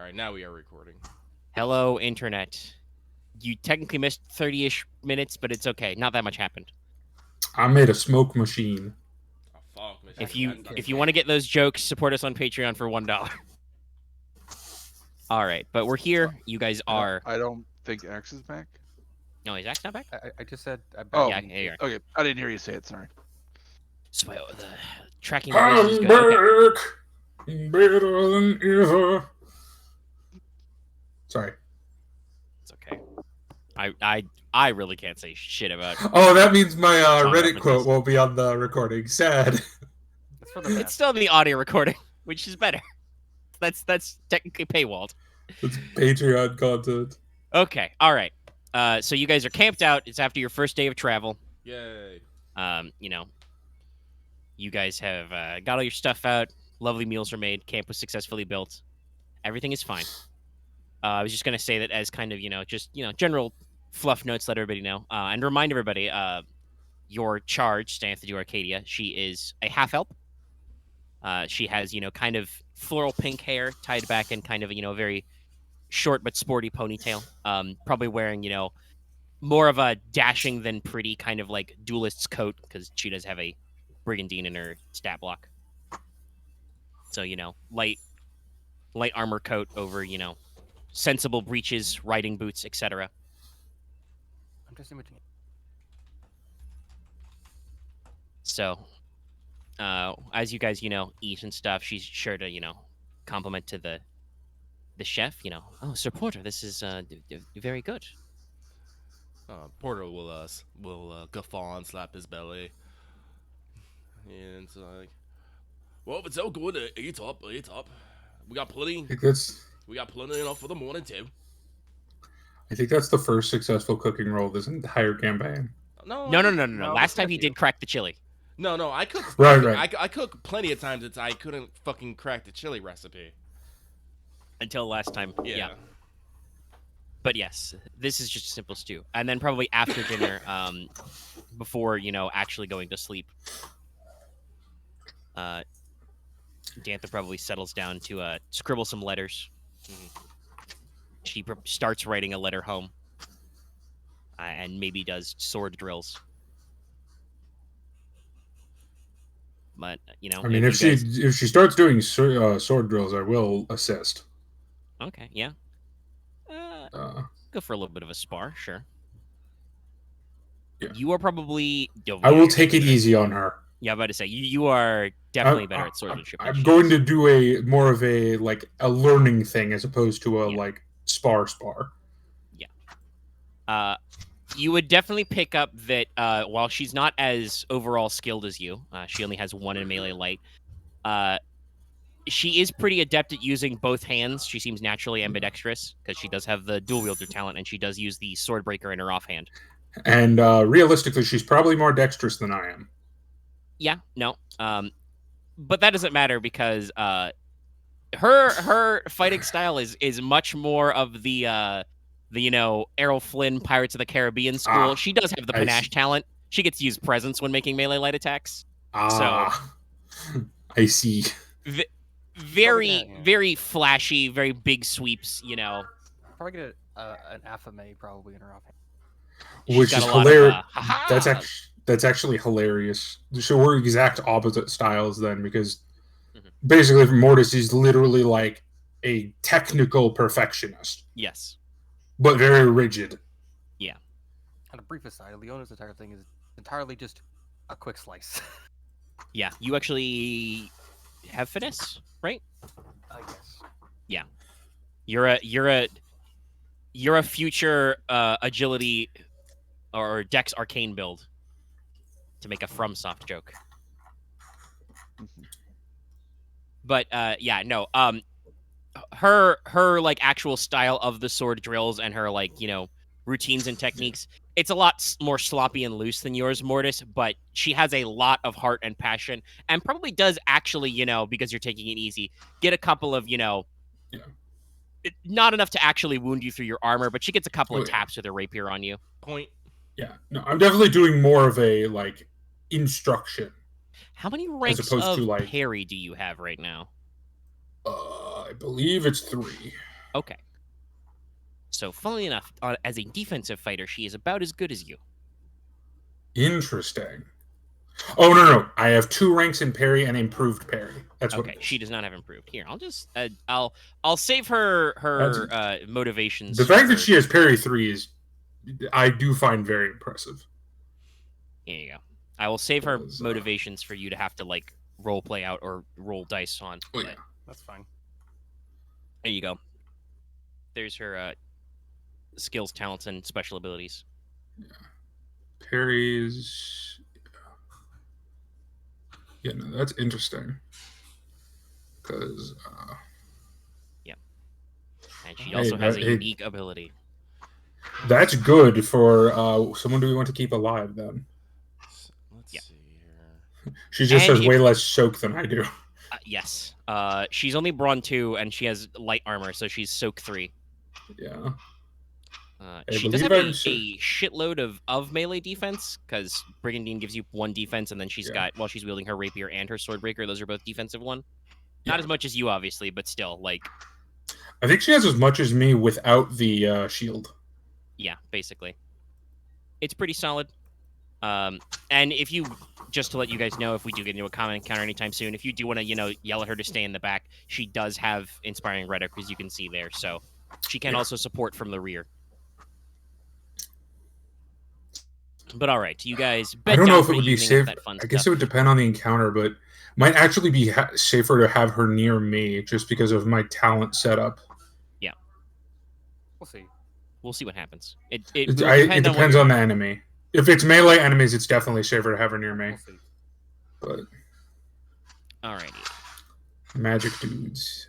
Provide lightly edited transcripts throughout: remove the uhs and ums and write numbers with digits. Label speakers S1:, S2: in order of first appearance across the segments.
S1: right, now we are recording.
S2: Hello, Internet. You technically missed 30-ish minutes, but it's okay. Not that much happened.
S3: I made a smoke machine.
S1: Oh, fuck.
S2: If you want to get those jokes, support us on Patreon for $1. All right, but we're here. You guys are.
S4: I don't think Axe is back.
S2: No, is Axe not back?
S5: I just said.
S4: Oh,
S2: yeah, here you are.
S4: Okay, I didn't hear you say it. Sorry.
S2: So the tracking device is
S3: I'm
S2: good. Okay.
S3: back, better than ever. Sorry.
S2: It's okay. I really can't say shit about.
S3: Oh, that means my
S2: Song
S3: Reddit
S2: references.
S3: quote won't be on the recording. Sad.
S5: It's for the
S2: It's
S5: best.
S2: still in the audio recording, which is better. That's technically paywalled.
S3: It's Patreon content.
S2: Okay. All right. So you guys are camped out. It's after your first day of travel.
S1: Yay.
S2: You guys have got all your stuff out. Lovely meals are made. Camp was successfully built. Everything is fine. I was just going to say that as kind of, general fluff notes, let everybody know. And remind everybody, your charge, Stantha to Arcadia, she is a half-elf. She has, kind of floral pink hair tied back in kind of, a very short but sporty ponytail. Probably wearing, more of a dashing than pretty kind of like duelist's coat because she does have a brigandine in her stat block. So, light armor coat over, sensible breeches, riding boots, etc.
S5: I'm just imaging.
S2: So, as you guys, eat and stuff, she's sure to, compliment to the chef, oh, Sir Porter, this is very good.
S1: Porter will guffaw and slap his belly. And it's like, well, if it's so good, eat up. We got plenty. We got plenty enough for the morning too.
S3: I think that's the first successful cooking roll this entire campaign.
S2: No.
S5: No,
S2: Last time
S5: that's
S2: he
S5: you.
S2: did crack the chili.
S1: No, I cooked.
S3: Right.
S1: I cooked plenty of times. I couldn't fucking crack the chili recipe.
S2: Until last time.
S1: Yeah.
S2: But yes, this is just a simple stew. And then probably after dinner, before, actually going to sleep, Dantha probably settles down to scribble some letters. She starts writing a letter home. And maybe does sword drills. But,
S3: I mean, if she starts doing sword drills, I will assist.
S2: Okay, yeah. Go for a little bit of a spar, sure.
S3: Yeah.
S2: You are probably...
S3: I will take it easy on her.
S2: Yeah, I'm about to say, you are definitely better at swordsmanship.
S3: I'm going to do a more of a learning thing as opposed to a spar.
S2: Yeah. You would definitely pick up that while she's not as overall skilled as you, she only has 1 in melee light, she is pretty adept at using both hands. She seems naturally ambidextrous because she does have the dual wielder talent and she does use the sword breaker in her offhand.
S3: And realistically, she's probably more dexterous than I am.
S2: Yeah, no. But that doesn't matter because her fighting style is much more of the Errol Flynn Pirates of the Caribbean school. She does have the panache talent. She gets to use presence when making melee light attacks.
S3: I see.
S2: Very flashy, very big sweeps,
S5: Probably get an affame probably in her offhand.
S3: Which is hilarious. That's actually hilarious. So we're exact opposite styles then, because basically Mortis is literally like a technical perfectionist.
S2: Yes.
S3: But very rigid.
S2: Yeah.
S5: On a brief aside, Leona's entire thing is entirely just a quick slice.
S2: Yeah, you actually have finesse, right?
S5: I guess.
S2: Yeah. You're a future agility or Dex arcane build, to make a FromSoft joke. But her like actual style of the sword drills and her routines and techniques, it's a lot more sloppy and loose than yours, Mortis, but she has a lot of heart and passion and probably does actually, because you're taking it easy, get a couple of, not enough to actually wound you through your armor, but she gets a couple of taps with her rapier on you.
S1: Point.
S3: Yeah, no, I'm definitely doing more of a instruction.
S2: How many ranks of parry do you have right now?
S3: I believe it's 3.
S2: Okay. So, funnily enough, as a defensive fighter, she is about as good as you.
S3: Interesting. Oh no! I have 2 ranks in parry and improved parry. That's what.
S2: Okay,
S3: It is.
S2: she does not have improved. Here, I'll just I'll save her motivations.
S3: The
S2: for
S3: fact that
S2: her-
S3: she has parry 3 is, I do find very impressive.
S2: Here you go. I will save her
S3: Because,
S2: motivations for you to have to like role play out or roll dice on.
S3: Oh
S2: but
S3: yeah.
S5: That's fine.
S2: There you go. There's her skills, talents, and special abilities.
S3: Parries. Yeah, no, that's interesting. Because
S2: And she
S3: Hey,
S2: also has a
S3: hey.
S2: unique ability.
S3: that's good for someone do we want to keep alive then.
S1: Let's
S2: Yeah.
S1: see here.
S3: She just
S2: And
S3: has way less soak than I do.
S2: Yes. She's only Brawn 2, and she has light armor, so she's Soak 3.
S3: Yeah.
S2: She does have
S3: believe
S2: a shitload of melee defense, because Brigandine gives you 1 defense, and then she's got, while she's wielding her rapier and her swordbreaker, those are both defensive 1. Not
S3: Yeah.
S2: as much as you, obviously, but still, like,
S3: I think she has as much as me without the shield.
S2: yeah, basically. It's pretty solid. And if you, just to let you guys know, if we do get into a common encounter anytime soon, if you do want to, yell at her to stay in the back, she does have Inspiring Rhetoric, as you can see there, so she can also support from the rear. But all right, you guys.
S3: I don't know if
S2: for
S3: it would
S2: the
S3: be
S2: evening
S3: safe.
S2: with that fun
S3: I guess
S2: stuff.
S3: it would depend on the encounter, but might actually be safer to have her near me just because of my talent setup.
S5: We'll see.
S2: We'll see what happens. It
S3: It
S2: depends
S3: depends on the enemy. If it's melee enemies, it's definitely safer to have her near me.
S5: We'll see.
S3: But
S2: Alrighty.
S3: magic dudes.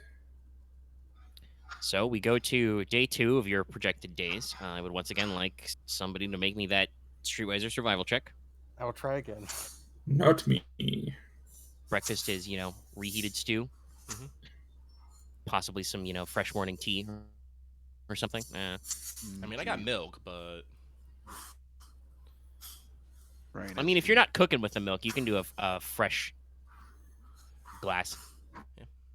S2: So we go to day 2 of your projected days. I would once again like somebody to make me that Streetwise survival check.
S5: I will try again.
S3: Not me.
S2: Breakfast is, reheated stew.
S1: Mhm.
S2: Possibly some, fresh morning tea or something.
S1: I mean, I got milk, but
S4: Right.
S2: I mean, if you're not cooking with the milk, you can do a fresh glass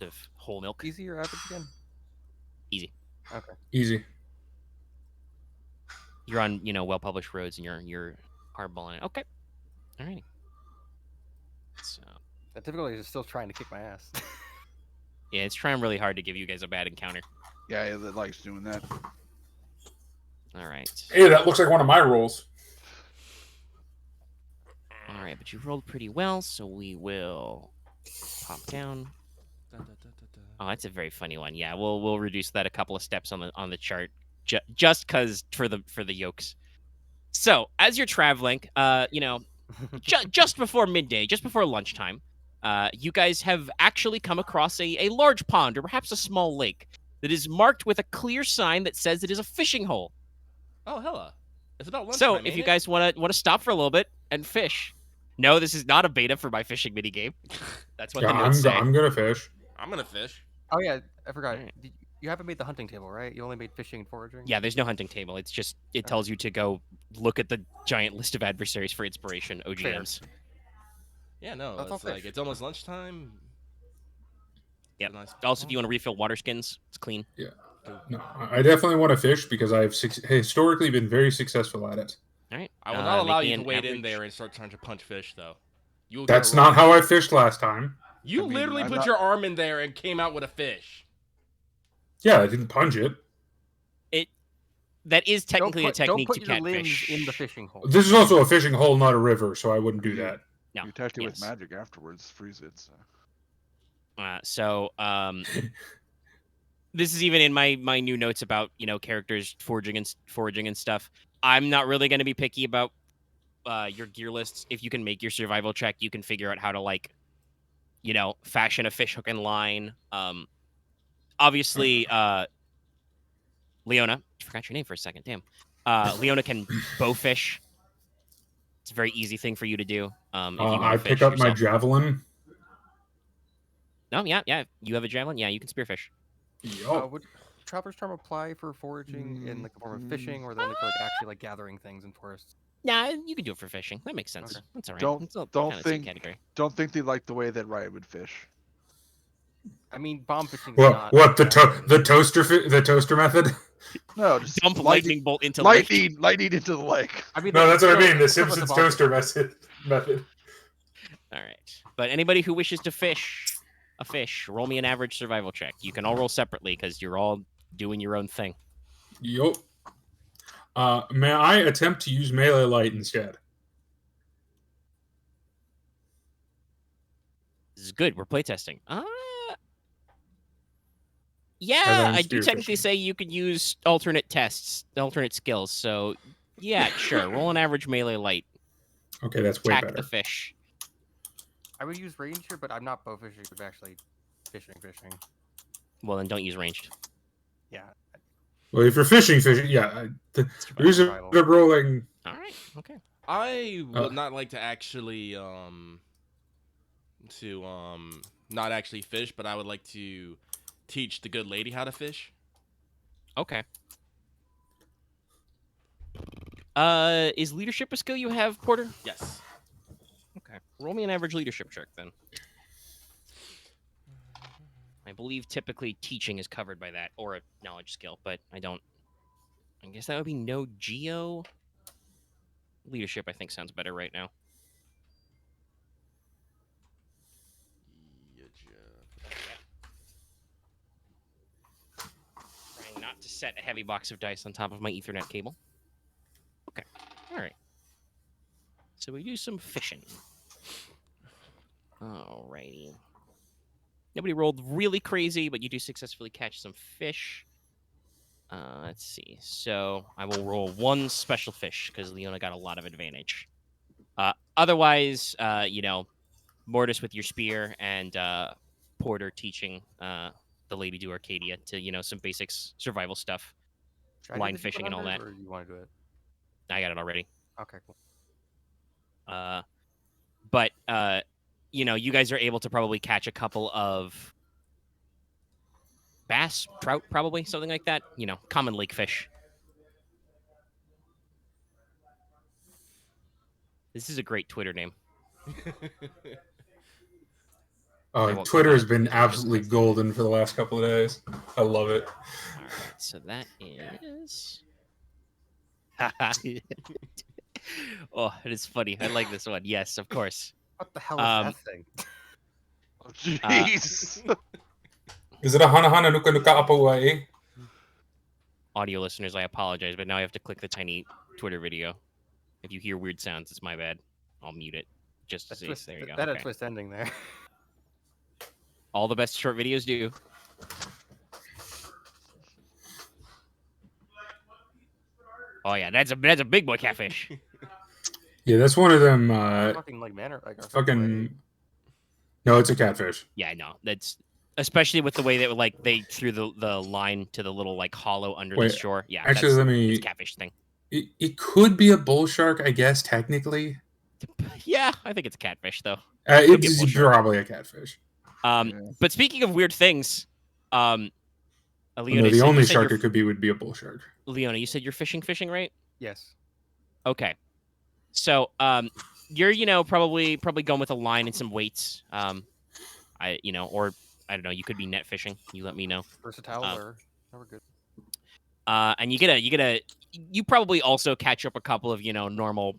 S2: of whole milk.
S5: Easy or average again?
S2: Easy.
S5: Okay.
S3: Easy.
S2: You're on, well-published roads, and you're hardballing it. Okay. Alrighty. So,
S5: The difficulty is still trying to kick my ass.
S2: yeah, it's trying really hard to give you guys a bad encounter.
S4: Yeah, it likes doing that.
S2: All right.
S3: Hey, that looks like one of my rolls.
S2: All right, but you rolled pretty well, so we will pop down. Oh, that's a very funny one. Yeah, we'll reduce that a couple of steps on the chart, just cause for the yokes. So as you're traveling, just before midday, just before lunchtime, you guys have actually come across a large pond or perhaps a small lake that is marked with a clear sign that says it is a fishing hole.
S1: oh hella, it's about lunchtime.
S2: So if
S1: ain't
S2: you
S1: it?
S2: guys want to stop for a little bit and fish. No, this is not a beta for my fishing minigame. That's what
S3: Yeah,
S2: the notes say.
S3: I'm gonna fish.
S1: I'm gonna fish.
S5: Oh yeah, I forgot.
S2: Alright.
S5: You haven't made the hunting table, right? You only made fishing and foraging?
S2: Yeah, there's no hunting table. It's just it tells you to go look at the giant list of adversaries for inspiration. OGMs.
S1: Yeah, no,
S5: That's all
S1: it's like
S5: fish.
S1: it's almost lunchtime.
S2: Yep.
S1: It's a nice
S2: Also, if you want to refill water skins, it's clean.
S3: No, I definitely want to fish because I've historically been very successful at it.
S2: All right.
S1: I will not allow
S2: make me
S1: you to
S2: an
S1: wade in
S2: average-
S1: there and start trying to punch fish, though. You will get
S3: That's
S1: a
S3: not
S1: raw-
S3: how I fished last time.
S1: You
S4: I mean,
S1: literally
S4: I'm
S1: put
S4: not-
S1: your arm in there and came out with a fish.
S3: Yeah, I didn't punch it.
S2: That is technically a technique
S5: don't
S2: to
S5: put your limbs
S2: catfish.
S5: in the fishing hole.
S3: This is also a fishing hole, not a river, so I wouldn't do that.
S2: No.
S4: You attach it
S2: yes.
S4: with magic afterwards, freeze it. So.
S2: This is even in my new notes about characters foraging and stuff. I'm not really going to be picky about your gear lists. If you can make your survival check, you can figure out how to fashion a fish hook and line. Obviously, Leona. I forgot your name for a second. Damn. Leona can bowfish. It's a very easy thing for you to do. If you wanna
S3: I
S2: fish
S3: pick up my
S2: yourself.
S3: javelin.
S2: No, yeah. You have a javelin. Yeah, you can spearfish.
S5: Would Traveler's Charm apply for foraging in like the form of fishing, or only for actually gathering things in forests?
S2: Nah, you can do it for fishing. That makes sense.
S5: Okay.
S2: That's all right.
S4: Don't-
S2: It's all
S4: don't
S2: kinda the same
S4: think-
S2: category.
S4: Don't think they like the way that Ryahn would fish.
S5: I mean, bomb fishing.
S3: What the toaster method?
S4: No, just
S2: Dump lightning bolt into the lake.
S4: lightning into the lake.
S5: I mean,
S3: No, that's what I mean. The
S5: it's equivalent
S3: Simpsons
S5: to bomb
S3: toaster method.
S2: All right. But anybody who wishes to fish a fish, roll me an average survival check. You can all roll separately because you're all doing your own thing.
S3: Yup. May I attempt to use melee light instead?
S2: This is good. We're playtesting.
S3: As
S2: Yeah,
S3: I'm
S2: I do
S3: spearfishing.
S2: technically say you could use alternate tests, alternate skills. So, yeah, sure. Roll an average melee light.
S3: Okay, that's way
S2: Attack
S3: better.
S2: the fish.
S5: I would use range here, but I'm not bow fishing. I'm actually fishing.
S2: Well, then don't use ranged.
S5: Yeah.
S3: Well, if you're fishing, yeah. The reason
S5: Survival.
S3: they're rolling.
S2: All right. Okay.
S1: I would not like to actually not actually fish, but I would like to teach the good lady how to fish.
S2: Okay. Is leadership a skill you have, Porter?
S1: Yes.
S2: Okay. Roll me an average leadership check then. I believe typically teaching is covered by that, or a knowledge skill, but I guess that would be no geo. Leadership, I think, sounds better right now. Trying not to set a heavy box of dice on top of my Ethernet cable. Okay. All right. So we do some fishing. Alrighty. Nobody rolled really crazy, but you do successfully catch some fish. Let's see. So I will roll one special fish because Leona got a lot of advantage. Otherwise, Mortis with your spear and Porter teaching the lady do Arcadia to, some basics survival stuff.
S5: Should I do
S2: Line
S5: the
S2: fishing and all
S5: 100,
S2: that.
S5: Or you want to do it?
S2: I got it already.
S5: Okay, cool.
S2: But you guys are able to probably catch a couple of bass, trout, probably something like that. Common lake fish. This is a great Twitter name.
S3: Twitter has been absolutely golden for the last couple of days. I love it.
S2: All right, so that is. Oh, it is funny. I like this one. Yes, of course.
S5: What the hell is that thing?
S4: Oh, jeez.
S3: Is it a hana hana nuka nuka apawai?
S2: Audio listeners, I apologize, but now I have to click the tiny Twitter video. If you hear weird sounds, it's my bad. I'll mute it. Just to see. There you go.
S5: That
S2: Okay.
S5: a twist ending there.
S2: All the best short videos do. Oh yeah, that's a big boy catfish.
S3: Yeah, that's one of them.
S5: Fucking like manner, like our
S3: Fucking. No, it's a catfish.
S2: Yeah, I know. That's especially with the way that they threw the line to the little hollow under the shore. Yeah,
S3: actually, let me.
S2: It's a catfish thing.
S3: It could be a bull shark, I guess, technically.
S2: Yeah, I think it's a catfish though.
S3: It's probably a catfish.
S2: But speaking of weird things, Leona,
S3: the only shark it could be would be a bull shark.
S2: Leona, you said you're fishing, right?
S5: Yes.
S2: Okay. So, you're probably going with a line and some weights. Or I don't know. You could be net fishing. You let me know.
S5: Versatile or we're good.
S2: And you probably also catch up a couple of normal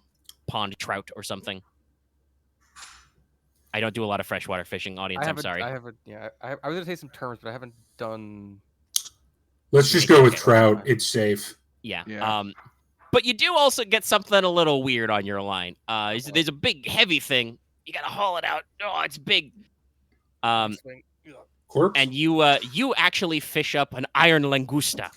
S2: pond trout or something. I don't do a lot of freshwater fishing, audience. I'm sorry.
S5: I was gonna say some terms, but I haven't done.
S3: Let's just go with trout. It's safe.
S2: Yeah.
S4: Yeah.
S2: But you do also get something a little weird on your line. There's a big, heavy thing. You gotta haul it out. Oh, it's big.
S3: Porq?
S2: And you actually fish up an iron langusta.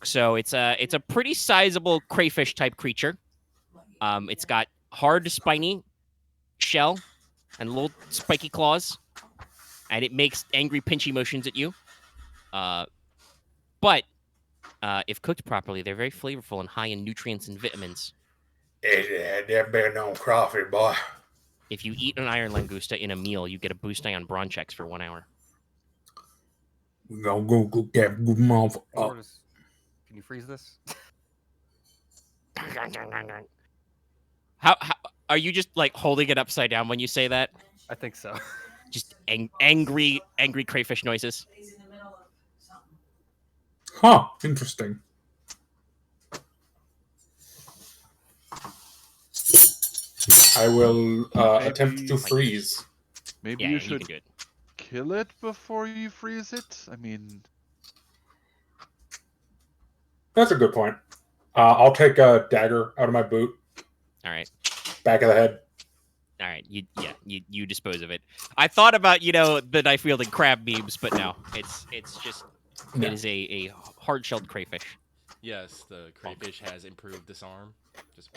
S2: So it's a pretty sizable crayfish type creature. It's got hard, spiny shell and little spiky claws, and it makes angry, pinchy motions at you. But if cooked properly, they're very flavorful and high in nutrients and vitamins.
S3: There been no coffee, boy.
S2: If you eat an iron langusta in a meal, you get a boost on brawn checks for 1 hour.
S3: We're gonna go get good mouth up.
S5: Can you freeze this?
S2: How are you just holding it upside down when you say that?
S5: I think so.
S2: Just angry crayfish noises.
S3: Huh. Interesting. I will attempt to freeze.
S4: Maybe
S2: Yeah,
S4: you
S2: you
S4: should
S2: can do it.
S4: kill it before you freeze it. I mean,
S3: That's a good point. I'll take a dagger out of my boot,
S2: All right.
S3: back of the head.
S2: All right, you dispose of it. I thought about the knife wielding crab memes, but no, it's just
S3: No.
S2: it is a hard shelled crayfish.
S1: Yes, the crayfish has improved disarm. Just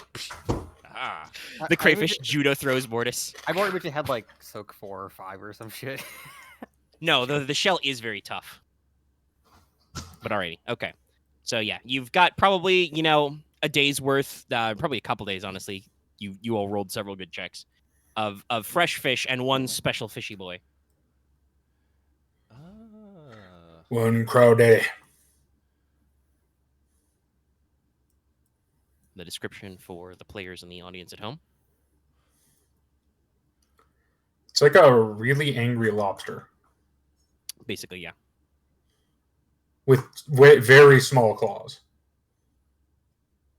S2: The crayfish judo throws Mortis.
S5: I've already wish it had like soak 4 or 5 or some shit.
S2: No, the shell is very tough. But alrighty, okay. So yeah, you've got probably a day's worth, probably a couple days honestly. You all rolled several good checks of fresh fish and one special fishy boy.
S3: One crow day.
S2: The description for the players in the audience at home.
S3: It's like a really angry lobster
S2: Basically, yeah.
S3: with very small claws,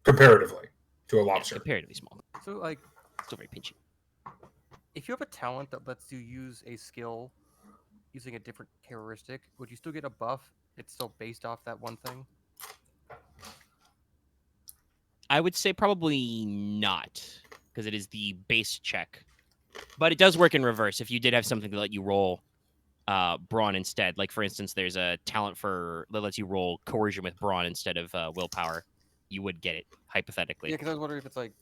S3: comparatively to a lobster.
S2: Yeah, comparatively small.
S5: So like,
S2: Still very pinchy.
S5: if you have a talent that lets you use a skill using a different characteristic, would you still get a buff? It's still based off that one thing?
S2: I would say probably not, because it is the base check. But it does work in reverse. If you did have something to let you roll brawn instead, like for instance, there's a talent that lets you roll coercion with brawn instead of willpower, you would get it hypothetically.
S5: Yeah, because I was wondering if it's like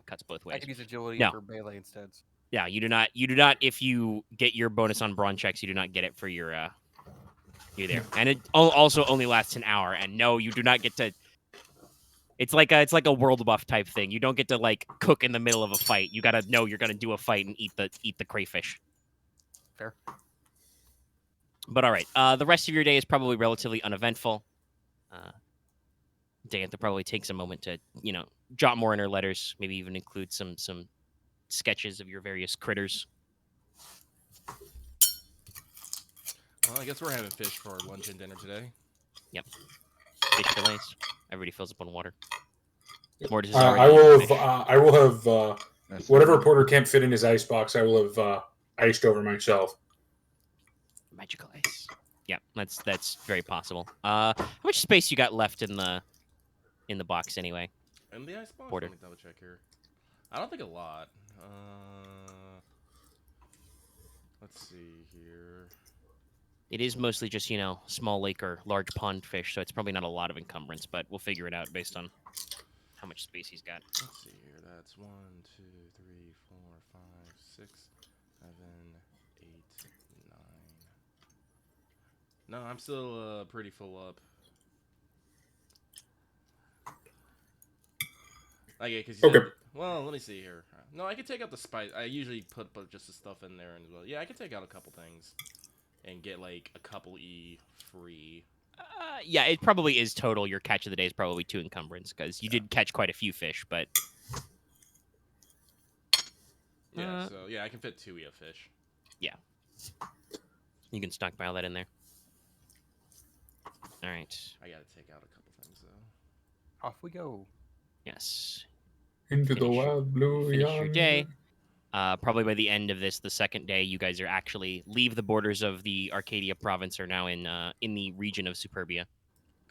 S2: Cuts both
S5: I
S2: ways.
S5: could use agility
S2: No.
S5: for melee instead.
S2: Yeah, you do not. You do not. If you get your bonus on brawn checks, you do not get it for your you there. And it also only lasts an hour. And no, you do not get to. It's like a world buff type thing. You don't get to like cook in the middle of a fight. You gotta know you're gonna do a fight and eat the crayfish.
S5: Fair.
S2: But all right, the rest of your day is probably relatively uneventful. Diantha probably takes a moment to jot more in her letters. Maybe even include some sketches of your various critters.
S1: Well, I guess we're having fish for lunch and dinner today.
S2: Yep. Fish fillets. Everybody fills up on water. Mortis is
S3: I
S2: already
S3: will
S2: eating
S3: have.
S2: fish.
S3: I will have
S4: that's
S3: whatever
S4: fine.
S3: Porter can't fit in his ice box. I will have iced over myself.
S2: Magical ice. Yeah, that's very possible. How much space you got left in the box anyway?
S1: And the ice box.
S2: Porter.
S1: Let me double check here. I don't think a lot. Let's see here.
S2: It is mostly just small lake or large pond fish, so it's probably not a lot of encumbrance, but we'll figure it out based on how much space he's got.
S1: Let's see here. That's 1, 2, 3, 4, 5, 6, 7, 8, 9. No, I'm still pretty full up. Okay, because
S3: Okay.
S1: well, let me see here. No, I can take out the spice. I usually put just the stuff in there, and yeah, I can take out a couple things and get like a couple E free.
S2: Yeah, it probably is total. Your catch of the day is probably 2 encumbrance because you did catch quite a few fish, but
S1: Yeah, so yeah, I can fit 2 E of fish.
S2: you can stockpile that in there. All right.
S1: I gotta take out a couple things though.
S5: Off we go.
S2: Yes.
S3: Into the
S2: Finish-
S3: wild blue
S2: Finish your
S3: yonder.
S2: day. Probably by the end of this, the second day, you guys are actually leave the borders of the Arcadia province, are now in the region of Superbia.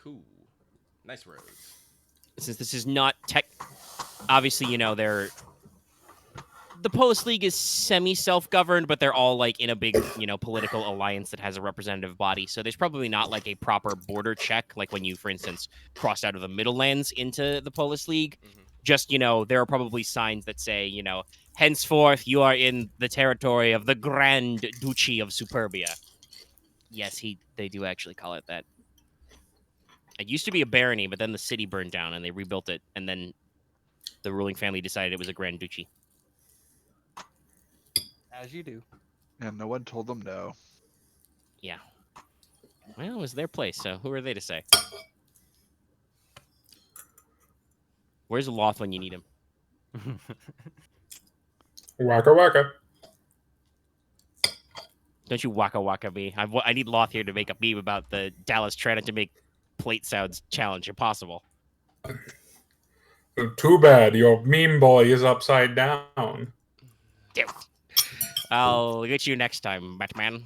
S1: Cool, nice roads.
S2: Since this is not obviously, the Polis League is semi-self-governed, but they're all like in a big, political alliance that has a representative body. So there's probably not like a proper border check, like when you, for instance, crossed out of the Middlelands into the Polis League.
S1: Mhm.
S2: Just, there are probably signs that say, henceforth you are in the territory of the Grand Duchy of Superbia. Yes, they do actually call it that. It used to be a barony, but then the city burned down and they rebuilt it, and then the ruling family decided it was a Grand Duchy.
S5: As you do.
S4: And no one told them no.
S2: Yeah. Well, it was their place, so who are they to say? Where's Loth when you need him?
S3: Waka waka.
S2: Don't you waka waka me. I need Loth here to make a meme about the Dallas trying to make plate sounds challenge impossible.
S3: Too bad your meme boy is upside down.
S2: Damn it. I'll get you next time, Batman.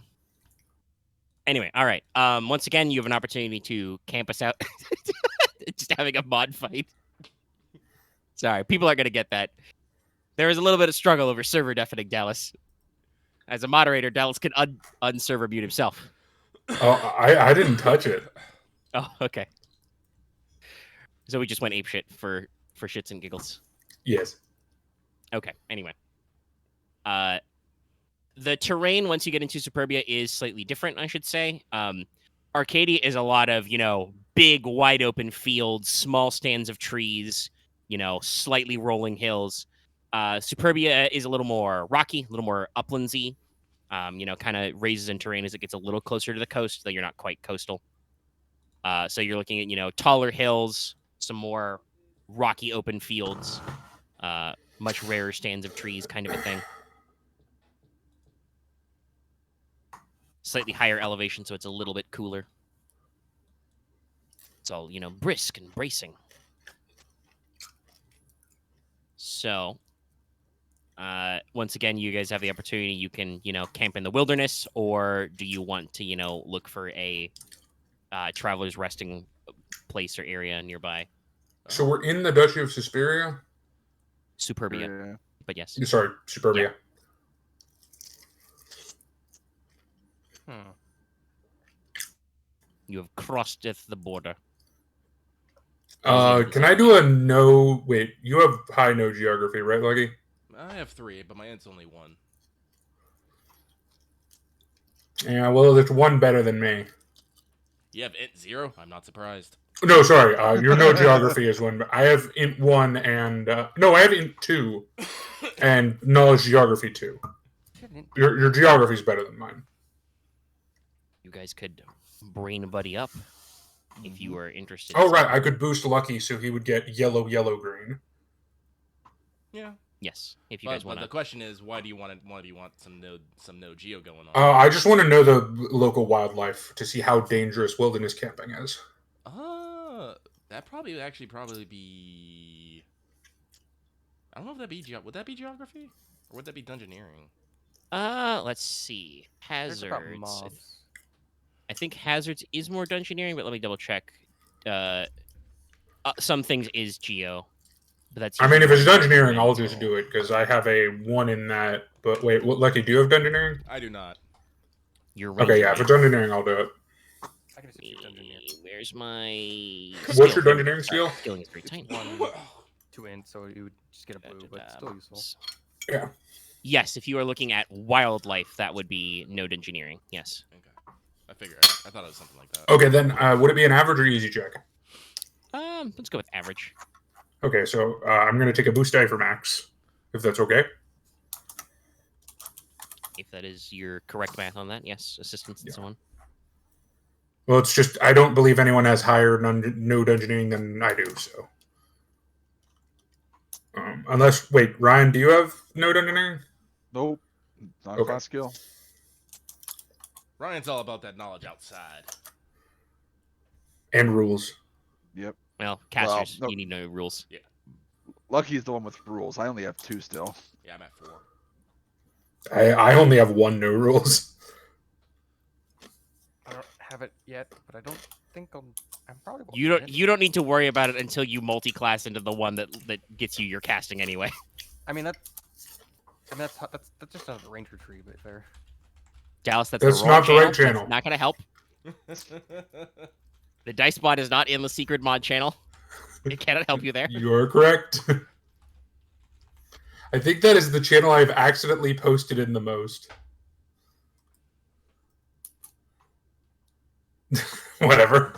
S2: Anyway, all right. Once again, you have an opportunity to camp us out. Just having a mod fight. Sorry, people are going to get that. There is a little bit of struggle over server deafening Dallas. As a moderator, Dallas can unserver mute himself.
S3: Oh, I didn't touch it.
S2: Oh, okay. So we just went apeshit for shits and giggles.
S3: Yes.
S2: Okay, anyway. The terrain, once you get into Superbia, is slightly different, I should say. Arcadia is a lot of, big, wide open fields, small stands of trees, slightly rolling hills. Superbia is a little more rocky, a little more uplandsy, kind of raises in terrain as it gets a little closer to the coast, though you're not quite coastal. So you're looking at, taller hills, some more rocky open fields, much rarer stands of trees kind of a thing. Slightly higher elevation, so it's a little bit cooler. It's all, brisk and bracing. So, once again, you guys have the opportunity. You can, camp in the wilderness, or do you want to, look for a traveler's resting place or area nearby?
S3: So we're in the Duchy of Suspiria?
S2: Superbia,
S4: Yeah.
S2: but yes.
S3: Sorry, Superbia.
S2: Yeah. You have crossed the border.
S3: Can I do a no... Wait, you have high no geography, right, Lucky?
S1: I have 3, but my aunt's only 1.
S3: Yeah, well, there's one better than me.
S1: You have int 0? I'm not surprised.
S3: No, sorry. Your no geography is 1. I have int 1 and... no, I have int 2 and knowledge geography 2. Your geography is better than mine.
S2: You guys could brain a buddy up if you were interested.
S3: Oh, right. I could boost Lucky so he would get yellow, yellow, green.
S1: Yeah.
S2: Yes, if you guys want
S1: But
S2: to.
S1: the question is, why do you want some no geo going on?
S3: I just want to know the local wildlife to see how dangerous wilderness camping is.
S1: That probably be. I don't know if that'd be would that be geography or would that be dungeoneering?
S2: Let's see.
S5: There's about
S2: Hazards.
S5: mobs.
S2: I think hazards is more dungeoneering, but let me double check. Some things is geo, but that's.
S3: I mean, if it's
S2: usually
S3: dungeoneering, I'll just do it because I have a 1 in that. But wait, Lucky, do you have dungeoneering?
S1: I do not.
S2: You're
S3: Okay, yeah, for dungeoneering, I'll do it.
S5: I can just do dungeoneer.
S2: Where's my?
S3: What's your dungeoneering skill?
S2: Skilling is very tiny.
S5: 1, 2 int, so you would just get a blue, but it's still useful.
S3: Yeah.
S2: Yes, if you are looking at wildlife, that would be no dungeoneering. Yes.
S1: Okay. I figured. I thought it was something like that.
S3: Okay, then would it be an average or easy check?
S2: Let's go with average.
S3: Okay, so I'm going to take a boost die for Max, if that's okay.
S2: If that is your correct math on that, yes, assistance and so on.
S3: Well, it's just I don't believe anyone has higher no dungeoneering than I do, so. Unless, wait, Ryan, do you have no dungeoneering?
S4: Nope. Not
S3: Okay.
S4: class skill.
S1: Ryan's all about that knowledge outside.
S3: And rules.
S4: Yep.
S2: Well, casters,
S4: no.
S2: you need no rules.
S4: Lucky is the one with rules. I only have 2 still.
S1: Yeah, I'm at 4.
S3: I only have 1 no rules.
S5: I don't have it yet, but I don't think I'm probably. won't
S2: You
S5: get
S2: don't
S5: it.
S2: you don't need to worry about it until you multi-class into the one that gets you your casting anyway.
S5: I mean that's just a ranger tree, but fair.
S2: Dallas, that's
S3: That's
S2: the wrong
S3: not the right
S2: channel.
S3: channel.
S2: That's not gonna help. The dice bot is not in the secret mod channel. It cannot help you there.
S3: You're correct. I think that is the channel I've accidentally posted in the most. Whatever.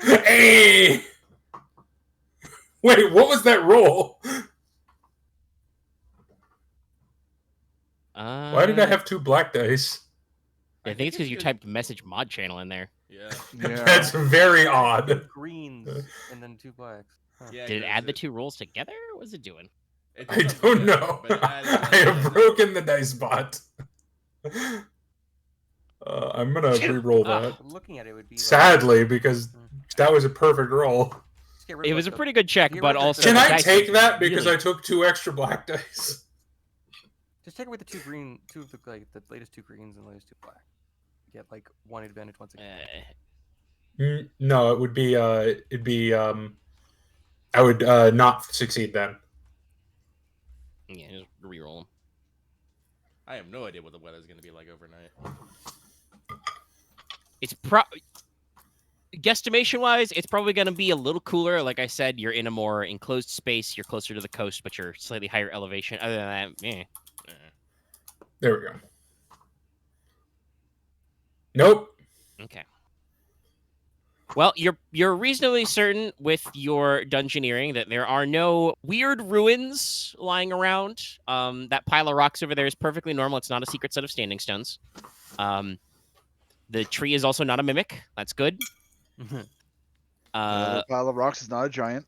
S3: Hey! Wait, what was that roll? Why did I have 2 black dice?
S2: I think it's because you typed message mod channel in there.
S1: Yeah.
S4: Yeah.
S3: That's very odd.
S5: Greens and then 2 blacks. Huh.
S1: Yeah.
S2: Did it
S1: 'cause
S2: add the 2 rolls together? What's it doing?
S1: it
S3: I
S1: does
S3: don't
S1: something,
S3: know.
S1: but it added,
S3: I have broken the dice bot. I'm gonna re-roll that.
S5: Looking at it would be
S3: Sadly, because that was a perfect roll.
S2: It was a pretty good check, but also...
S3: Can
S2: the
S3: I
S2: dice
S3: take
S2: was
S3: that because
S2: really...
S3: I took 2 extra black dice?
S5: Just take away the 2 green, 2 of the the latest 2 greens and the latest 2 black. Get like 1 advantage once again.
S3: No, it would be I would not succeed then.
S2: Yeah, just re-roll them.
S1: I have no idea what the weather's going to be like overnight.
S2: It's guesstimation-wise, it's probably going to be a little cooler. Like I said, you're in a more enclosed space. You're closer to the coast, but you're slightly higher elevation. Other than that,
S3: There we go. Nope.
S2: Okay. Well, you're reasonably certain with your dungeoneering that there are no weird ruins lying around. That pile of rocks over there is perfectly normal. It's not a secret set of standing stones. The tree is also not a mimic. That's good.
S4: The pile of rocks is not a giant.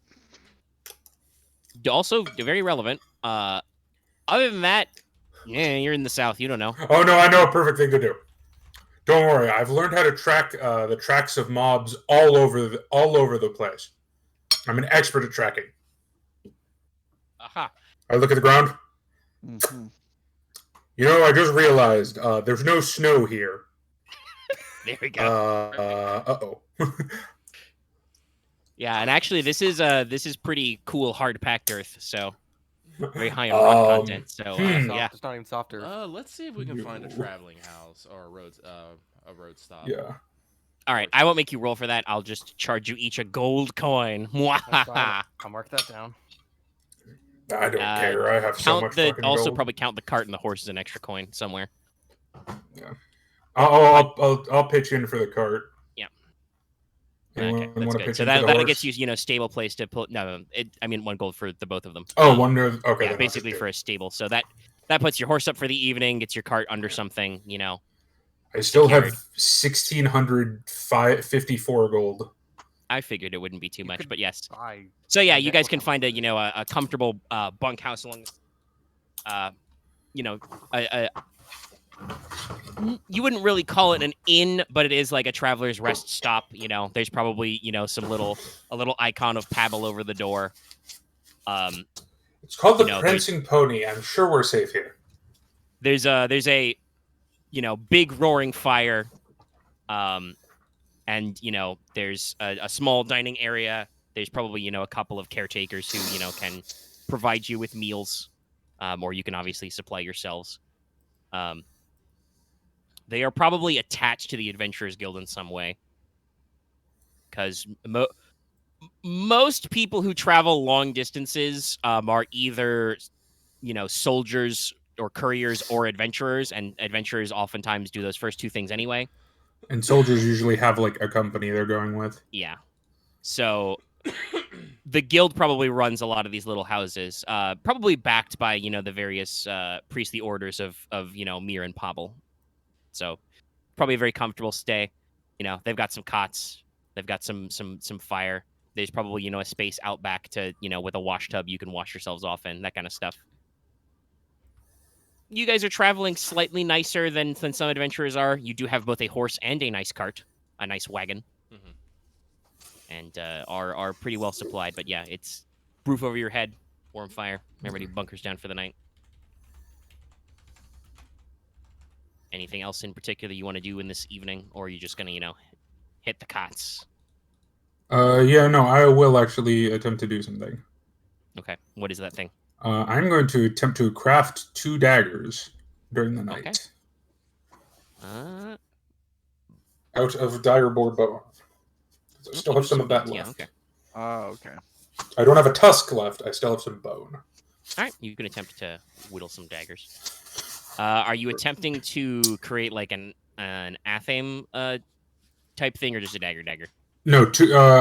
S2: Also, very relevant. Other than that, yeah, you're in the south. You don't know.
S3: Oh no, I know a perfect thing to do. Don't worry, I've learned how to track the tracks of mobs all over the place. I'm an expert at tracking.
S2: Aha.
S3: I look at the ground.
S4: Mm-hmm.
S3: You know, I just realized there's no snow here.
S2: There we go.
S3: Uh-oh.
S2: Yeah, and actually, this is pretty cool, hard-packed earth, so very high in rock content. So yeah,
S5: it's not even softer.
S1: Let's see if we can find a traveling house or a road stop.
S3: Yeah.
S2: All right, I won't make you roll for that. I'll just charge you each a gold coin.
S5: I'll mark that down.
S3: I don't care. I have so much fucking
S2: also
S3: gold.
S2: probably count the cart and the horse as an extra coin somewhere.
S3: Yeah. I'll pitch in for the cart.
S2: Yeah.
S3: Anyone
S2: Okay, that's
S3: wanna
S2: good.
S3: pitch
S2: So
S3: in for the
S2: that
S3: horse?
S2: gets you, stable place to pull. No, I mean 1 gold for the both of them.
S3: Oh, okay.
S2: Yeah,
S3: then I'll
S2: basically
S3: just
S2: for a stable. So that puts your horse up for the evening, gets your cart under something.
S3: I still have
S2: secured.
S3: 1,654 gold.
S2: I figured it wouldn't be too much, but yes.
S5: Buy
S2: So yeah, you
S5: Exactly
S2: guys can
S5: how
S2: find
S5: much
S2: a comfortable bunkhouse along. You wouldn't really call it an inn, but it is like a traveler's rest stop. There's probably a little icon of Pabble over the door.
S3: It's called the Prancing Pony. I'm sure we're safe here.
S2: There's a big roaring fire, and there's a small dining area. There's probably a couple of caretakers who can provide you with meals, or you can obviously supply yourselves. They are probably attached to the Adventurers Guild in some way, because most people who travel long distances are either soldiers or couriers or adventurers, and adventurers oftentimes do those first 2 things anyway.
S3: And soldiers usually have like a company they're going with.
S2: Yeah. So the guild probably runs a lot of these little houses, probably backed by the various priestly orders of Mir and Pabble. So probably a very comfortable stay. They've got some cots, they've got some fire. There's probably a space out back to with a wash tub you can wash yourselves off in, that kind of stuff. You guys are traveling slightly nicer than some adventurers are. You do have both a horse and a nice cart, a nice wagon, and are pretty well supplied. But yeah, it's roof over your head, warm fire, everybody bunkers down for the night. Anything else in particular you want to do in this evening, or are you just gonna hit the cots?
S3: Yeah, no, I will actually attempt to do something.
S2: Okay, what is that thing?
S3: I'm going to attempt to craft 2 daggers during the night.
S2: Okay.
S3: Out of direboard bone. I still have some of that left.
S2: Yeah, okay.
S4: Okay.
S3: I don't have a tusk left. I still have some bone.
S2: All right, you can attempt to whittle some daggers. Are you attempting to create like an athame type thing, or just a dagger?
S3: No,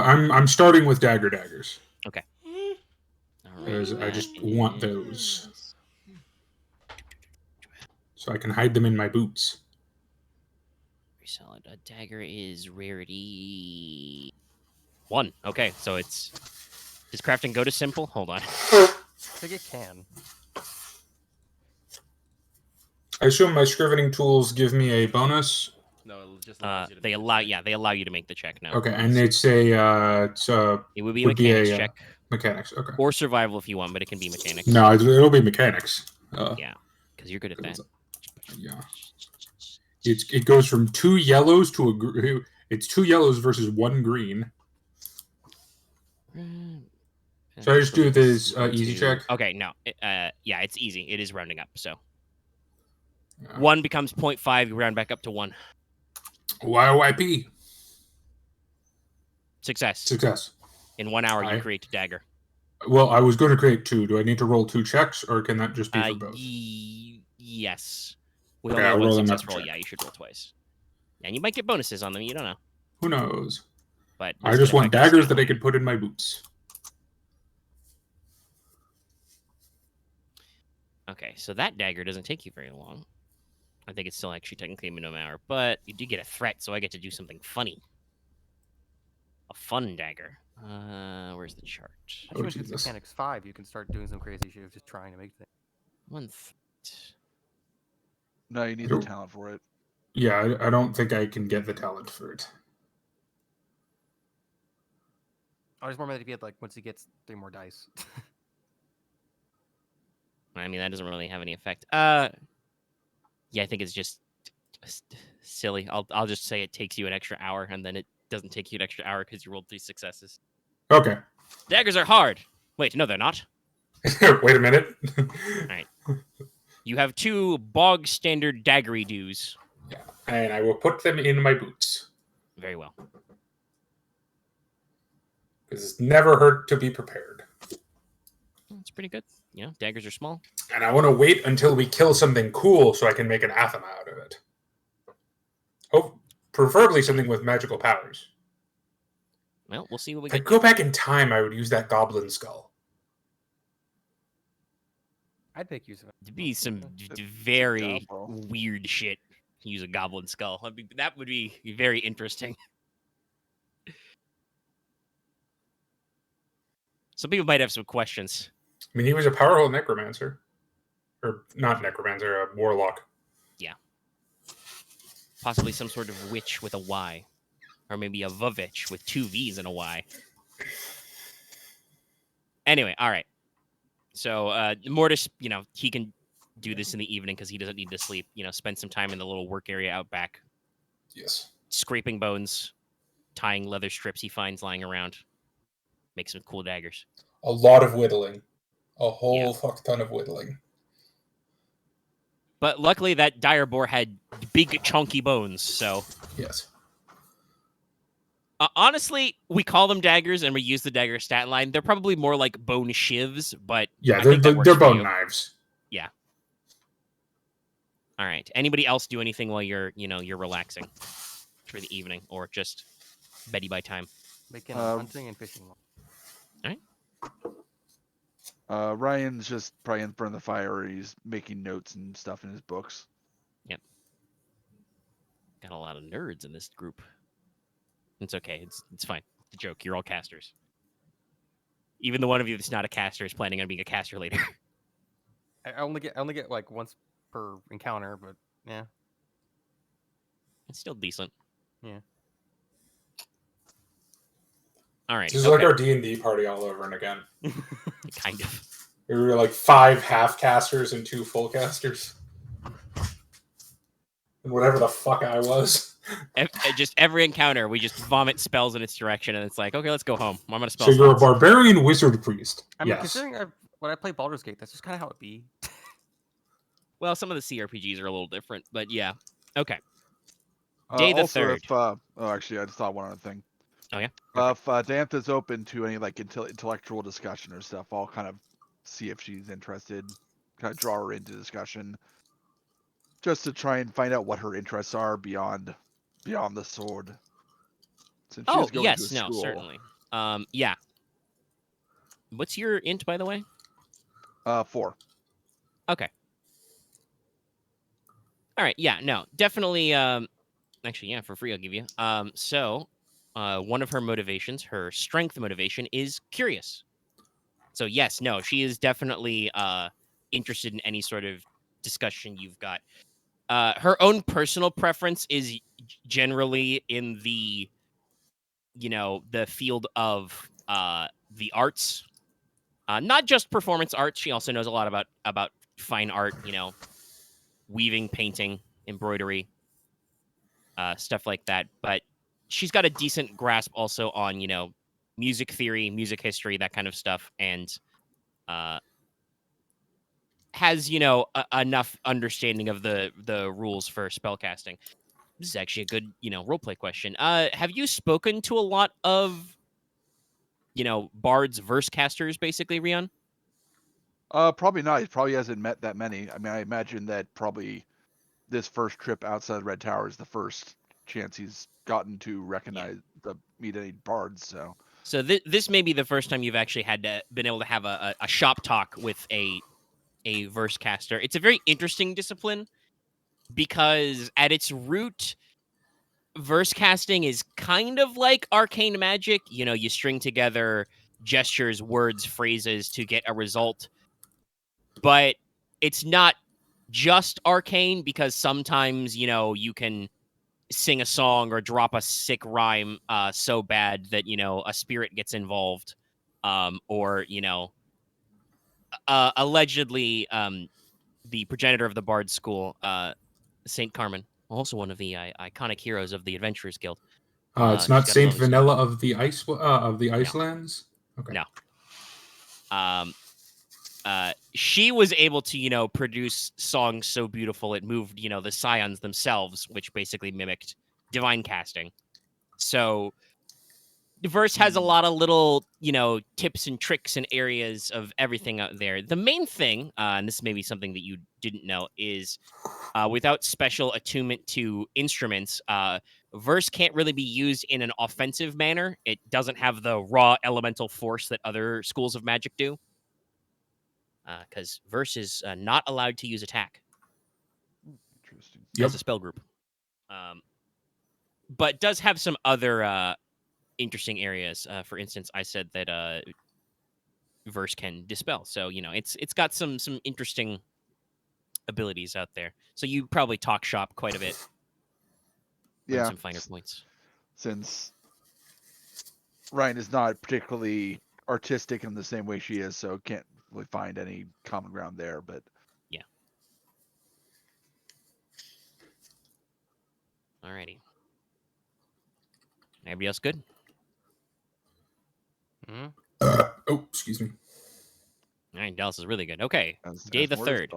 S3: I'm starting with daggers.
S2: Okay.
S3: Because I just want those, so I can hide them in my boots.
S2: Very solid. A dagger is rarity 1. Okay, so does crafting go to simple? Hold on.
S5: I think it can.
S3: I assume my scrivening tools give me a bonus
S1: No, it just allows you to.
S2: They
S1: make the
S2: allow,
S1: check.
S2: yeah, they allow you to make the check now.
S3: Okay, and it's a
S2: It would be a mechanics check
S3: mechanics. Okay.
S2: or survival if you want, but it can be mechanics.
S3: No, it'll be mechanics.
S2: Yeah, because you're good at that.
S3: Yeah. It goes from 2 yellows to it's 2 yellows versus 1 green. So I just do this easy check.
S2: Okay, no, yeah, it's easy. It is rounding up. So
S3: Yeah.
S2: 1 becomes 0.5. You round back up to 1.
S3: YYP.
S2: Success. In 1 hour, you create a dagger.
S3: Well, I was going to create 2. Do I need to roll 2 checks, or can that just be for both?
S2: Yes. With
S3: Okay,
S2: only
S3: I'll
S2: one
S3: roll
S2: success
S3: another
S2: roll,
S3: check.
S2: yeah, you should roll twice. And you might get bonuses on them. You don't know.
S3: Who knows?
S2: But
S3: I just want daggers that I could put in my boots.
S2: Okay, so that dagger doesn't take you very long. I think it's still actually technically a minimum hour, but you do get a threat, so I get to do something funny. A fun dagger. Where's the chart?
S5: Actually, when it's mechanics 5, you can start doing some crazy shit of just trying to make things.
S2: 1
S4: No, you need the talent for it.
S3: Yeah, I don't think I can get the talent for it.
S5: I was more mad if he had, like, once he gets 3 more dice.
S2: I mean, that doesn't really have any effect. Yeah, I think it's just silly. I'll just say it takes you an extra hour, and then it doesn't take you an extra hour because you rolled 3 successes.
S3: Okay.
S2: Daggers are hard. Wait, no, they're not.
S3: Wait a minute.
S2: All right. You have 2 bog standard daggery doos.
S3: Yeah, and I will put them in my boots.
S2: Very well.
S3: Because it's never hurt to be prepared.
S2: It's pretty good. You know, daggers are small.
S3: And I want to wait until we kill something cool so I can make an anathema out of it. Oh, preferably something with magical powers.
S2: Well, we'll see what we
S3: If I
S2: get.
S3: go back in time, I would use that goblin skull.
S5: I'd make use of it.
S2: It'd be some very weird shit to use a goblin skull. I mean, that would be very interesting. Some people might have some questions.
S3: I mean, he was a powerful necromancer. Or not necromancer, a warlock.
S2: Yeah. Possibly some sort of witch with a Y. Or maybe a Vavitch with 2 V's and a Y. Anyway, all right. So Mortis, you know, he can do this in the evening because he doesn't need to sleep. You know, spend some time in the little work area out back.
S3: Yes.
S2: Scraping bones, tying leather strips he finds lying around. Make some cool daggers.
S3: A lot of whittling. A whole fuck ton of whittling.
S2: But luckily that dire boar had big chunky bones, so...
S3: Yes.
S2: Honestly, we call them daggers and we use the dagger stat line. They're probably more like bone shivs, but
S3: yeah,
S2: I think
S3: they're bone knives.
S2: Yeah. All right. Anybody else do anything while you're relaxing for the evening or just beddy by time?
S5: Making hunting and fishing.
S2: All right.
S4: Ryan's just probably in front of the fire. He's making notes and stuff in his books.
S2: Yep. Got a lot of nerds in this group. It's okay. It's fine. It's a joke. You're all casters. Even the one of you that's not a caster is planning on being a caster later.
S5: I only get like once per encounter, but yeah.
S2: It's still decent.
S5: Yeah.
S2: All right.
S3: This is like our D&D party all over and again.
S2: Kind of.
S3: We were like 5 half casters and 2 full casters. And whatever the fuck I was.
S2: Just every encounter, we just vomit spells in its direction, and it's like, okay, let's go home. I'm gonna spell.
S3: So you're a barbarian wizard priest.
S5: I mean,
S3: yes.
S5: considering when I play Baldur's Gate, that's just kind of how it be.
S2: Well, some of the CRPGs are a little different, but yeah. Okay. Day the 3rd.
S4: Actually, I just thought one other thing.
S2: Oh yeah.
S4: If Dantha's open to any like intellectual discussion or stuff, I'll kind of see if she's interested. Kind of draw her into discussion, just to try and find out what her interests are beyond the sword. Since she's going
S2: yes,
S4: to a school.
S2: certainly. Yeah. What's your int, by the way?
S4: 4.
S2: Okay. All right. Yeah. No. Definitely. Actually, yeah. For free, I'll give you. So, one of her motivations, her strength motivation, is curious. So yes, no, she is definitely interested in any sort of discussion you've got. her own personal preference is generally in the, the field of the arts, not just performance arts. She also knows a lot about fine art, weaving, painting, embroidery, stuff like that. But she's got a decent grasp also on, music theory, music history, that kind of stuff, and has, enough understanding of the rules for spellcasting. This is actually a good, roleplay question. Have you spoken to a lot of, bards, verse casters, basically, Ryahn?
S4: Probably not. He probably hasn't met that many. I mean, I imagine that probably this first trip outside the Red Tower is the first chance he's gotten to recognize meet any bards.
S2: So this may be the first time you've actually been able to have a shop talk with a verse caster. It's a very interesting discipline because at its root, verse casting is kind of like arcane magic. You string together gestures, words, phrases to get a result. But it's not just arcane because sometimes, you can sing a song or drop a sick rhyme so bad that, a spirit gets involved. Or, allegedly, the progenitor of the Bard School, Saint Carmen, also one of the iconic heroes of the Adventurers Guild.
S3: It's not Saint Vanilla of the Icelands. Okay.
S2: No. She was able to, produce songs so beautiful it moved, the scions themselves, which basically mimicked divine casting. So the verse has a lot of little, tips and tricks and areas of everything out there. The main thing, and this may be something that you didn't know, is without special attunement to instruments, verse can't really be used in an offensive manner. It doesn't have the raw elemental force that other schools of magic do. Because verse is not allowed to use attack.
S4: Interesting.
S2: As a spell group. But does have some other interesting areas. For instance, I said that verse can dispel. So, it's got some interesting abilities out there. So you probably talk shop quite a bit.
S4: Yeah.
S2: Some finer points.
S4: Since Ryahn is not particularly artistic in the same way she is, so can't really find any common ground there, but
S2: yeah. Alrighty. Everybody else good?
S3: Excuse me.
S2: All right, Dallas is really good. Okay, day the 3rd.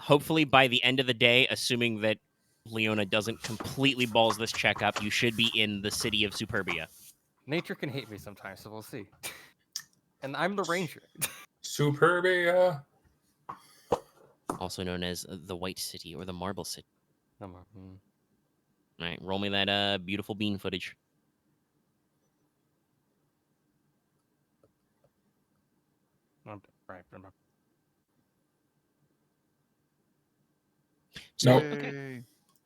S2: Hopefully by the end of the day, assuming that Leona doesn't completely balls this check up, you should be in the city of Superbia.
S5: Nature can hate me sometimes, so we'll see. And I'm the ranger.
S3: Superbia.
S2: Also known as the White City or the Marble City.
S5: All
S2: right, roll me that beautiful bean footage.
S5: Right.
S2: So,
S3: Nope.
S2: okay.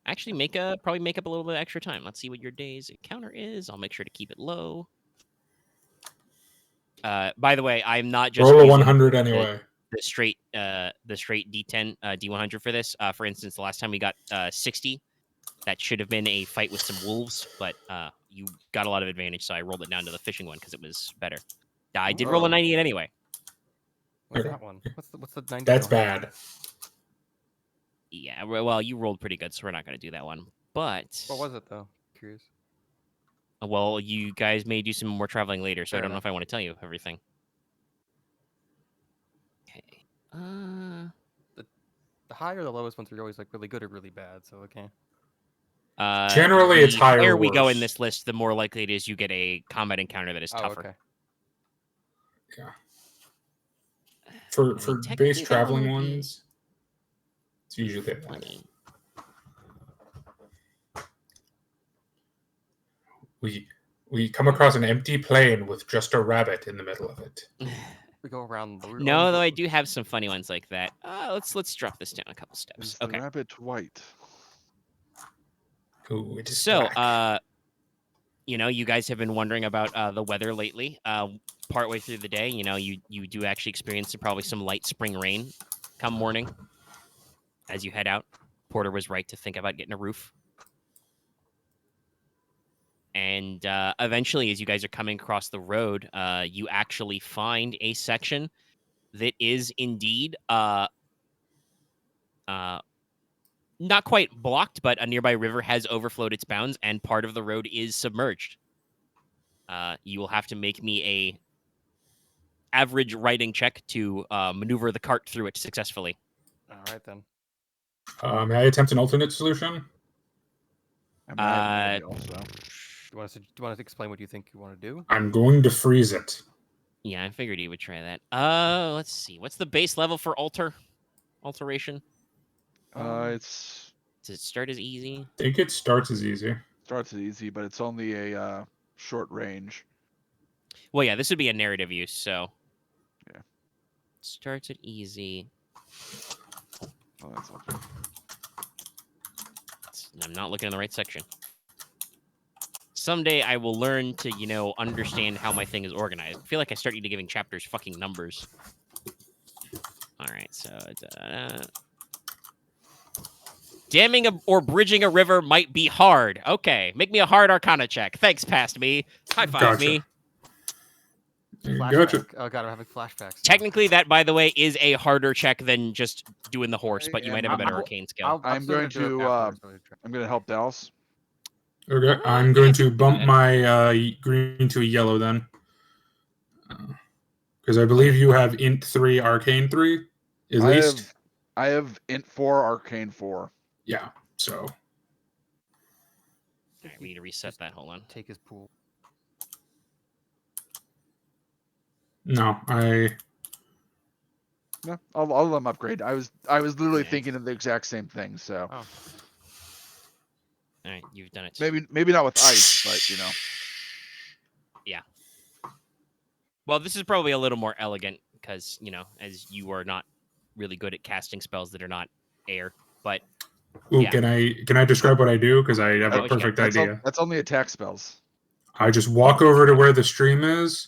S2: Actually, probably make up a little bit of extra time. Let's see what your day's encounter is. I'll make sure to keep it low. By the way, I'm not just
S3: roll a 100 anyway.
S2: The straight D10 D100 for this. For instance, the last time we got 60, that should have been a fight with some wolves, but you got a lot of advantage, so I rolled it down to the fishing one because it was better. I did roll a 98 anyway.
S5: What's that one? What's the 90?
S3: That's bad.
S2: Yeah, well, you rolled pretty good, so we're not going to do that one. But
S5: what was it though? Curious.
S2: Well, you guys may do some more traveling later, so
S5: Fair
S2: I don't know
S5: enough.
S2: if I want to tell you everything. Okay.
S5: The higher or the lowest ones are always like really good or really bad. So okay.
S3: Generally, it's higher.
S2: The higher
S3: or
S2: we go
S3: worse.
S2: in this list, the more likely it is you get a combat encounter that is tougher.
S5: Okay.
S3: Yeah. For base traveling ones, it's usually a
S2: 20.
S3: We come across an empty plain with just a rabbit in the middle of it.
S5: We go around the
S2: No, though I do have some funny ones like that. Let's drop this down a couple steps.
S4: Is the
S2: Okay.
S4: rabbit white?
S3: Ooh, it is
S2: So,
S3: black.
S2: you guys have been wondering about the weather lately. Partway through the day, you do actually experience probably some light spring rain come morning as you head out. Porter was right to think about getting a roof. And eventually, as you guys are coming across the road, you actually find a section that is indeed not quite blocked, but a nearby river has overflowed its bounds, and part of the road is submerged. You will have to make me a average riding check to maneuver the cart through it successfully.
S5: All right then.
S3: May I attempt an alternate solution?
S4: I mean, I have no idea also.
S5: Do you want to explain what you think you want to do?
S3: I'm going to freeze it.
S2: Yeah, I figured he would try that. Let's see. What's the base level for alteration?
S4: It's
S2: Does it start as easy?
S3: I think it starts as easy.
S4: starts as easy, but it's only a short range.
S2: Well, yeah, this would be a narrative use, so.
S4: Yeah.
S2: Starts at easy.
S4: Oh, that's okay.
S2: I'm not looking in the right section. Someday I will learn to, understand how my thing is organized. I feel like I start giving chapters fucking numbers. All right, so damming or bridging a river might be hard. Okay, make me a hard Arcana check. Thanks, past me. High five
S3: Gotcha.
S2: me.
S3: Gotcha.
S5: Oh god, I'm having flashbacks.
S2: Technically, that, by the way, is a harder check than just doing the horse, but you might have a better arcane skill.
S5: I'm still
S4: going
S5: do it
S4: to,
S5: afterwards, so
S4: I'm going to help Dallas.
S3: Okay, I'm going to bump my green to a yellow then. Because I believe you have Int 3, Arcane 3, at least.
S4: I have Int 4, Arcane 4.
S3: Yeah, so.
S2: All right, we need to reset that. Hold on.
S5: take his pool.
S3: No,
S4: No, I'll let him upgrade. I was literally
S2: Yeah.
S4: thinking of the exact same thing. So
S5: Oh.
S2: All right, you've done it.
S4: maybe not with ice, but
S2: Well, this is probably a little more elegant because, as you are not really good at casting spells that are not air. But
S3: Ooh,
S2: yeah.
S3: can I describe what I do? Because I have
S2: Oh,
S3: a perfect
S4: that's
S3: idea.
S4: that's only attack spells.
S3: I just walk over to where the stream is,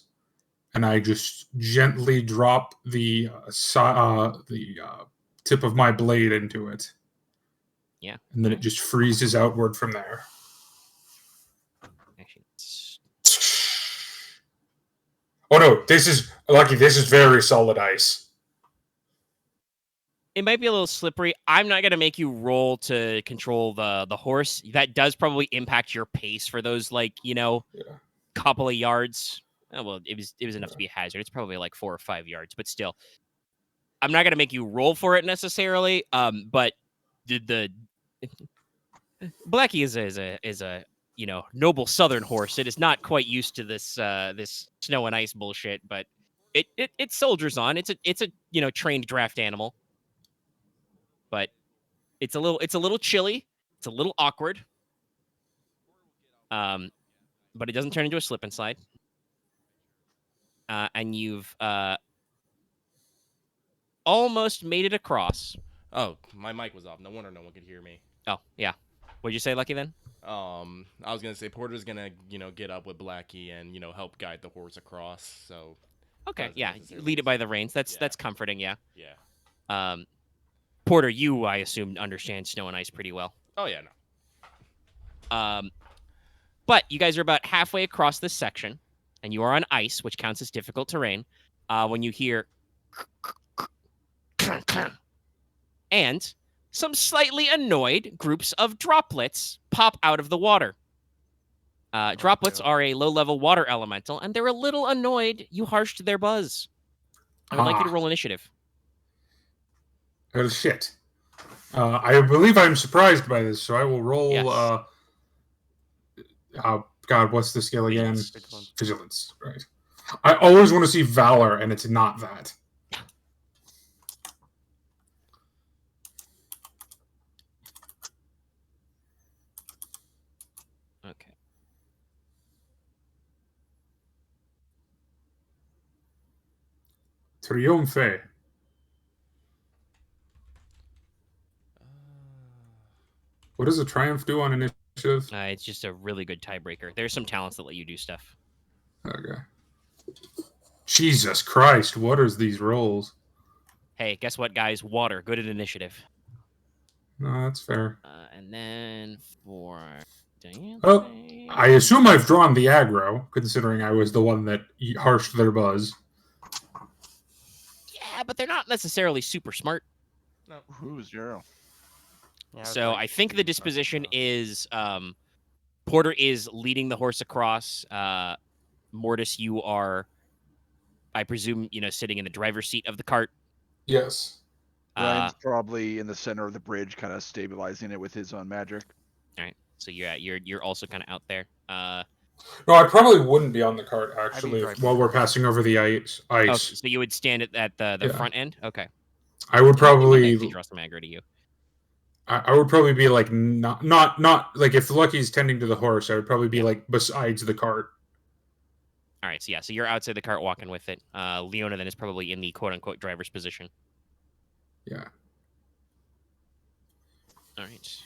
S3: and I just gently drop the tip of my blade into it.
S2: Yeah.
S3: And then it just freezes outward from there.
S2: actually, it's-
S3: Oh no, this is very solid ice.
S2: it might be a little slippery. I'm not going to make you roll to control the horse. That does probably impact your pace for those, couple of yards. Oh, well, it was enough to be a hazard. It's probably like 4 or 5 yards, but still. I'm not going to make you roll for it necessarily, but the Blackie is a noble southern horse. It is not quite used to this this snow and ice bullshit, but it soldiers on. It's a trained draft animal, but it's a little chilly. It's a little awkward. But it doesn't turn into a slip and slide. And you've almost made it across.
S1: Oh, my mic was off. No wonder no one could hear me.
S2: Oh yeah, what'd you say, Lucky? Then
S1: I was gonna say Porter's gonna get up with Blackie and help guide the horse across. So
S2: okay,
S1: doesn't
S2: yeah,
S1: necessarily
S2: lead it by the reins.
S1: Yeah.
S2: That's comforting. Yeah.
S1: yeah.
S2: Porter, you I assume understand snow and ice pretty well.
S1: Oh yeah, no.
S2: But you guys are about halfway across this section, and you are on ice, which counts as difficult terrain. When you hear and some slightly annoyed groups of droplets pop out of the water. Droplets are a low-level water elemental, and they're a little annoyed you harshed their buzz. I would like you to roll initiative.
S3: Oh shit. I believe I'm surprised by this, so I will roll.
S2: Yes.
S3: God, what's the skill again?
S2: Vigilance.
S3: Vigilance, right. I always want to see Valor, and it's not that.
S2: Okay.
S3: Triomphe. What does a triumph do on initiative?
S2: It's just a really good tiebreaker. There's some talents that let you do stuff.
S3: Okay. Jesus Christ, what are these rolls?
S2: Hey, guess what, guys? Water, good at initiative.
S3: No, that's fair.
S2: And then for
S3: Oh, I assume I've drawn the aggro, considering I was the one that harshed their buzz.
S2: Yeah, but they're not necessarily super smart.
S1: No.
S4: Ooh, 0.
S5: Yeah, it's
S2: So
S5: like
S2: I think the disposition is Porter is leading the horse across. Mortis, you are, I presume, sitting in the driver's seat of the cart.
S3: Yes.
S4: Ryan's probably in the center of the bridge, kind of stabilizing it with his own magic.
S2: All right, so you're also kind of out there.
S3: No, I probably wouldn't be on the cart actually
S5: driving
S3: while we're
S5: the
S3: passing over the ice.
S2: Oh, so you would stand at the
S3: Yeah.
S2: front end. Okay.
S3: I would
S2: It might
S3: probably
S2: actually draw some aggro to you.
S3: I would probably be like not like if Lucky's tending to the horse, I would probably be like besides the cart.
S2: All right, so you're outside the cart walking with it. Leona then is probably in the quote unquote driver's position.
S3: Yeah.
S2: All right.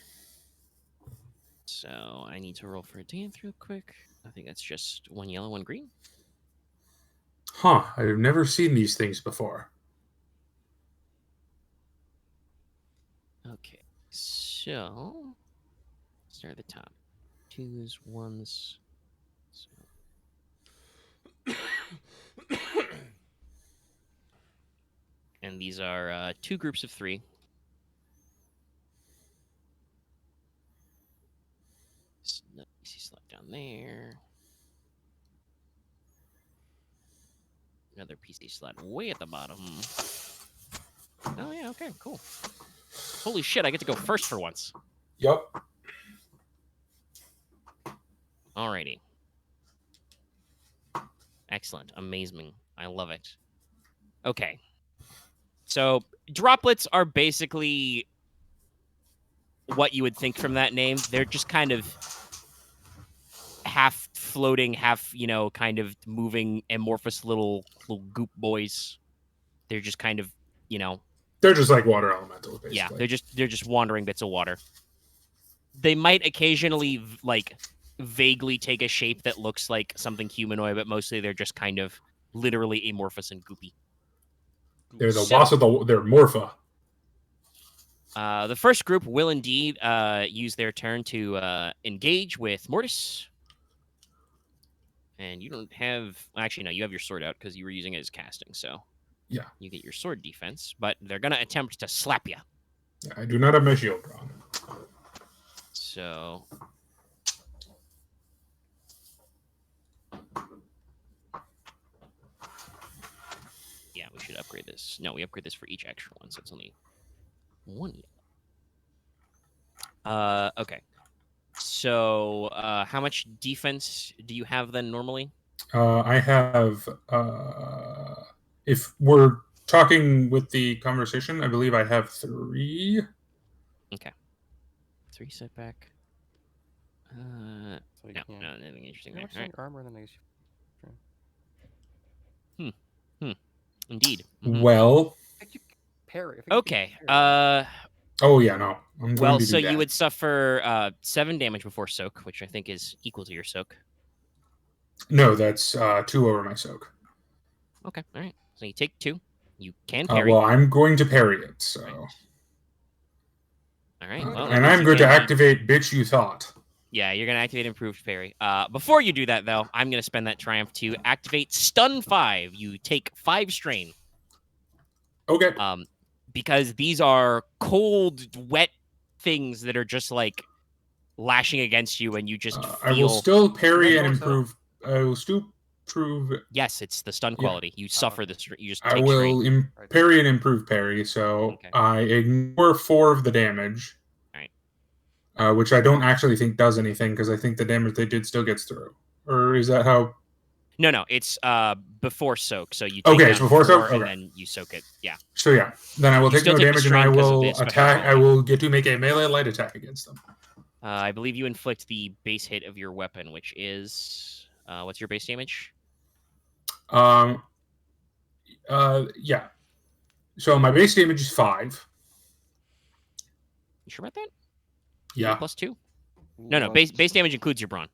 S2: So I need to roll for a dance real quick. I think that's just 1 yellow, 1 green.
S3: Huh, I've never seen these things before.
S2: Okay, so start at the top. 2s, 1s. And these are 2 groups of 3. PC slot down there. Another PC slot way at the bottom. Oh yeah, okay, cool. Holy shit, I get to go first for once.
S3: Yep.
S2: Alrighty. Excellent. Amazing. I love it. Okay. So, droplets are basically what you would think from that name. They're just kind of half floating, half, kind of moving amorphous little goop boys. They're just kind of,
S3: They're just like water elementals, basically.
S2: Yeah, they're just wandering bits of water. They might occasionally vaguely take a shape that looks like something humanoid, but mostly they're just kind of literally amorphous and goopy.
S3: They're the boss of they're Morpha.
S2: The first group will indeed use their turn to engage with Mortis. And you don't have... Actually, no, you have your sword out because you were using it as casting, so...
S3: Yeah.
S2: You get your sword defense, but they're going to attempt to slap you.
S3: Yeah, I do not have my shield drawn.
S2: So... Yeah, we should upgrade this. No, we upgrade this for each extra one, so it's only 1 yellow. Okay. So, how much defense do you have then normally?
S3: I have, if we're talking with the conversation, I believe I have 3.
S2: Okay. 3 setback. No, nothing interesting there. All right.
S5: Armor, then I guess
S2: Indeed.
S3: Mm-hmm. Well.
S5: Parry.
S2: Okay.
S3: Oh yeah, no. I'm
S2: well,
S3: going to
S2: so
S3: do that.
S2: You would suffer 7 damage before soak, which I think is equal to your soak.
S3: No, that's 2 over my soak.
S2: Okay. All right. So you take 2. You can parry.
S3: Well, I'm going to parry it. So.
S2: All right. Well,
S3: and I'm going to activate Bitch You Thought.
S2: Yeah, you're going to activate Improved Parry. Before you do that, though, I'm going to spend that triumph to activate Stun 5. You take 5 strain.
S3: Okay.
S2: Because these are cold, wet things that are just like lashing against you, and you just feel...
S3: I will still parry and improve. I will still prove...
S2: Yes, it's the stun quality. You suffer this. You just take
S3: I will parry and improve parry, so I ignore 4 of the damage. Which I don't actually think does anything, because I think the damage they did still gets through. Or is that how...
S2: No, it's before soak. So you take
S3: it's before soak,
S2: and then you soak it. Yeah.
S3: So yeah, then I will take no damage, and I will attack. I will get to make a melee light attack against them.
S2: I believe you inflict the base hit of your weapon, which is what's your base damage?
S3: Yeah. So my base damage is 5.
S2: You sure about that?
S3: Yeah.
S2: +2? No. Base damage includes your brawn.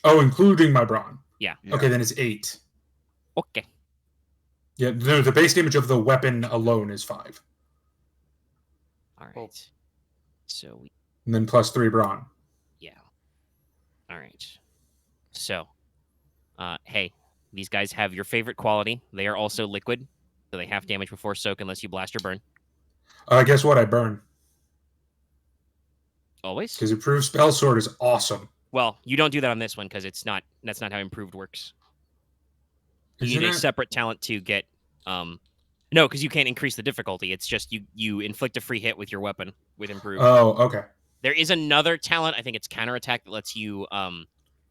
S3: Oh, including my brawn.
S2: Yeah.
S3: Okay, then it's 8.
S2: Okay.
S3: Yeah, no, the base damage of the weapon alone is 5.
S2: All right. So
S3: And then +3 brawn.
S2: yeah. All right. So, hey, these guys have your favorite quality. They are also liquid, so they have damage before soak unless you blast or burn.
S3: Guess what? I burn.
S2: Always.
S3: Because improved spell sword is awesome.
S2: Well, you don't do that on this one because that's not how improved works. You
S3: Isn't
S2: need a
S3: it?
S2: separate talent to get. No, because you can't increase the difficulty. It's just you inflict a free hit with your weapon with improved.
S3: Oh, okay.
S2: There is another talent. I think it's counterattack that lets you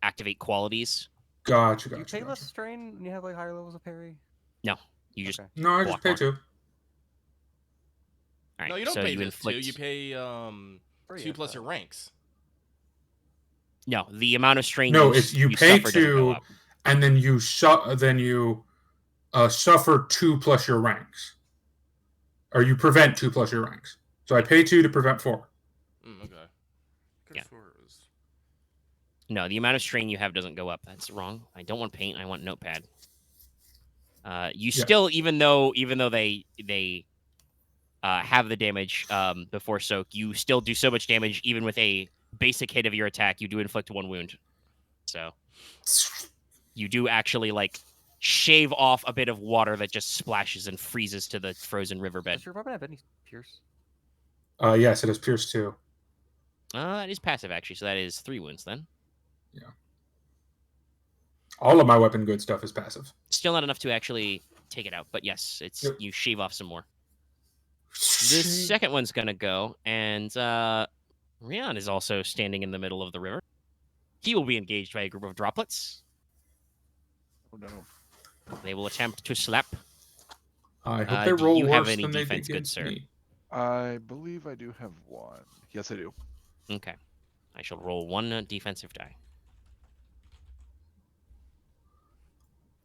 S2: activate qualities.
S3: Gotcha.
S5: Do you pay less strain when you have like higher levels of parry?
S2: No, you just.
S5: Okay.
S3: No, I just
S2: block
S3: pay
S2: more.
S3: 2.
S2: All right,
S1: No, you don't
S2: so
S1: pay
S2: you
S1: this
S2: inflict.
S1: 2. You pay
S5: 3,
S1: 2
S5: I
S1: plus
S5: thought.
S1: your ranks.
S2: No, the amount of strain.
S3: No, it's you pay
S2: suffer doesn't go
S3: 2,
S2: up.
S3: and then you suffer 2 plus your ranks, or you prevent 2 plus your ranks. So I pay 2 to prevent 4.
S1: Okay.
S2: Yeah. No, the amount of strain you have doesn't go up. That's wrong. I don't want paint. I want notepad. You still, even though they have the damage before soak, you still do so much damage even with a basic hit of your attack. You do inflict 1 wound, so you do actually like shave off a bit of water that just splashes and freezes to the frozen riverbed.
S5: Does your weapon have any pierce?
S3: Yes, it is pierce 2.
S2: It is passive actually, so that is 3 wounds then.
S3: All of my weapon good stuff is passive.
S2: Still not enough to actually take it out, but yes, it's you shave off some more. The second one's gonna go, and Ryahn is also standing in the middle of the river. He will be engaged by a group of droplets.
S4: Oh no.
S2: They will attempt to slap.
S3: I hope they
S2: do
S3: roll
S2: you
S3: worse
S2: have any
S3: than they
S2: defense,
S3: did
S2: good
S3: against
S2: sir?
S3: me.
S4: I believe I do have 1. Yes, I do.
S2: Okay. I shall roll 1 defensive die.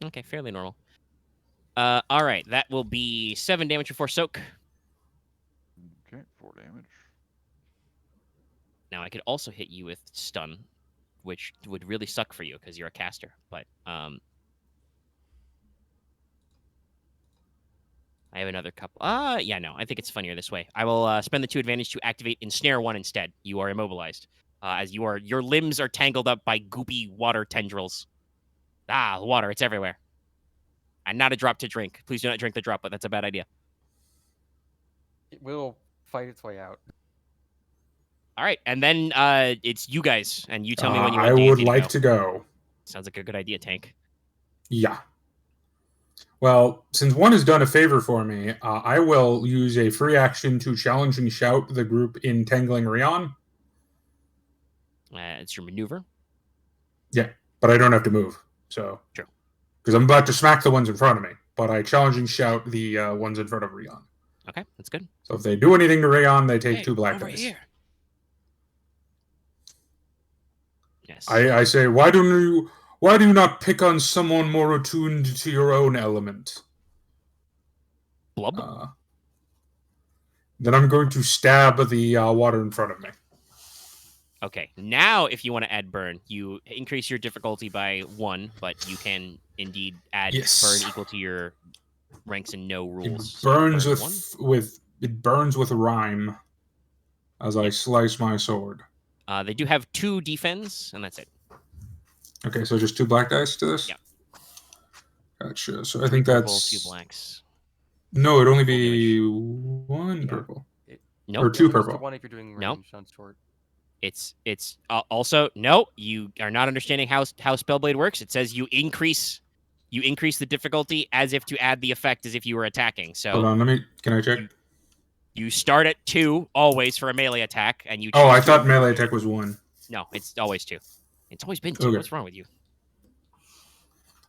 S2: Okay, fairly normal. All right, that will be 7 damage before soak.
S4: Okay, 4 damage.
S2: Now I could also hit you with stun, which would really suck for you because you're a caster. But I have another couple. Yeah, no, I think it's funnier this way. I will spend the 2 advantage to activate Ensnare 1 instead. You are immobilized, as your limbs are tangled up by goopy water tendrils. Water, it's everywhere. And not a drop to drink. Please do not drink the drop, but that's a bad idea.
S5: It will fight its way out.
S2: All right, and then it's you guys, and you tell me when you
S3: I
S2: want
S3: would
S2: D&D
S3: like
S2: go.
S3: to go.
S2: Sounds like a good idea, Tank.
S3: Yeah. Well, since one has done a favor for me, I will use a free action to challenge and shout the group entangling Ryahn.
S2: It's your maneuver.
S3: Yeah, but I don't have to move. So
S2: True.
S3: Because I'm about to smack the ones in front of me, but I challenge and shout the ones in front of Ryahn.
S2: Okay, that's good.
S3: So if they do anything to Ryahn, they take
S2: Hey,
S3: 2 black
S2: over
S3: dice.
S2: here. Yes.
S3: I say, why do you not pick on someone more attuned to your own element?
S2: Blub?
S3: Then I'm going to stab the water in front of me.
S2: Okay, now if you want to add burn, you increase your difficulty by 1, but you can indeed add burn equal to your ranks and no rules.
S3: It burns
S2: So
S3: burn with rhyme as I slice my sword.
S2: they do have 2 defense, and that's it.
S3: Okay, so just 2 black dice to this?
S2: Yeah.
S3: Gotcha. So I think that's
S2: 2 blacks.
S3: No, it'd only be 1 purple.
S2: Nope.
S3: Or 2
S5: Just
S3: purple.
S5: the 1 if you're doing
S2: Nope.
S5: range on short.
S2: It's also no. You are not understanding how Spellblade works. It says you increase the difficulty as if to add the effect as if you were attacking. So
S3: hold on, can I check?
S2: You start at 2 always for a melee attack, and you.
S3: Oh, I
S2: choose
S3: thought
S2: to-
S3: melee attack was 1.
S2: No, it's always 2. It's always been 2.
S3: Okay.
S2: What's wrong with you?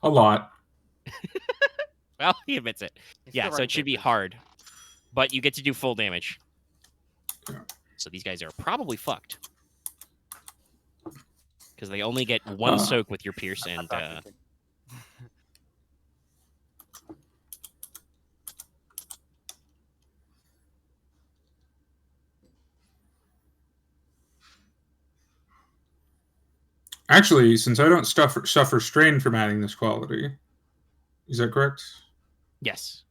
S3: A lot.
S2: Well, he admits it.
S5: It's
S2: Yeah,
S5: the
S2: so
S5: right
S2: it should be
S5: papers.
S2: hard, but you get to do full damage.
S3: Yeah.
S2: So these guys are probably fucked because they only get 1 soak with your pierce and.
S3: Actually, since I don't suffer strain from adding this quality, is that correct?
S2: Yes.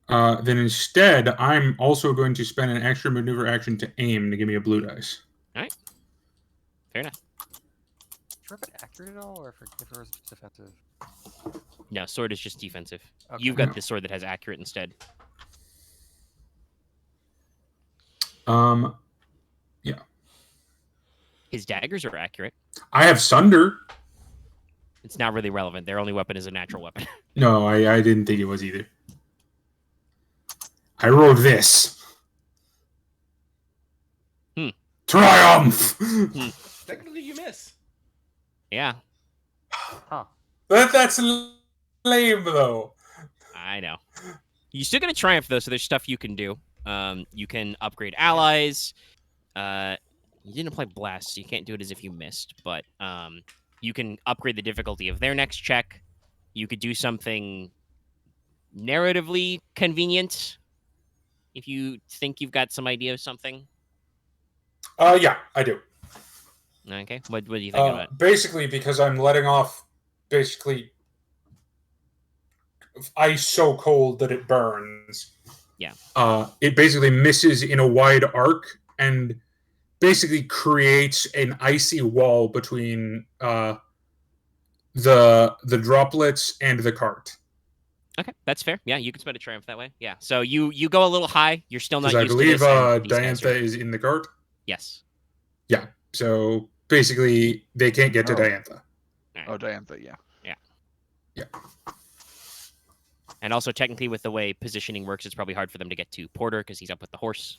S3: Then instead, I'm also going to spend an extra maneuver action to aim to give me a blue dice.
S2: All right. Fair enough.
S5: Sure, if it accurate at all, or if it was defensive.
S2: No, sword is just defensive.
S5: Okay.
S2: You've got the sword that has accurate instead.
S3: Yeah.
S2: His daggers are accurate.
S3: I have Sunder.
S2: It's not really relevant. Their only weapon is a natural weapon.
S3: No, I didn't think it was either. I rolled this. Triumph!
S1: Technically, you miss.
S2: Yeah,
S5: Huh.
S3: That's lame, though.
S2: I know. You're still gonna triumph though, so there's stuff you can do. You can upgrade allies. You didn't apply blast, so you can't do it as if you missed. But you can upgrade the difficulty of their next check. You could do something narratively convenient if you think you've got some idea of something.
S3: Yeah, I do.
S2: Okay, what do you think about?
S3: Basically, because I'm letting off ice so cold that it burns.
S2: Yeah.
S3: It basically misses in a wide arc and basically creates an icy wall between the droplets and the cart.
S2: Okay, that's fair. Yeah, you can spend a triumph that way. Yeah, so you go a little high. You're still not
S3: Because I
S2: used
S3: believe
S2: to this. And these guys
S3: Diantha
S2: are...
S3: is in the cart.
S2: Yes.
S3: Yeah. So basically, they can't get to
S4: Oh.
S3: Diantha.
S4: Oh, Diantha, yeah.
S2: And also, technically, with the way positioning works, it's probably hard for them to get to Porter because he's up with the horse.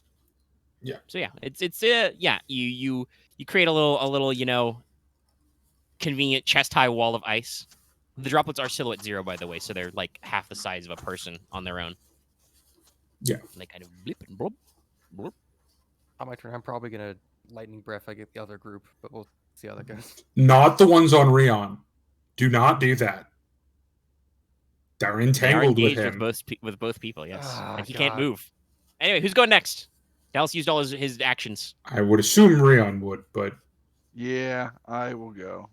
S3: Yeah.
S2: So yeah, it's yeah. You create a little convenient chest high wall of ice. The droplets are silhouette 0, by the way, so they're like half the size of a person on their own.
S3: Yeah.
S2: And they kind of blip and blub. Blub.
S5: On my turn, I'm probably gonna lightning breath. I get the other group, but we'll see how that goes.
S3: Not the ones on Ryahn. Do not do that. They're
S2: They are
S3: entangled with
S2: engaged
S3: him.
S2: with both people, yes,
S5: Ah,
S2: and he can't
S5: God.
S2: move. Anyway, who's going next? Dallas used all his actions.
S3: I would assume Ryahn would, but
S4: Yeah, I will go.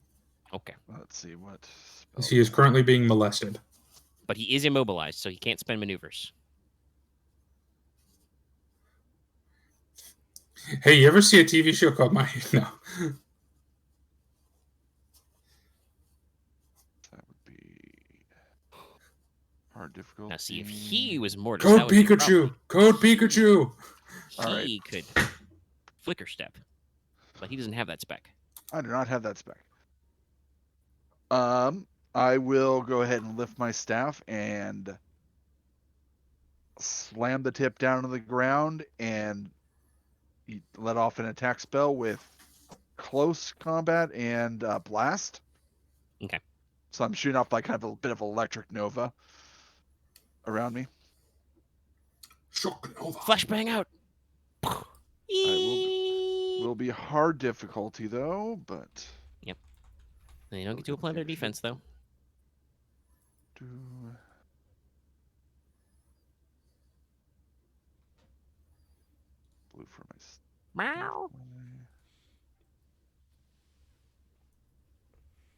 S2: Okay,
S4: Let's see what.
S3: he is currently being molested.
S2: but he is immobilized, so he can't spend maneuvers.
S3: Hey, you ever see a TV show called My... No.
S4: That would be hard difficulty.
S2: Now, see if he was Mortis.
S3: Code
S2: that would be a
S3: Pikachu! Code Pikachu!
S4: All
S2: He could flicker step, but he doesn't have that spec.
S4: I do not have that spec. I will go ahead and lift my staff and slam the tip down to the ground and let off an attack spell with close combat and blast.
S2: Okay.
S4: So I'm shooting off like kind of a bit of electric nova around me.
S3: Shock Nova.
S2: Flashbang out.
S4: Will be hard difficulty though, but
S2: They don't get to apply their defense though.
S4: Blue for my.
S2: Meow.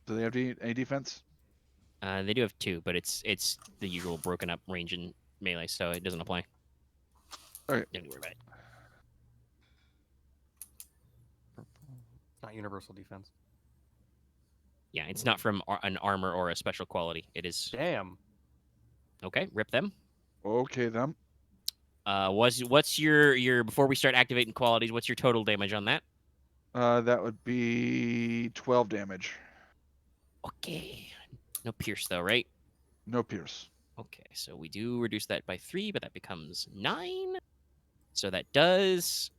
S4: Do they have any defense?
S2: They do have 2, but it's the usual broken up range and melee, so it doesn't apply.
S4: Okay.
S2: Don't worry about it.
S5: Not universal defense.
S2: Yeah, it's not from an armor or a special quality. It is
S5: Damn.
S2: okay. Rip them.
S4: Okay then.
S2: What's your before we start activating qualities? What's your total damage on that?
S4: That would be 12 damage.
S2: Okay. No pierce though, right?
S4: No pierce.
S2: Okay, so we do reduce that by 3, but that becomes 9. So that does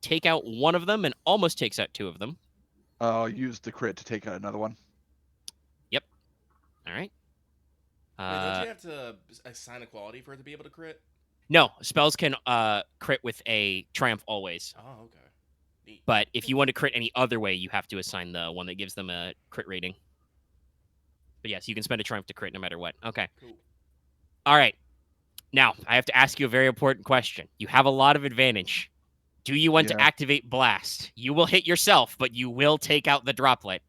S2: take out one of them and almost takes out 2 of them.
S4: I'll use the crit to take out another one.
S2: Yep. All right.
S1: Wait, don't you have to assign a quality for it to be able to crit?
S2: No, spells can crit with a triumph always.
S1: Oh, okay. Neat.
S2: But if you want to crit any other way, you have to assign the one that gives them a crit rating. But yes, you can spend a triumph to crit no matter what. Okay.
S1: Cool.
S2: All right. Now, I have to ask you a very important question. You have a lot of advantage. Do you want to
S4: Yeah.
S2: activate Blast? You will hit yourself, but you will take out the droplet.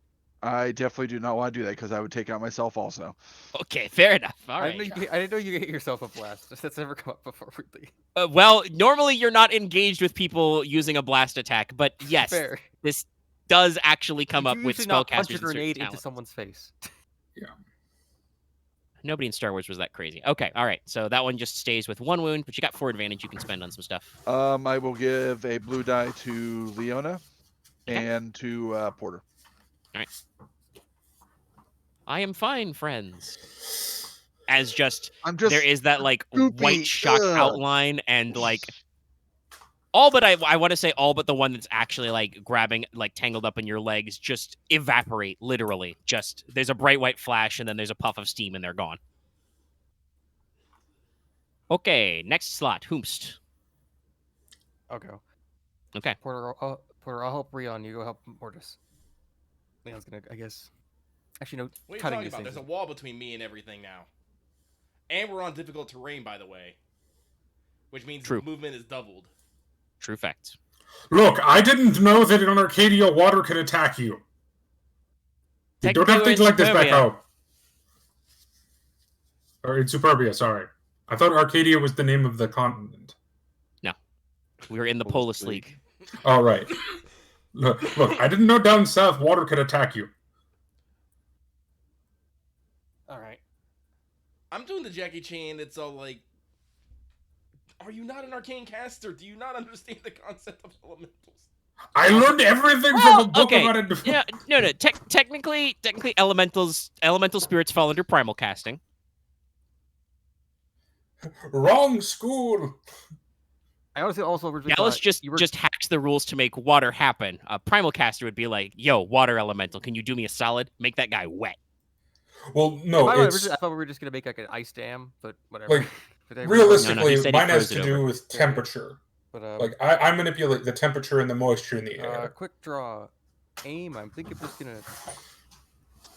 S4: I definitely do not want to do that because I would take out myself also.
S2: Okay, fair enough. All
S5: I
S2: right.
S5: didn't know you get yourself a blast. That's never come up before, really.
S2: Well, normally you're not engaged with people using a blast attack, but yes,
S5: Fair.
S2: this does actually come
S5: You
S2: up with
S5: usually not punch
S2: spellcasters
S5: a
S2: and certain
S5: grenade into
S2: talents.
S5: someone's face.
S2: Nobody in Star Wars was that crazy. Okay, all right. So that one just stays with 1 wound, but you got 4 advantage you can spend on some stuff.
S4: I will give a blue die to Leona
S2: Okay.
S4: and to Porter.
S2: I am fine, friends. As just
S4: I'm
S2: there is that like
S4: goopy.
S2: white shock
S4: Ugh.
S2: outline and like all but I want to say all but the one that's actually like grabbing like tangled up in your legs just evaporate literally. Just there's a bright white flash and then there's a puff of steam and they're gone. Okay, next slot, Hoomst.
S5: I'll go.
S2: Okay.
S5: Porter, I'll help Ryahn. You go help Mortis. Leon's gonna, I guess. Actually, no.
S1: What are you
S5: cutting
S1: talking
S5: these
S1: about?
S5: things.
S1: There's a wall between me and everything now. And we're on difficult terrain, by the way. Which means
S2: True.
S1: movement is doubled.
S2: True fact.
S3: Look, I didn't know that in Arcadia water could attack you. You don't have things like this back home. Or in Superbia, sorry. I thought Arcadia was the name of the continent.
S2: No. We were in the Polis League.
S3: All right. Look, I didn't know down south water could attack you.
S5: All right.
S1: I'm doing the Jackie Chan. It's all like, are you not an arcane caster? Do you not understand the concept of elementals?
S3: I learned everything from a book about it.
S2: Yeah, no. Technically, elemental spirits fall under primal casting.
S3: Wrong school.
S5: I honestly also originally
S2: Gallus
S5: thought
S2: just hacks the rules to make water happen. A primal caster would be like, "Yo, water elemental, can you do me a solid? Make that guy wet."
S3: Well, no,
S5: I
S3: it's
S5: thought we were just gonna make like an ice dam, but whatever.
S3: like
S5: But I
S3: realistically,
S2: he said he
S3: mine has
S2: froze it
S3: to do
S2: over.
S3: with temperature.
S5: But
S3: Like I manipulate the temperature and the moisture in the air.
S5: quick draw, aim. I'm thinking I'm just gonna.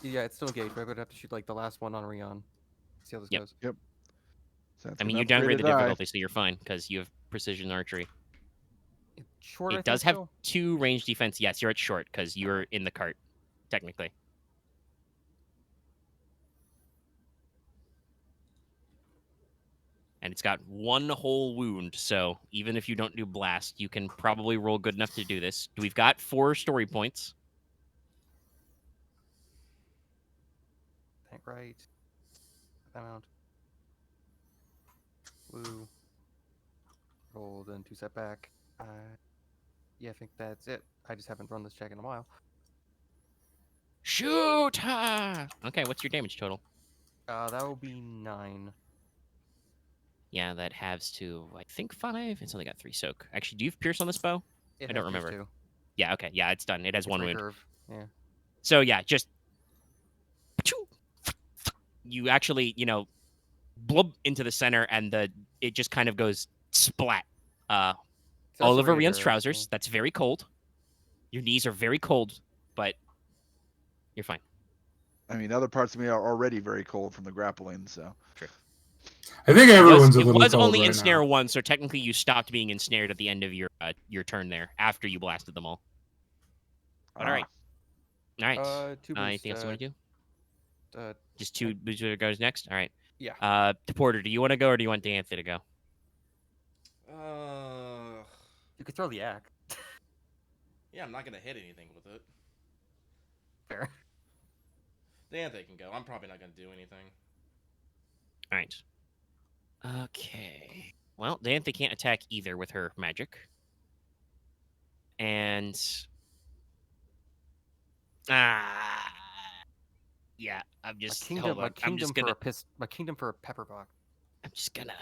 S5: Yeah, it's still engaged, but I'm gonna have to shoot like the last one on Ryahn. See how this
S2: Yep.
S5: goes.
S4: Sounds
S2: I mean,
S4: good.
S2: you downgrade the
S4: Upgraded die.
S2: difficulty, so you're fine because you have precision archery.
S5: It's short. I
S2: It does
S5: think,
S2: have
S5: still.
S2: 2 range defense. Yes, you're at short because you're in the cart, technically. And it's got 1 whole wound, so even if you don't do blast, you can probably roll good enough to do this. We've got 4 story points.
S5: Tank right. Amount. Blue. Roll, then 2 set back. Yeah, I think that's it. I just haven't run this check in a while.
S2: Shoot! Ha! Okay, what's your damage total?
S5: That will be 9.
S2: Yeah, that halves to, I think, 5. It's only got 3 soak. Actually, do you have Pierce on this bow?
S5: It
S2: I don't
S5: has these
S2: remember.
S5: 2.
S2: Yeah, okay. Yeah, it's done. It has
S5: It's
S2: 1 wound.
S5: recurve. Yeah.
S2: So, yeah, just... You actually, blub into the center, and it just kind of goes splat. All over Rian's trousers. That's very cold. Your knees are very cold, but you're fine.
S4: I mean, other parts of me are already very cold from the grappling, so.
S2: True.
S3: I think everyone's a
S2: It
S3: little
S2: was
S3: cold
S2: only
S3: right
S2: ensnare
S3: now.
S2: 1, so technically you stopped being ensnared at the end of your turn there, after you blasted them all. All right. All right.
S5: 2
S2: Anything else you want to do? Just 2 booster goes next? All right.
S5: Yeah.
S2: To Porter, do you want to go or do you want Danthe to go?
S5: You could throw the axe.
S1: Yeah, I'm not gonna hit anything with it.
S5: Fair.
S1: Danthe can go. I'm probably not gonna do anything.
S2: All right. Okay. Well, Danthe can't attack either with her magic. And... yeah, I'm just... hold on. I'm just gonna...
S5: My kingdom for a pepperbox.
S2: I'm just gonna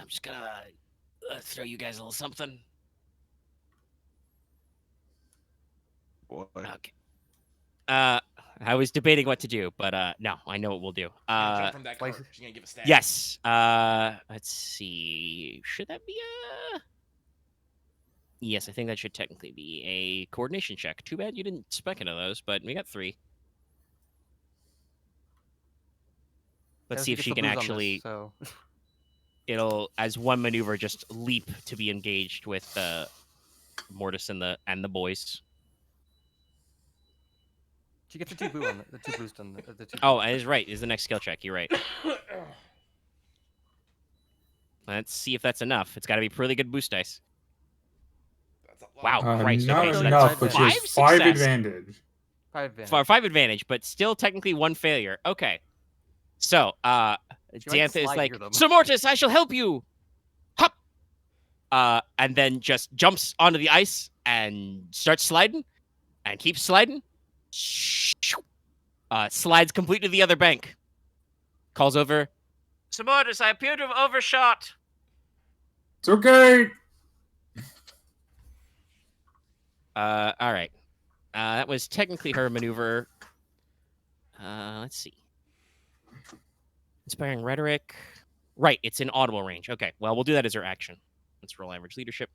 S2: throw you guys a little something.
S4: Boy.
S2: Okay. I was debating what to do, but no, I know what we'll do.
S1: Jump from that cart. She's gonna give a stab.
S2: Yes. Let's see. Should that be a? Yes, I think that should technically be a coordination check. Too bad you didn't spec into those, but we got 3. Let's see if she can actually. It'll, as one maneuver, just leap to be engaged with Mortis and the boys.
S5: She gets a 2 boo on the 2 boost on the 2.
S2: Oh, it is right. Is the next skill check. You're right. Let's see if that's enough. It's got to be pretty good boost dice.
S1: That's a lot.
S2: Wow, Christ.
S3: Not
S2: Okay, so
S3: enough,
S2: that's
S3: but
S2: five
S3: just 5
S2: success.
S3: advantage.
S5: 5 advantage.
S2: 5 advantage, but still technically 1 failure. Okay. So,
S5: She might
S2: Diantha is
S5: slide
S2: like,
S5: near them.
S2: Sir Mortis, I shall help you. Hop. And then just jumps onto the ice and starts sliding and keeps sliding. Slides completely to the other bank. Calls over, Sir Mortis, I appear to have overshot.
S3: It's okay.
S2: All right. That was technically her maneuver. Let's see. Inspiring rhetoric. Right, it's in audible range. Okay, well, we'll do that as her action. Let's roll average leadership.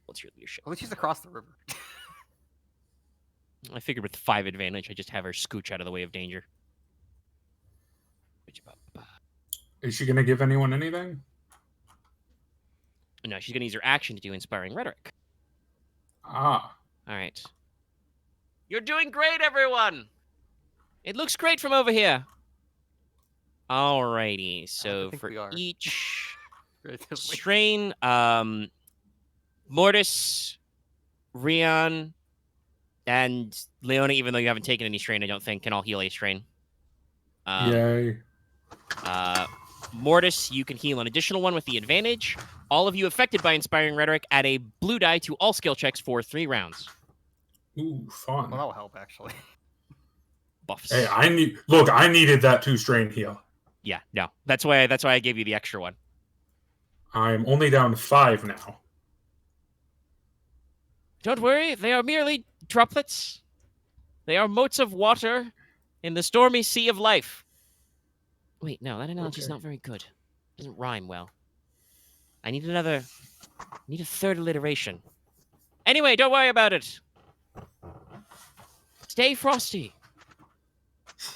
S2: What's your leadership?
S5: At least she's across the river.
S2: I figured with 5 advantage, I just have her scooch out of the way of danger.
S3: Is she going to give anyone anything?
S2: No, she's going to use her action to do inspiring rhetoric.
S3: Ah.
S2: All right. You're doing great, everyone. It looks great from over here. Alrighty, so
S5: think
S2: for
S5: we are.
S2: each
S5: Relatively.
S2: strain, Mortis, Ryahn, and Leona, even though you haven't taken any strain, I don't think, can all heal a strain.
S3: Yay.
S2: Mortis, you can heal an additional one with the advantage. All of you affected by Inspiring Rhetoric add a blue die to all skill checks for 3 rounds.
S3: Ooh, fun.
S5: Well, that'll help, actually.
S2: Buffs.
S3: Hey, I needed that 2 strain heal.
S2: Yeah, no. That's why I gave you the extra one.
S3: I'm only down to 5 now.
S2: Don't worry, they are merely droplets. They are motes of water in the stormy sea of life. Wait, no, that analogy's not very good. It doesn't rhyme well. I need a 3rd alliteration. Anyway, don't worry about it. Stay frosty.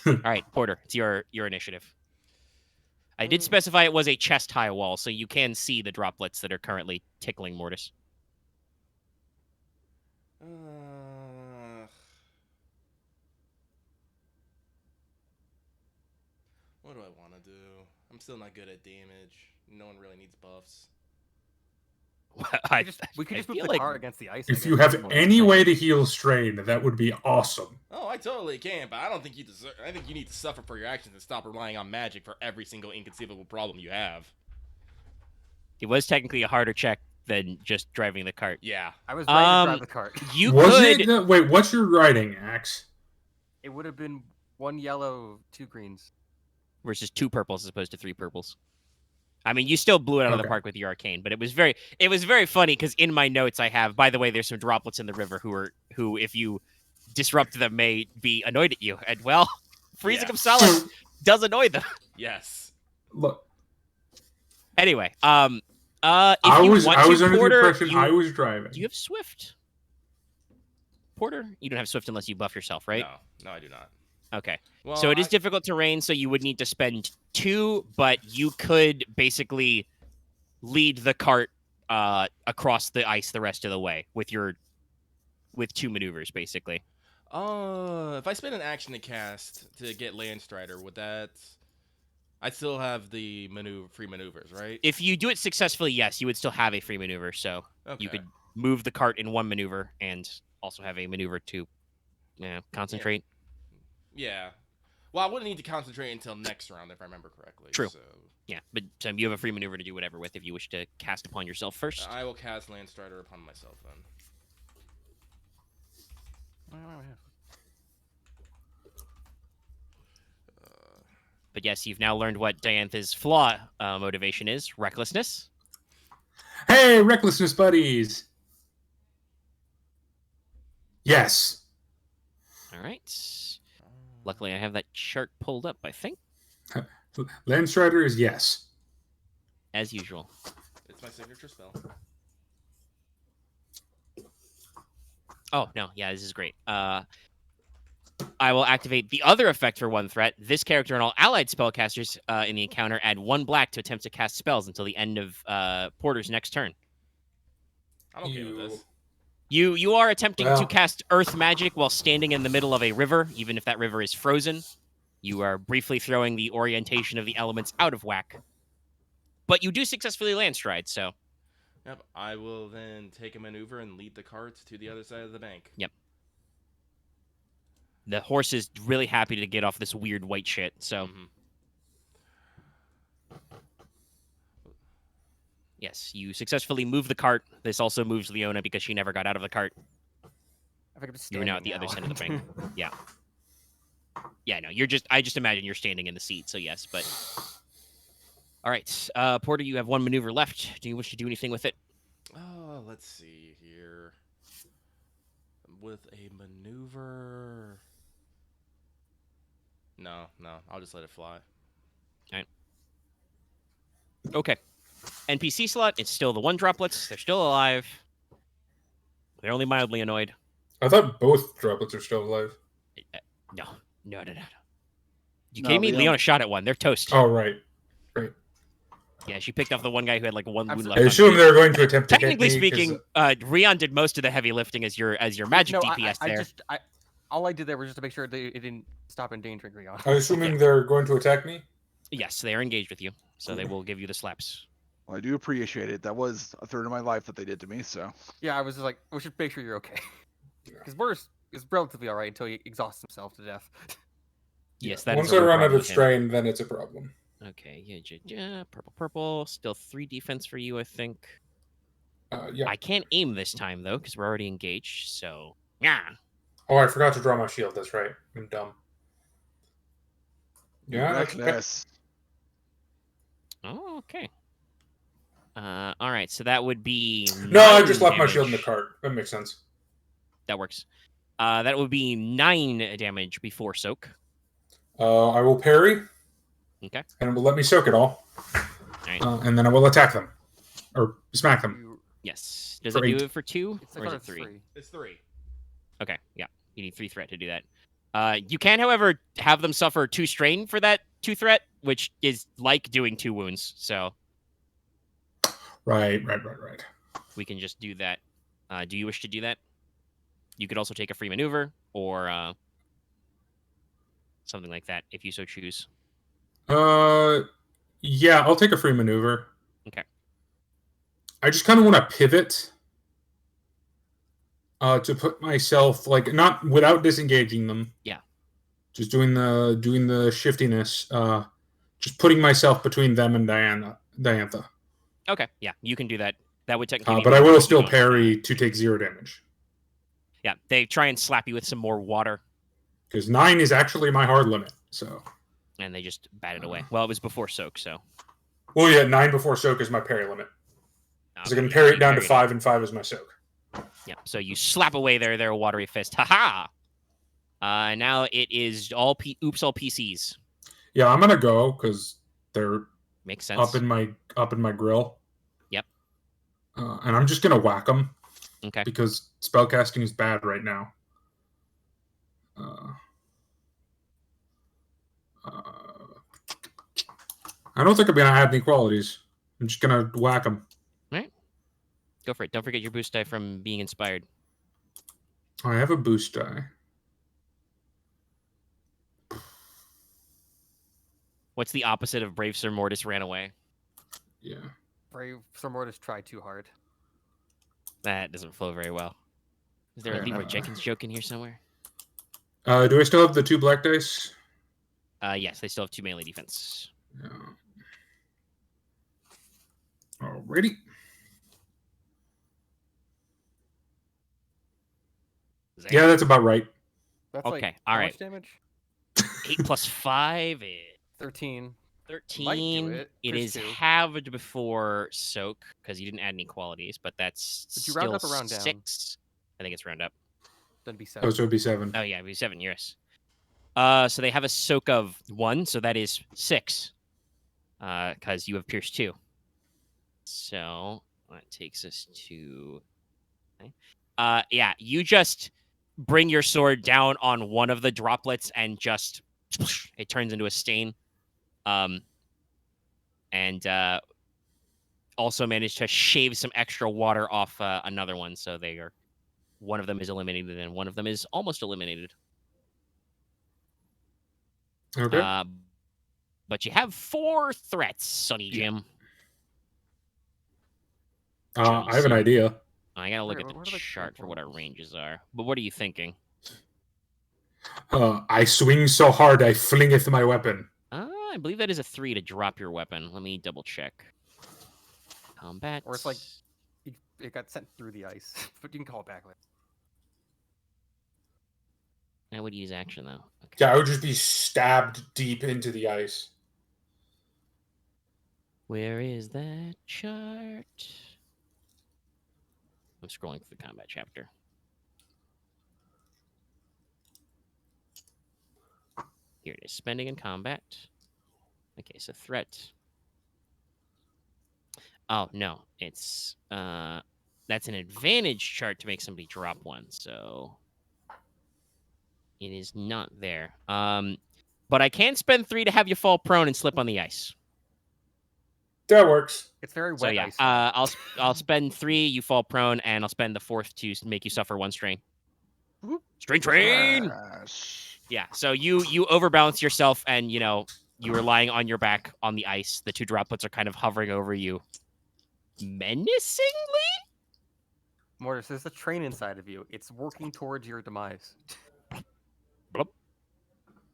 S2: All right, Porter, it's your initiative. I did specify it was a chest-high wall, so you can see the droplets that are currently tickling Mortis.
S1: What do I want to do? I'm still not good at damage. No one really needs buffs.
S5: We could just move
S2: feel
S5: the
S2: like
S5: car against the ice.
S3: If you have any way to heal strain, that would be awesome.
S1: Oh, I totally can, but I don't think you deserve. I think you need to suffer for your actions and stop relying on magic for every single inconceivable problem you have.
S2: It was technically a harder check than just driving the cart.
S1: Yeah.
S5: I was ready to drive the cart.
S2: You
S3: Was
S2: could.
S3: it? Wait, what's your writing, Axe?
S5: It would have been 1 yellow, 2 greens.
S2: Versus 2 purples as opposed to 3 purples. I mean, you still blew it out of the park with your arcane, but it was very funny because in my notes I have, by the way, there's some droplets in the river who if you disrupt them may be annoyed at you, and well, freezing of solid does annoy them.
S1: Yes.
S3: Look,
S2: anyway, if
S3: I
S2: you
S3: was
S2: want
S3: under
S2: Porter,
S3: the impression I was driving.
S2: Do you have Swift, Porter? You don't have Swift unless you buff yourself, right?
S1: No, I do not.
S2: Okay.
S1: Well,
S2: so it is difficult terrain, so you would need to spend 2, but you could basically lead the cart across the ice the rest of the way with 2 maneuvers, basically.
S1: If I spend an action to cast to get Landstrider, would that? I still have the free maneuvers, right?
S2: If you do it successfully, yes, you would still have a free maneuver. So you could move the cart in 1 maneuver and also have a maneuver to concentrate.
S1: Yeah. Well, I wouldn't need to concentrate until next round, if I remember correctly.
S2: True.
S1: So.
S2: Yeah, but you have a free maneuver to do whatever with if you wish to cast upon yourself first.
S1: I will cast Landstrider upon myself then.
S2: But yes, you've now learned what Diantha's flaw motivation is: recklessness.
S3: Hey, recklessness buddies! Yes.
S2: All right. Luckily, I have that chart pulled up, I think.
S3: Landstrider is yes.
S2: As usual.
S1: It's my signature spell.
S2: Oh, no. Yeah, this is great. I will activate the other effect for 1 threat. This character and all allied spellcasters in the encounter add 1 black to attempt to cast spells until the end of Porter's next turn.
S1: I'm okay with this.
S2: You are attempting to
S3: Well.
S2: cast earth magic while standing in the middle of a river, even if that river is frozen. You are briefly throwing the orientation of the elements out of whack. But you do successfully land stride, so
S1: Yep. I will then take a maneuver and lead the cart to the other side of the bank.
S2: Yep. The horse is really happy to get off this weird white shit, so
S1: Mhm.
S2: yes, you successfully move the cart. This also moves Leona because she never got out of the cart.
S5: I think I'm just
S2: You're now at the other side of the bank. Yeah. Yeah, no, I just imagine you're standing in the seat, so yes, but all right. Porter, you have one maneuver left. Do you wish to do anything with it?
S1: Oh, let's see here. With a maneuver. No, I'll just let it fly.
S2: Okay. NPC slot, it's still the one droplets. They're still alive. They're only mildly annoyed.
S3: I thought both droplets are still alive.
S2: No. You
S4: No,
S2: kidding me?
S4: Leon-
S2: Leona shot at one. They're toast.
S3: Oh, right.
S2: Yeah, she picked off the one guy who had like one wound left.
S3: I
S2: on
S3: assume
S2: him.
S3: they're going to attempt to
S2: Technically
S3: get me, 'cause-
S2: speaking, Ryahn did most of the heavy lifting as your magic
S5: No,
S2: DPS there.
S5: all I did there was just to make sure it didn't stop endangering Ryahn.
S3: I'm assuming they're going to attack me?
S2: Yes, they are engaged with you, so they will give you the slaps.
S4: Well, I do appreciate it. That was a third of my life that they did to me. So
S5: Yeah, I was just like, we should make sure you're okay. Because Mortis is relatively alright until he exhausts himself to death.
S2: Yes, that is
S3: Once
S2: a
S3: I
S2: real
S3: run out
S2: problem
S3: of
S2: with him.
S3: strain, then it's a problem.
S2: Okay, yeah, purple. Still 3 defense for you, I think.
S3: Yeah.
S2: I can't aim this time though, because we're already engaged. So yeah.
S3: Oh, I forgot to draw my shield. That's right. I'm dumb. Yeah.
S4: reckless.
S2: Oh, okay. All right. So that would be
S3: No, I
S2: 9
S3: just left my
S2: damage.
S3: shield in the cart. That makes sense.
S2: That works. That would be 9 damage before soak.
S3: I will parry.
S2: Okay.
S3: And it will let me soak it all.
S2: Right.
S3: And then I will attack them. Or smack them.
S2: Yes. Does
S3: For
S2: it do
S3: 8.
S2: it for 2?
S5: It's
S2: Or is it 3?
S1: It's 3.
S2: Okay. Yeah. You need 3 threat to do that. You can, however, have them suffer 2 strain for that 2 threat, which is like doing 2 wounds. So
S3: Right.
S2: we can just do that. Do you wish to do that? You could also take a free maneuver or something like that if you so choose.
S3: Yeah, I'll take a free maneuver.
S2: Okay.
S3: I just kind of want to pivot to put myself, like, not without disengaging them.
S2: Yeah.
S3: Just doing the shiftiness. Just putting myself between them and Diantha.
S2: Okay. Yeah, you can do that. That would technically. Be
S3: But I
S2: more
S3: will
S2: than
S3: still
S2: you
S3: parry to take 0 damage.
S2: Yeah, they try and slap you with some more water,
S3: Because 9 is actually my hard limit. So.
S2: and they just bat it away. Well, it was before soak, so.
S3: Well, yeah, 9 before soak is my parry limit. Because I can parry it down to 5, and 5 is my soak.
S2: Yeah, so you slap away their watery fist. Ha ha! Now it is all PCs.
S3: Yeah, I'm gonna go because they're
S2: Makes sense.
S3: up in my grill.
S2: Yep.
S3: And I'm just gonna whack them.
S2: Okay.
S3: Because spellcasting is bad right now. I don't think I'm gonna add any qualities. I'm just gonna whack them.
S2: All right. Go for it. Don't forget your boost die from being inspired.
S3: I have a boost die.
S2: What's the opposite of Brave Sir Mortis ran away?
S3: Yeah.
S5: Brave Sir Mortis tried too hard.
S2: That doesn't flow very well. Is there a Leroy Jenkins joke in here somewhere?
S3: Do I still have the 2 black dice?
S2: Yes, they still have 2 melee defense.
S3: Yeah. Alrighty. Yeah, that's about right.
S5: That's
S2: Okay,
S5: like,
S2: all
S5: how
S2: right.
S5: much damage?
S2: 8 plus 5 is
S5: 13.
S2: 13.
S5: it.
S2: It
S5: There's
S2: is
S5: 2.
S2: halved before soak because you didn't add any qualities, but that's
S5: Did you
S2: still
S5: round up or round down?
S2: 6. I think it's round up.
S5: That'd be
S3: Oh,
S5: 7.
S3: so it'd be 7.
S2: Oh yeah, it'd be 7. Yes. So they have a soak of 1, so that is 6. Because you have pierce 2. So that takes us to. Yeah, you just bring your sword down on one of the droplets and just it turns into a stain. And also managed to shave some extra water off another one, so they are One of them is eliminated, and one of them is almost eliminated.
S3: Okay.
S2: But you have 4 threats, Sonny Jim.
S3: I have an idea.
S2: I gotta look
S5: Wait,
S2: at
S5: what
S2: the
S5: are the
S2: chart for what our
S5: controls?
S2: ranges are. But what are you thinking?
S3: I swing so hard I flingeth my weapon.
S2: I believe that is a 3 to drop your weapon. Let me double check. Combat.
S5: Or it's like it got sent through the ice, but you can call it back later.
S2: I would use action though. Okay.
S3: Yeah, I would just be stabbed deep into the ice.
S2: Where is that chart? I'm scrolling through the combat chapter. Here it is. Spending in combat. Okay, so threat. Oh, no. It's that's an advantage chart to make somebody drop one, so it is not there. But I can spend 3 to have you fall prone and slip on the ice.
S3: That works.
S5: It's very wet
S2: So yeah,
S5: ice.
S2: I'll spend 3, you fall prone, and I'll spend the 4th to make you suffer 1 strain.
S4: Whoop.
S2: Strain train.
S4: Gosh.
S2: Yeah. So you overbalance yourself, and you are lying on your back on the ice. The 2 droplets are kind of hovering over you, menacingly.
S5: Mortis, there's a train inside of you. It's working towards your demise.
S2: Blop,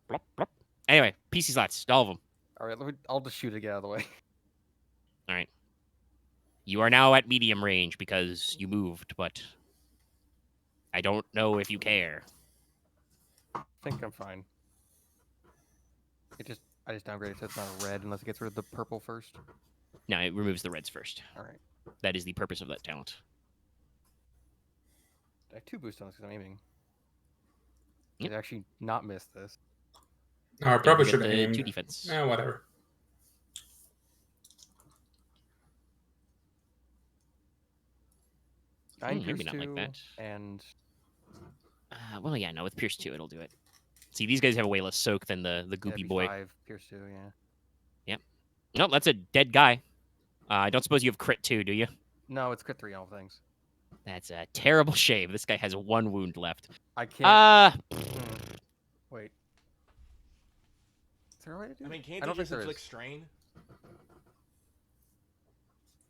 S2: blop. Anyway, PC slots, all of them.
S5: All right, I'll just shoot it, get out of the way.
S2: All right. You are now at medium range because you moved, but I don't know if you care.
S5: I think I'm fine. I just downgraded so it's not red unless it gets rid of the purple first.
S2: No, it removes the reds first.
S5: All right.
S2: That is the purpose of that talent.
S5: I have 2 boosts on this because I'm aiming.
S2: Yep.
S5: I'd actually not miss this.
S3: I probably should have
S2: the
S3: aimed.
S2: 2 defense.
S3: Whatever.
S2: Maybe
S5: Pierce
S2: not
S5: 2,
S2: like that.
S5: And
S2: Well, yeah, no, with Pierce 2, it'll do it. See, these guys have a way less soak than the goopy boy.
S5: 5 Pierce 2, yeah.
S2: Nope, that's a dead guy. I don't suppose you have crit 2, do you?
S5: No, it's crit 3 on all things.
S2: That's a terrible shame. This guy has 1 wound left.
S5: I can't. Wait. Is there a way to do
S1: I mean,
S5: it?
S1: can't
S5: I
S1: they
S5: don't think
S1: just
S5: there
S1: inflict
S5: is.
S1: strain?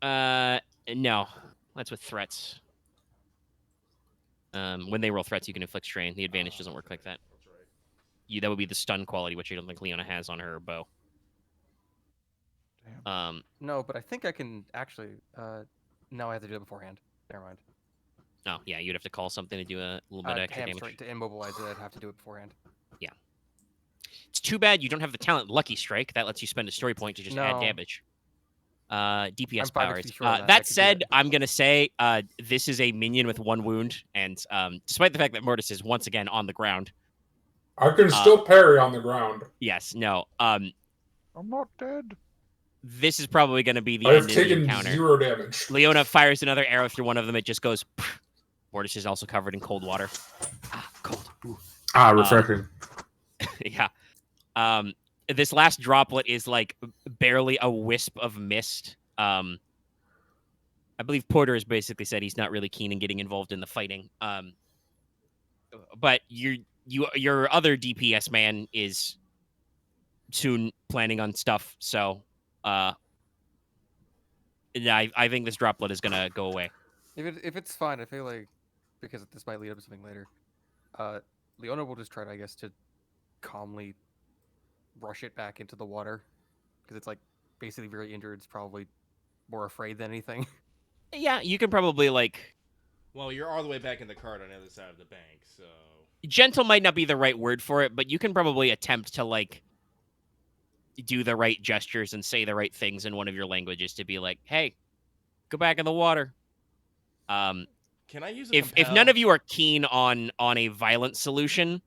S2: No. That's with threats. When they roll threats, you can inflict strain. The advantage doesn't work like that.
S1: That's right.
S2: That would be the stun quality, which I don't think Leona has on her bow.
S4: Damn.
S5: No, but I think I can actually. No, I have to do it beforehand. Never mind.
S2: Oh, yeah, you'd have to call something to do a little bit of extra damage.
S5: To immobilize it, I'd have to do it beforehand.
S2: It's too bad you don't have the talent Lucky Strike. That lets you spend a story point to just add
S5: No.
S2: damage. DPS
S5: I'm 5
S2: powers.
S5: XP short of that. I
S2: That
S5: could do
S2: said,
S5: it.
S2: I'm going to say this is a minion with 1 wound, and despite the fact that Mortis is once again on the ground.
S3: I can still parry on the ground.
S2: Yes, no.
S4: I'm not dead.
S2: This is probably going to be the
S3: I
S2: end
S3: have
S2: of the
S3: taken
S2: encounter.
S3: 0 damage.
S2: Leona fires another arrow through one of them. It just goes. Mortis is also covered in cold water. Cold. Ooh.
S3: Refreshing.
S2: Yeah. This last droplet is like barely a wisp of mist. I believe Porter has basically said he's not really keen in getting involved in the fighting. But your other DPS man is soon planning on stuff. So, I think this droplet is gonna go away.
S5: If it's fine, I feel like because this might lead up to something later. Leona will just try to, I guess, to calmly rush it back into the water because it's like basically very injured. It's probably more afraid than anything.
S2: Yeah, you can probably like.
S1: Well, you're all the way back in the cart on the other side of the bank, so.
S2: Gentle might not be the right word for it, but you can probably attempt to like do the right gestures and say the right things in one of your languages to be like, "Hey, go back in the water."
S1: Can I use a
S2: If
S1: compel?
S2: none of you are keen on a violent solution,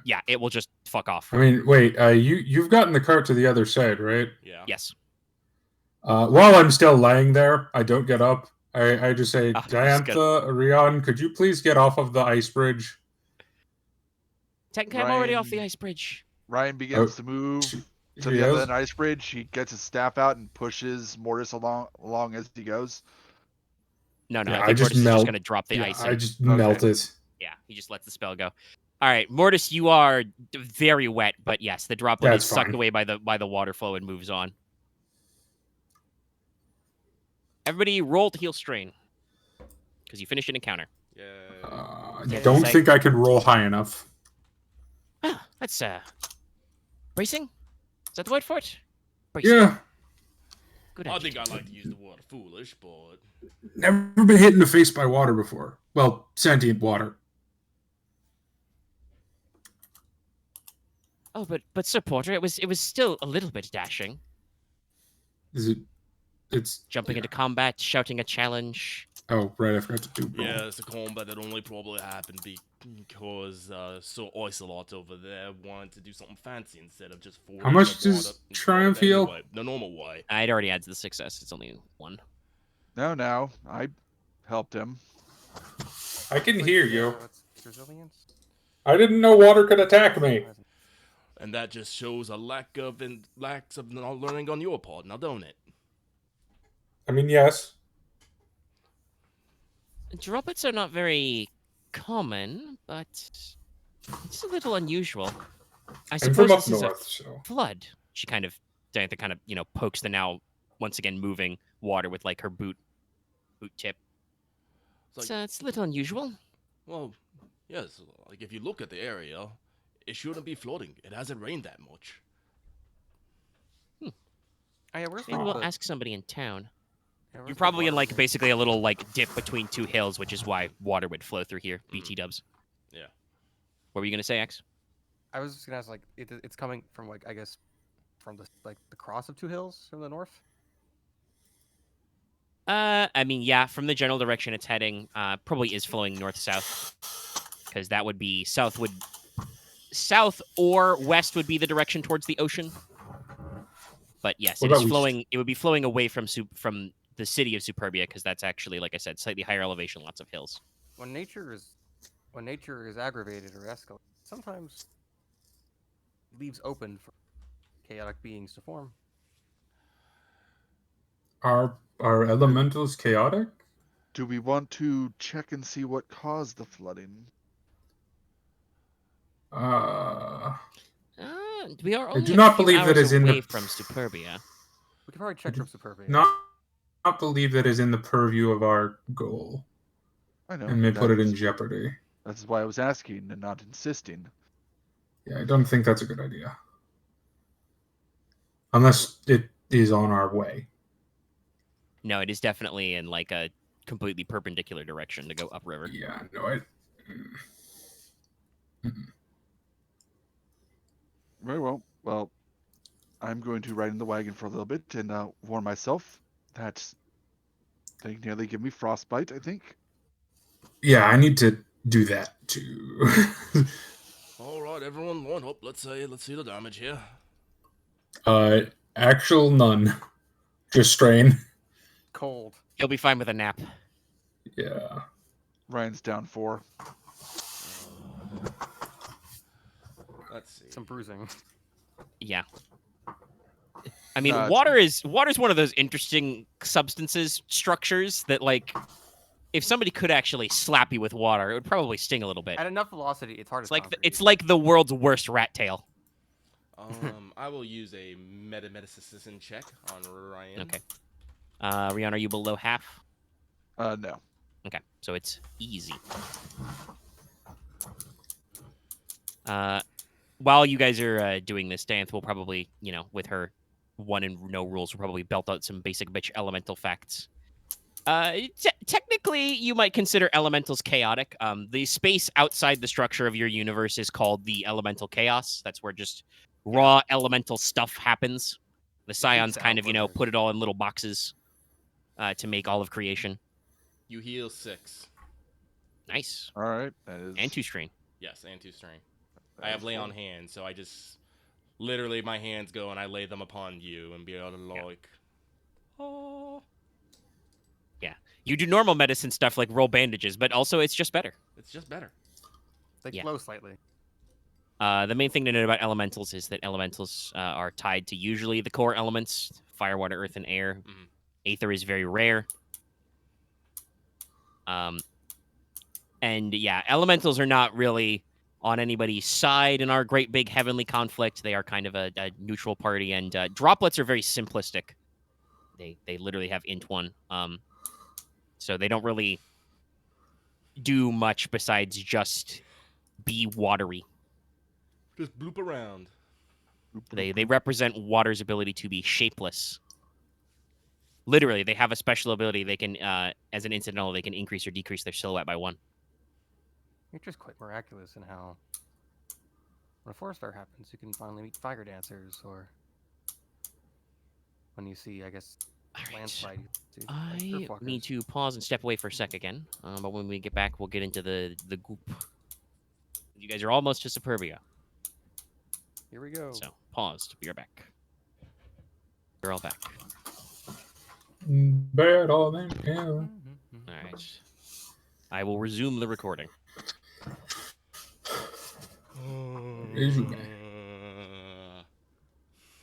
S2: yeah, it will just fuck off.
S3: I mean, wait. You've gotten the cart to the other side, right?
S1: Yeah.
S2: Yes.
S3: While I'm still laying there, I don't get up. I just say,
S2: that's
S3: Diantha, Ryahn, could you please get off of the ice bridge?
S2: Technically, I'm already off the
S4: Ryahn-
S2: ice bridge.
S4: Ryahn begins to move to the end of the ice bridge. He gets his staff out and pushes Mortis along as he goes.
S2: No,
S3: Yeah,
S2: I
S3: I
S2: think
S3: just
S2: Mortis is just
S3: melt.
S2: going to drop the
S3: Yeah,
S2: ice.
S3: I
S2: And,
S3: just melt it.
S2: yeah, he just lets the spell go. All right, Mortis, you are very wet, but yes, the droplet
S3: That's
S2: is sucked
S3: fine.
S2: away by the water flow and moves on. Everybody roll to heal strain because you finished an encounter.
S1: Yeah.
S3: I
S2: Yeah,
S3: don't
S2: say-
S3: think I can roll high enough.
S2: Ah, that's bracing. Is that the word for it? Bracing.
S3: Yeah,
S2: Good.
S1: I think I
S2: adjective.
S1: like to use the word foolish, but
S3: never been hit in the face by water before. Well, sentient water.
S2: Oh, but Sir Porter, it was still a little bit dashing.
S3: Is it? It's
S2: Jumping into combat, shouting a challenge.
S3: Oh, right. I forgot to do. Roll.
S1: yeah, it's a combat that only probably happened because Sir Ocelot over there wanted to do something fancy instead of just falling.
S3: How much
S1: in the
S3: does
S1: water,
S3: Triumph
S1: water
S3: heal?
S1: anyway, the normal way.
S2: I'd already added the success. It's only 1.
S4: No, I helped him.
S3: I can hear you.
S5: What's resilience?
S3: I didn't know water could attack me.
S1: And that just shows a lack of not learning on your part, now don't it?
S3: I mean, yes.
S2: Droplets are not very common, but it's a little unusual. I
S3: I'm
S2: suppose
S3: from up
S2: this is
S3: north, so
S2: a flood. She kind of, Diantha kind of, pokes the now once again moving water with like her boot tip.
S1: It's
S2: So
S1: like,
S2: it's a little unusual.
S1: well, yes, like if you look at the area, it shouldn't be flooding. It hasn't rained that much.
S5: Oh, yeah, where's
S2: Maybe
S5: the-
S2: we'll ask somebody in town.
S5: yeah, where's
S2: You're
S5: the
S2: probably in
S5: water
S2: like
S5: thing?
S2: basically a little like dip between 2 hills, which is why water would flow through here. BT dubs.
S1: Yeah.
S2: What were you gonna say, X?
S5: I was just gonna ask, like, it's coming from, like, I guess, from the cross of 2 hills from the north.
S2: I mean, yeah, from the general direction it's heading, probably is flowing north-south, because that would be south or west would be the direction towards the ocean. But yes,
S3: What
S2: it is
S3: about
S2: flowing. It would be flowing away from the city of Superbia, because that's actually, like I said, slightly higher elevation, lots of hills.
S5: When nature is aggravated or escalated, sometimes leaves open for chaotic beings to form.
S3: are elementals chaotic?
S4: Do we want to check and see what caused the flooding?
S2: We are
S3: I
S2: only
S3: do not
S2: a few
S3: believe that
S2: hours
S3: is in the-
S2: away from Superbia.
S5: We can probably check from Superbia.
S3: Not believe that is in the purview of our goal
S4: I know.
S3: and may put it in
S4: that's-
S3: jeopardy.
S4: That's why I was asking and not insisting.
S3: Yeah, I don't think that's a good idea. Unless it is on our way.
S2: No, it is definitely in like a completely perpendicular direction to go upriver.
S3: Yeah, no,
S4: Very well. Well, I'm going to ride in the wagon for a little bit and warm myself. That's they nearly give me frostbite, I think.
S3: Yeah, I need to do that too.
S1: All right, everyone, line up. Let's see the damage here.
S3: Actual none. Just strain.
S5: Cold.
S2: He'll be fine with a nap.
S3: Yeah.
S4: Ryan's down 4.
S1: Let's see.
S5: Some bruising.
S2: Yeah. I mean,
S4: No,
S2: water's one of those interesting structures that, like, if somebody could actually slap you with water, it would probably sting a little bit.
S5: At enough velocity, it's hard
S2: It's
S5: to
S2: like it's like the world's worst rat tail.
S1: I will use a medicine check on Ryahn.
S2: Okay. Ryahn, are you below half?
S4: No.
S2: Okay, so it's easy. While you guys are doing this, Diantha will probably, with her 1 and no rules, will probably belt out some basic bitch elemental facts. Technically, you might consider elementals chaotic. The space outside the structure of your universe is called the elemental chaos. That's where just raw elemental stuff happens. The scions kind of, put it all in little boxes to make all of creation.
S1: You heal 6.
S2: Nice.
S4: All right. That is.
S2: And 2 strain.
S1: Yes, and 2 strain.
S4: that
S1: I have
S4: is
S1: lay on
S4: 4.
S1: hand, so I just literally my hands go and I lay them upon you and be able to like. Oh.
S2: You do normal medicine stuff like roll bandages, but also it's just better.
S1: It's just better.
S5: They
S2: Yeah.
S5: flow slightly.
S2: The main thing to note about elementals is that elementals are tied to usually the core elements: fire, water, earth, and air.
S1: Mhm.
S2: Aether is very rare. And yeah, elementals are not really on anybody's side in our great big heavenly conflict. They are kind of a neutral party, and droplets are very simplistic. They literally have int 1. So they don't really do much besides just be watery.
S1: Just bloop around.
S2: They represent water's ability to be shapeless. Literally, they have a special ability. They can, as an incidental, they can increase or decrease their silhouette by 1.
S5: It's just quite miraculous in how, when a 4-star happens, you can finally meet fire dancers, or when you see, I guess, landslide. You see,
S2: I
S5: like,
S2: need to pause and step away for a sec again. But when we get back, we'll get into the goop. You guys are almost to Superbia.
S5: Here we go.
S2: So, paused. Be right back. We're all back.
S3: Bad all them. Yeah.
S2: All right. I will resume the recording.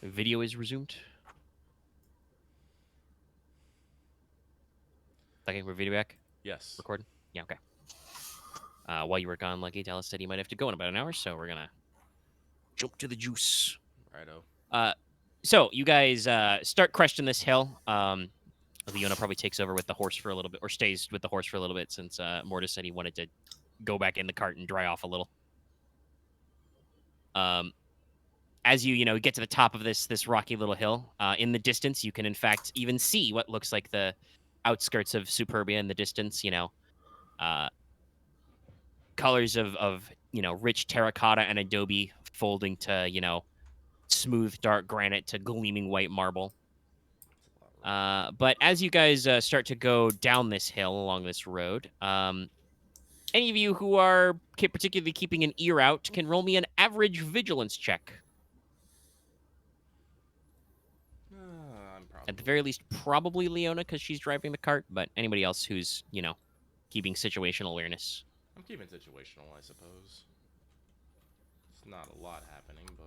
S2: Video is resumed. Okay, we're video back?
S1: Yes.
S2: Recording? Yeah, okay. While you were gone, Lucky, Dallas said he might have to go in about an hour, so we're gonna jump to the juice.
S1: Righto.
S2: So you guys start cresting this hill. Leona probably takes over with the horse for a little bit, or stays with the horse for a little bit, since Mortis said he wanted to go back in the cart and dry off a little. As you get to the top of this rocky little hill, in the distance, you can in fact even see what looks like the outskirts of Superbia in the distance. Colors of rich terracotta and adobe folding to smooth dark granite to gleaming white marble. But as you guys start to go down this hill along this road, any of you who are particularly keeping an ear out can roll me an average vigilance check.
S1: I'm probably...
S2: At the very least, probably Leona, because she's driving the cart, but anybody else who's, keeping situational awareness.
S1: I'm keeping situational, I suppose. It's not a lot happening, but...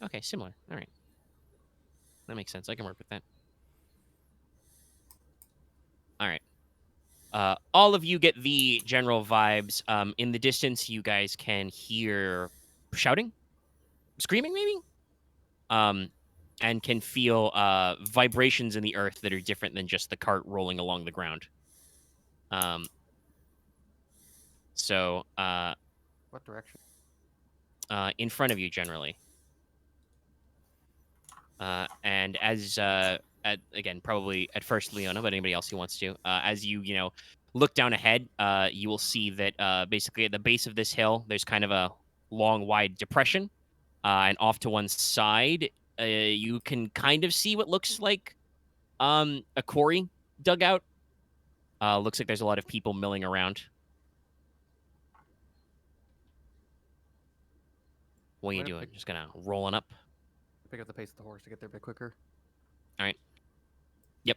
S2: Okay, similar. All right. That makes sense. I can work with that. All right. All of you get the general vibes. In the distance, you guys can hear shouting, screaming maybe, and can feel vibrations in the earth that are different than just the cart rolling along the ground. So,
S5: what direction?
S2: in front of you, generally. And as, again, probably at first Leona, but anybody else who wants to, as you look down ahead, you will see that basically at the base of this hill, there's kind of a long, wide depression. And off to one side, you can kind of see what looks like a quarry dugout. Looks like there's a lot of people milling around. What are you doing? Just kind of rolling up?
S5: Pick up the pace of the horse to get there a bit quicker.
S2: All right. Yep.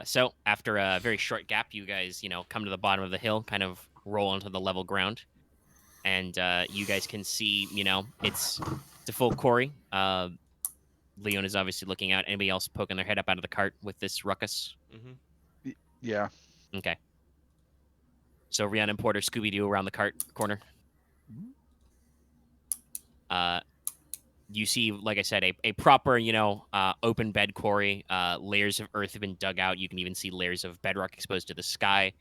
S2: So after a very short gap, you guys, come to the bottom of the hill, kind of roll onto the level ground, and you guys can see, it's a full quarry. Leona's obviously looking out. Anybody else poking their head up out of the cart with this ruckus?
S4: Mm-hmm. Yeah.
S2: Okay. So Ryahn and Porter Scooby-Doo around the cart corner. You see, like I said, a proper, open bed quarry. Layers of earth have been dug out. You can even see layers of bedrock exposed to the sky.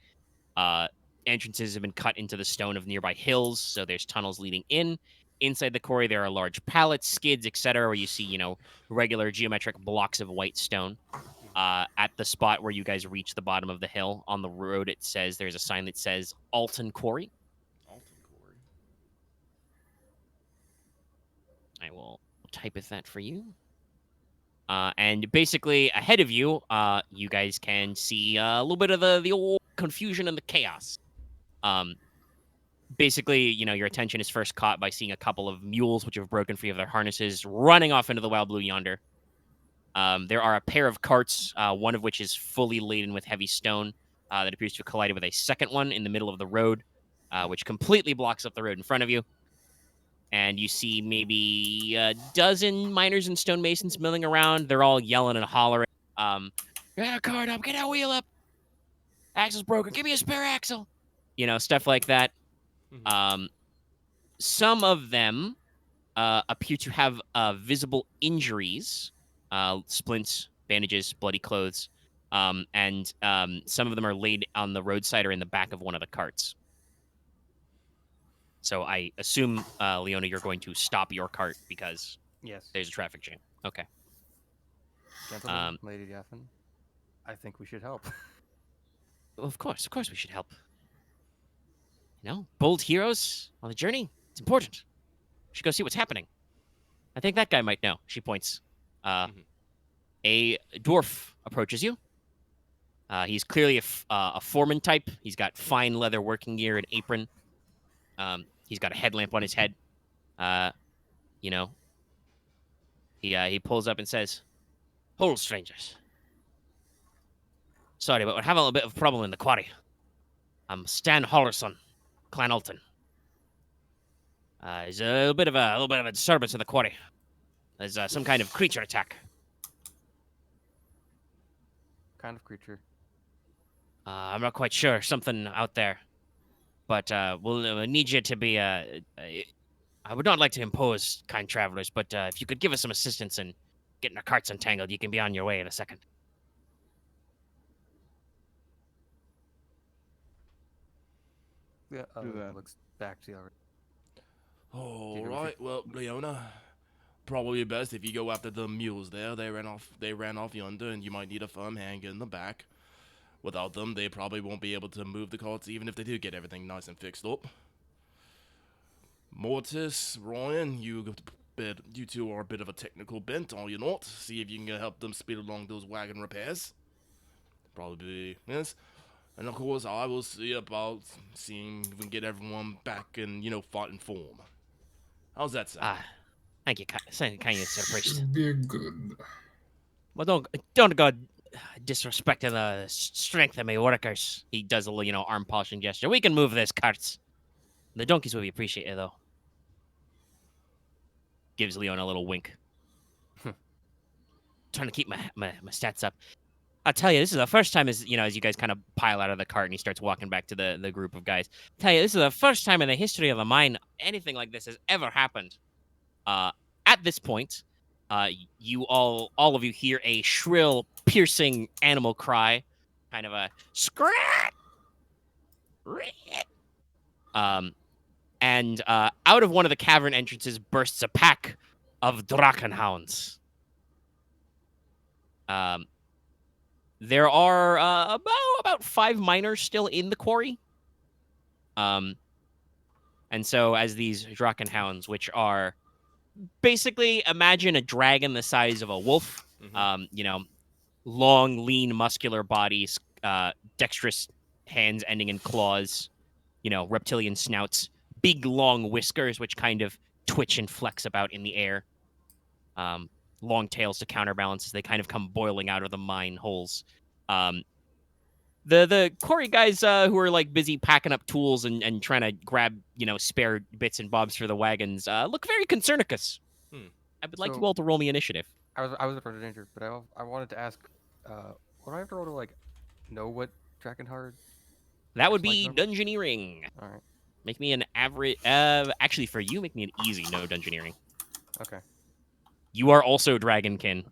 S2: Entrances have been cut into the stone of nearby hills, so there's tunnels leading in. Inside the quarry, there are large pallets, skids, etc., where you see, regular geometric blocks of white stone. At the spot where you guys reach the bottom of the hill, on the road, there's a sign that says Altin Quarry. I will type with that for you. And basically, ahead of you, you guys can see a little bit of the old confusion and the chaos. Basically, your attention is first caught by seeing a couple of mules which have broken free of their harnesses, running off into the wild blue yonder. There are a pair of carts, one of which is fully laden with heavy stone, that appears to have collided with a second one in the middle of the road, which completely blocks up the road in front of you. And you see maybe a dozen miners and stonemasons milling around. They're all yelling and hollering. Get a cart up, get a wheel up. Axle's broken. Give me a spare axle. Stuff like that. Some of them appear to have visible injuries, splints, bandages, bloody clothes, and some of them are laid on the roadside or in the back of one of the carts. So I assume, Leona, you're going to stop your cart because
S5: Yes.
S2: there's a traffic jam. Okay.
S5: Gentlemen, Lady Yaffin, I think we should help.
S2: Of course we should help. Bold heroes on the journey. It's important. We should go see what's happening. I think that guy might know. She points. A dwarf approaches you. He's clearly a foreman type. He's got fine leather working gear and apron. He's got a headlamp on his head. He pulls up and says, "Hold, strangers. Sorry, but we're having a bit of a problem in the quarry. I'm Stan Hollerson, Clan Altin. There's a little bit of a disturbance in the quarry. There's some kind of creature attack.
S5: Kind of creature.
S2: I'm not quite sure. Something out there. But we'll need you to be... I would not like to impose, kind travelers, but if you could give us some assistance in getting our carts untangled, you can be on your way in a second."
S5: Yeah,
S4: Do that.
S5: looks back to the other.
S1: All right. Well, Leona, probably best if you go after the mules there. They ran off yonder, and you might need a firm hand in the back. Without them, they probably won't be able to move the carts, even if they do get everything nice and fixed up. Mortis, Ryahn, you two are a bit of a technical bent, are you not? See if you can help them speed along those wagon repairs. Probably, yes. And of course, I will see about seeing if we can get everyone back in, fighting form. How's that sound?
S2: Thank you, kindly, Sir Priest.
S3: Be good.
S2: Well, don't go disrespecting the strength of my workers. He does a little, arm polishing gesture. We can move this carts. The donkeys will be appreciated, though. Gives Leona a little wink. Trying to keep my stats up. I'll tell you, this is the first time as you guys kind of pile out of the cart and he starts walking back to the group of guys. Tell you, this is the first time in the history of the mine anything like this has ever happened. At this point, you all of you hear a shrill, piercing animal cry, kind of a scrat. And out of one of the cavern entrances bursts a pack of dragonhounds. There are about 5 miners still in the quarry. And so as these dragonhounds, which are basically, imagine a dragon the size of a wolf, long, lean, muscular bodies, dexterous hands ending in claws, reptilian snouts, big, long whiskers, which kind of twitch and flex about in the air. Long tails to counterbalance as they kind of come boiling out of the mine holes. The quarry guys who are busy packing up tools and trying to grab spare bits and bobs for the wagons look very concernicus. I would like you all to roll me initiative.
S5: I was afraid of danger, but I wanted to ask, what do I have to roll to know what Dragonheart?
S2: That would be dungeoneering.
S5: All right.
S2: Make me an average. Actually, for you, make me an easy no dungeoneering.
S5: Okay.
S2: You are also dragonkin.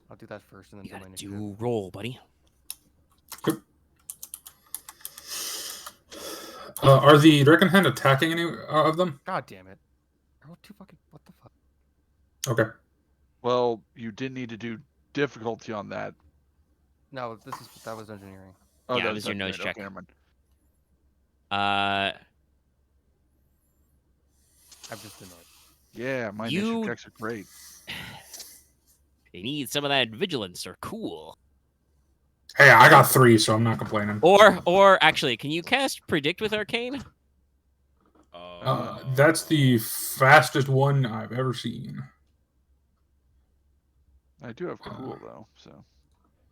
S5: I'll do that first and then
S2: You
S5: do my
S2: gotta
S5: initiative.
S2: do roll, buddy.
S3: Are the Dragonhand attacking any of them?
S5: God damn it! I rolled 2 fucking. What the fuck?
S3: Okay.
S4: Well, you didn't need to do difficulty on that.
S5: No, that was engineering.
S4: Oh,
S2: Yeah,
S4: that
S2: it was your nose check.
S4: Okay, never mind.
S5: I'm just annoyed.
S4: Yeah, my
S2: You-
S4: initiative checks are great.
S2: They need some of that vigilance or cool.
S3: Hey, I got 3, so I'm not complaining.
S2: Or actually, can you cast predict with arcane?
S3: That's the fastest one I've ever seen.
S4: I do have cool though, so.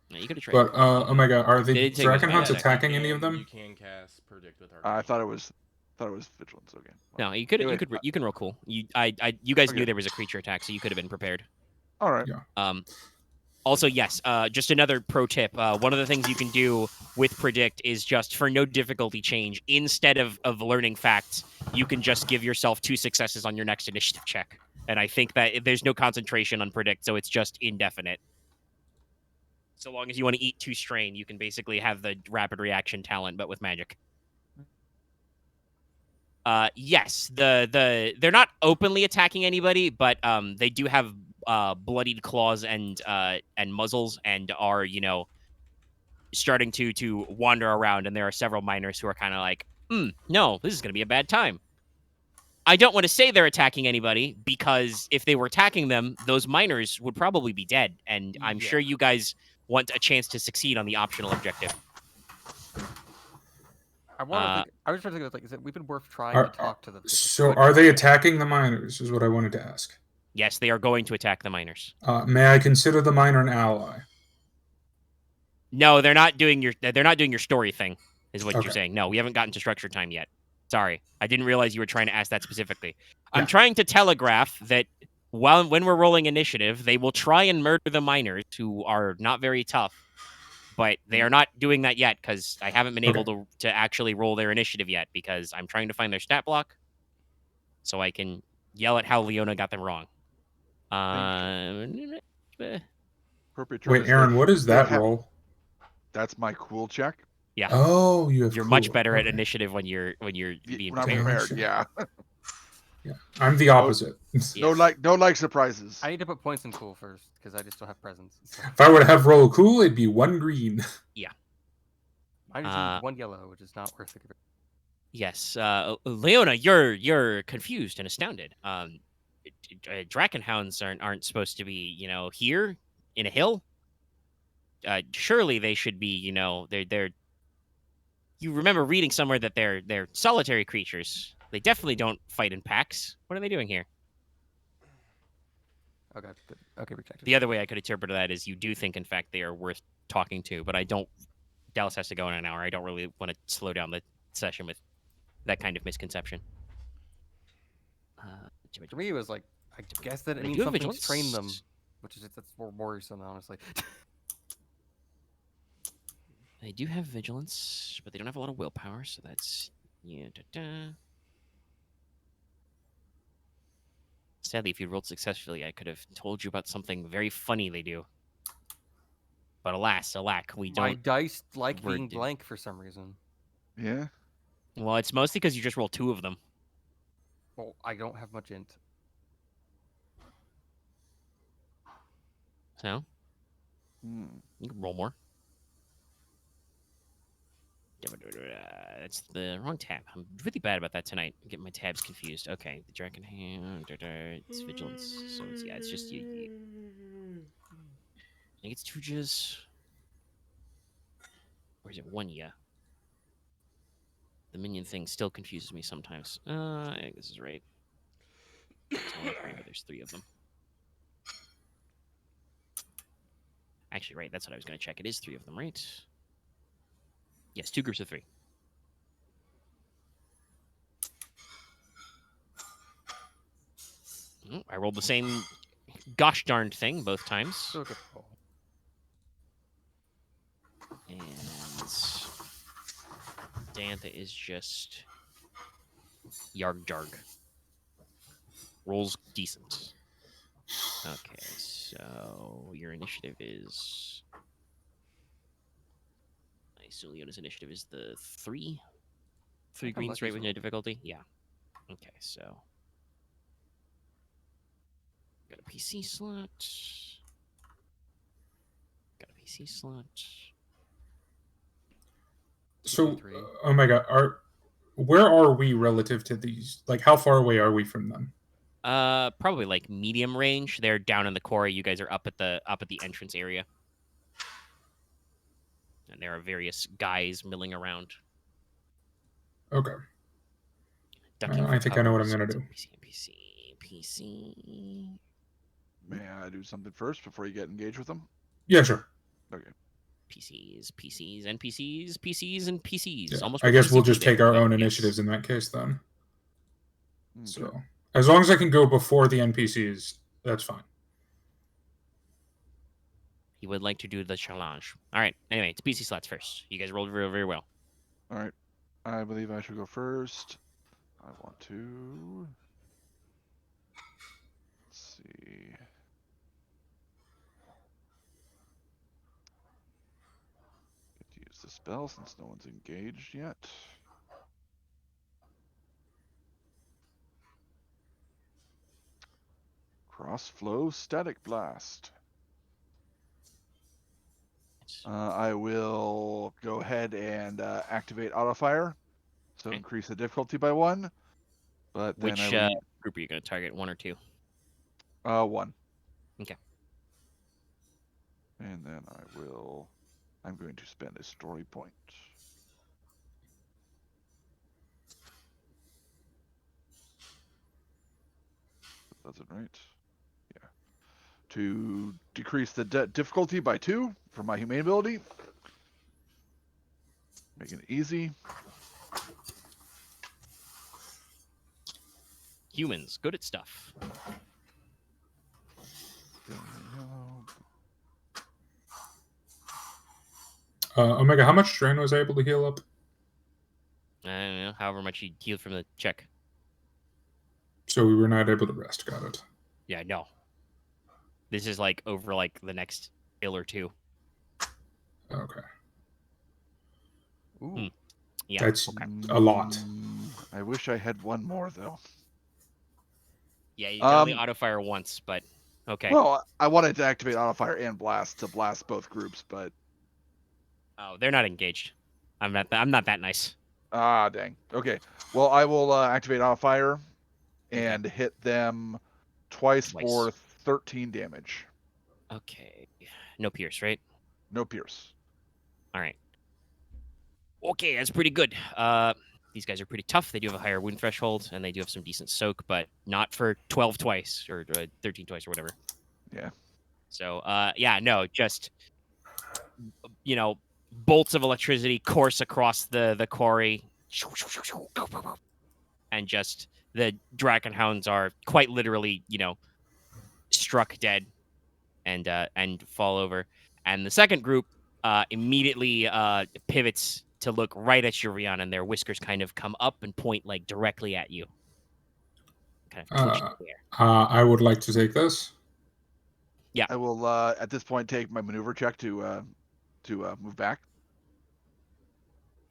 S2: No, you could have tried.
S3: But Omega, are the
S2: They take us
S3: Dragonhounds
S2: back.
S3: attacking any of them?
S1: You can cast predict with
S4: I
S1: Arcane.
S4: thought it was. Thought it was vigilance. Okay.
S2: No, you could
S4: Anyway,
S2: you can roll cool. You guys
S4: Okay.
S2: knew there was a creature attack, so you could have been prepared.
S4: All right.
S3: Yeah.
S2: Also, yes, just another pro tip. One of the things you can do with predict is just for no difficulty change, instead of learning facts, you can just give yourself 2 successes on your next initiative check. And I think that there's no concentration on predict, so it's just indefinite. So long as you want to eat 2 strain, you can basically have the rapid reaction talent, but with magic. Yes, they're not openly attacking anybody, but they do have bloodied claws and muzzles, and are starting to wander around. And there are several miners who are kind of like, no, this is gonna be a bad time. I don't want to say they're attacking anybody, because if they were attacking them, those miners would probably be dead, and I'm sure you guys want a chance to succeed on the optional objective.
S5: I was trying to think of, like, is it we've been worth trying
S3: Are-
S5: to talk to the.
S3: So are they attacking the miners? Is what I wanted to ask.
S2: Yes, they are going to attack the miners.
S3: May I consider the miner an ally?
S2: No, they're not doing your story thing, is what
S3: Okay.
S2: you're saying. No, we haven't gotten to structure time yet. Sorry. I didn't realize you were trying to ask that specifically. I'm
S3: Yeah.
S2: trying to telegraph that when we're rolling initiative, they will try and murder the miners, who are not very tough, but they are not doing that yet, because I haven't been able to actually roll their initiative yet, because I'm trying to find their stat block so I can yell at how Leona got them wrong.
S4: Appropriate
S3: Wait,
S4: term is
S3: Aren, what is that
S4: have-
S3: roll?
S4: That's my cool check.
S2: Yeah.
S3: Oh, you have.
S2: You're much
S3: cool.
S2: better at
S3: Okay.
S2: initiative when you're being
S4: When I'm
S2: prepared.
S4: prepared, yeah.
S3: Yeah, I'm the opposite.
S4: No like surprises.
S5: I need to put points in cool first because I just don't have presents. So.
S3: If I were to have roll cool, it'd be 1 green.
S5: I just need 1 yellow, which is not worth it.
S2: Yes, Leona, you're confused and astounded. Dragonhounds aren't supposed to be, here in a hill. Surely they should be, they're. You remember reading somewhere that they're solitary creatures. They definitely don't fight in packs. What are they doing here?
S5: Okay, good. Okay, rejected.
S2: The other way I could interpret that is you do think, in fact, they are worth talking to, but I don't. Dallas has to go in an hour. I don't really want to slow down the session with that kind of misconception.
S5: To me, it was like, I guess that it
S2: They
S5: means
S2: do have
S5: something's
S2: vigilance.
S5: trained them, which is that's more worrisome, honestly.
S2: They do have vigilance, but they don't have a lot of willpower, so that's Sadly, if you rolled successfully, I could have told you about something very funny they do. But alas, alack, we
S5: My
S2: don't.
S5: dice like
S2: We're
S5: being
S2: d-
S5: blank for some reason.
S4: Yeah.
S2: Well, it's mostly because you just rolled 2 of them.
S5: Well, I don't have much int.
S2: So
S4: Hmm.
S2: you can roll more. That's the wrong tab. I'm really bad about that tonight. I'm getting my tabs confused. Okay, the dragon hand. It's vigilance. So it's just you. I think it's 2 jizz. Or is it 1 ya? The minion thing still confuses me sometimes. I think this is right. It's only 3, but there's 3 of them. Actually, right, that's what I was going to check. It is 3 of them, right? Yes, 2 groups of 3. I rolled the same gosh darned thing both times.
S5: So good. Oh.
S2: And Dantha is just yarg jarg. Rolls decent. Okay, so your initiative is. I assume Leona's initiative is the 3? 3
S5: I'm
S2: greens,
S5: lucky
S2: right, with
S5: so.
S2: no difficulty? Yeah. Okay, so. Got a PC slot. Got a PC slot.
S3: So,
S5: 3.
S3: oh my god, where are we relative to these? Like, how far away are we from them?
S2: Probably like medium range. They're down in the quarry. You guys are up at the entrance area, and there are various guys milling around.
S3: Okay.
S2: Ducking
S3: I
S2: for
S3: think I know what I'm
S2: cover.
S3: gonna
S2: So
S3: do.
S2: PC.
S4: May I do something first before you get engaged with them?
S3: Yeah, sure.
S4: Okay.
S2: PCs, NPCs, and PCs.
S3: Yeah,
S2: Almost
S3: I guess we'll
S2: PC
S3: just take
S2: there,
S3: our
S2: but
S3: own
S2: yes.
S3: initiatives in that case then.
S4: Okay.
S3: So as long as I can go before the NPCs, that's fine.
S2: He would like to do the challenge. All right. Anyway, it's PC slots first. You guys rolled very, very well.
S4: All right. I believe I should go first. I want to. Let's see. Get to use the spell since no one's engaged yet. Crossflow Static Blast. I will go ahead and activate Autofire, so
S2: Okay.
S4: increase the difficulty by 1. But then
S2: Which
S4: I
S2: group are you going to target? 1 or 2?
S4: 1.
S2: Okay.
S4: And then I'm going to spend a story point. That's it, right? Yeah. To decrease the difficulty by 2 for my humane ability. Making it easy.
S2: Humans, good at stuff.
S3: Omega, how much drain was I able to heal up?
S2: I don't know, however much he healed from the check.
S3: So we were not able to rest. Got it.
S2: Yeah, no. This is like over like the next ill or 2.
S3: Okay.
S5: Ooh.
S2: Yeah.
S3: That's
S2: okay.
S3: a lot.
S4: I wish I had 1 more though.
S2: Yeah, you can only autofire once, but okay.
S4: Well, I wanted to activate Autofire and Blast to blast both groups, but
S2: Oh, they're not engaged. I'm not that nice.
S4: ah, dang. Okay. Well, I will activate Autofire and hit them twice for 13 damage.
S2: Okay. No pierce, right?
S4: No pierce.
S2: All right. Okay, that's pretty good. These guys are pretty tough. They do have a higher wound threshold, and they do have some decent soak, but not for 12 twice or 13 twice or whatever.
S4: Yeah.
S2: So, yeah, no, just, you know, bolts of electricity course across the quarry, and just the dragon hounds are quite literally, you know, struck dead and fall over. And the second group immediately pivots to look right at you, Ryahn, and their whiskers kind of come up and point like directly at you. Kind of twitch in the air.
S3: I would like to take this.
S2: Yeah.
S4: I will at this point take my maneuver check to move back.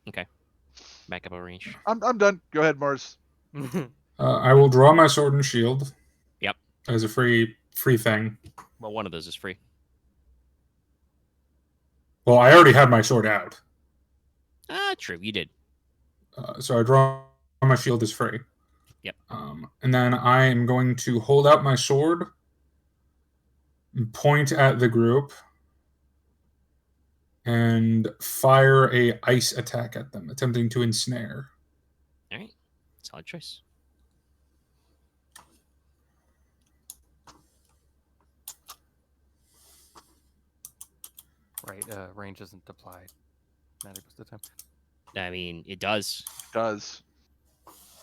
S2: Okay. Back up a range.
S4: I'm done. Go ahead, Mars.
S3: I will draw my sword and shield.
S2: Yep.
S3: As a free thing.
S2: Well, one of those is free.
S3: Well, I already had my sword out.
S2: True. You did.
S3: So I draw my shield as free.
S2: Yep.
S3: And then I am going to hold out my sword, and point at the group, and fire a ice attack at them, attempting to ensnare.
S2: All right. Solid choice.
S5: Right, range isn't applied 90% of the time.
S2: I mean, it does.
S4: Does.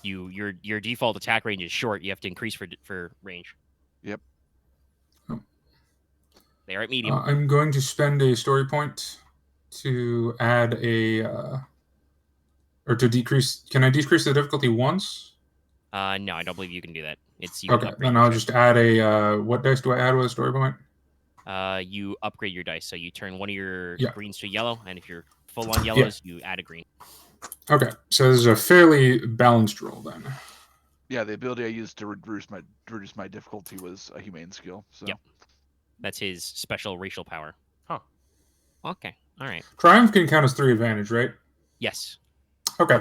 S2: Your default attack range is short. You have to increase for range.
S4: Yep.
S2: They are at medium.
S3: I'm going to spend a story point to add a or to decrease. Can I decrease the difficulty once?
S2: No, I don't believe you can do that. It's you
S3: Okay, then I'll just add a. What dice do I add with a story point?
S2: You upgrade your dice, so you turn one of your
S3: Yeah.
S2: greens to yellow, and if you're full on yellows, you add a green.
S3: Okay, so this is a fairly balanced roll then.
S4: Yeah, the ability I used to reduce my difficulty was a humane skill. So.
S2: Yep. That's his special racial power.
S5: Huh.
S2: Okay. All right.
S3: Triumph can count as 3 advantage, right?
S2: Yes.
S3: Okay.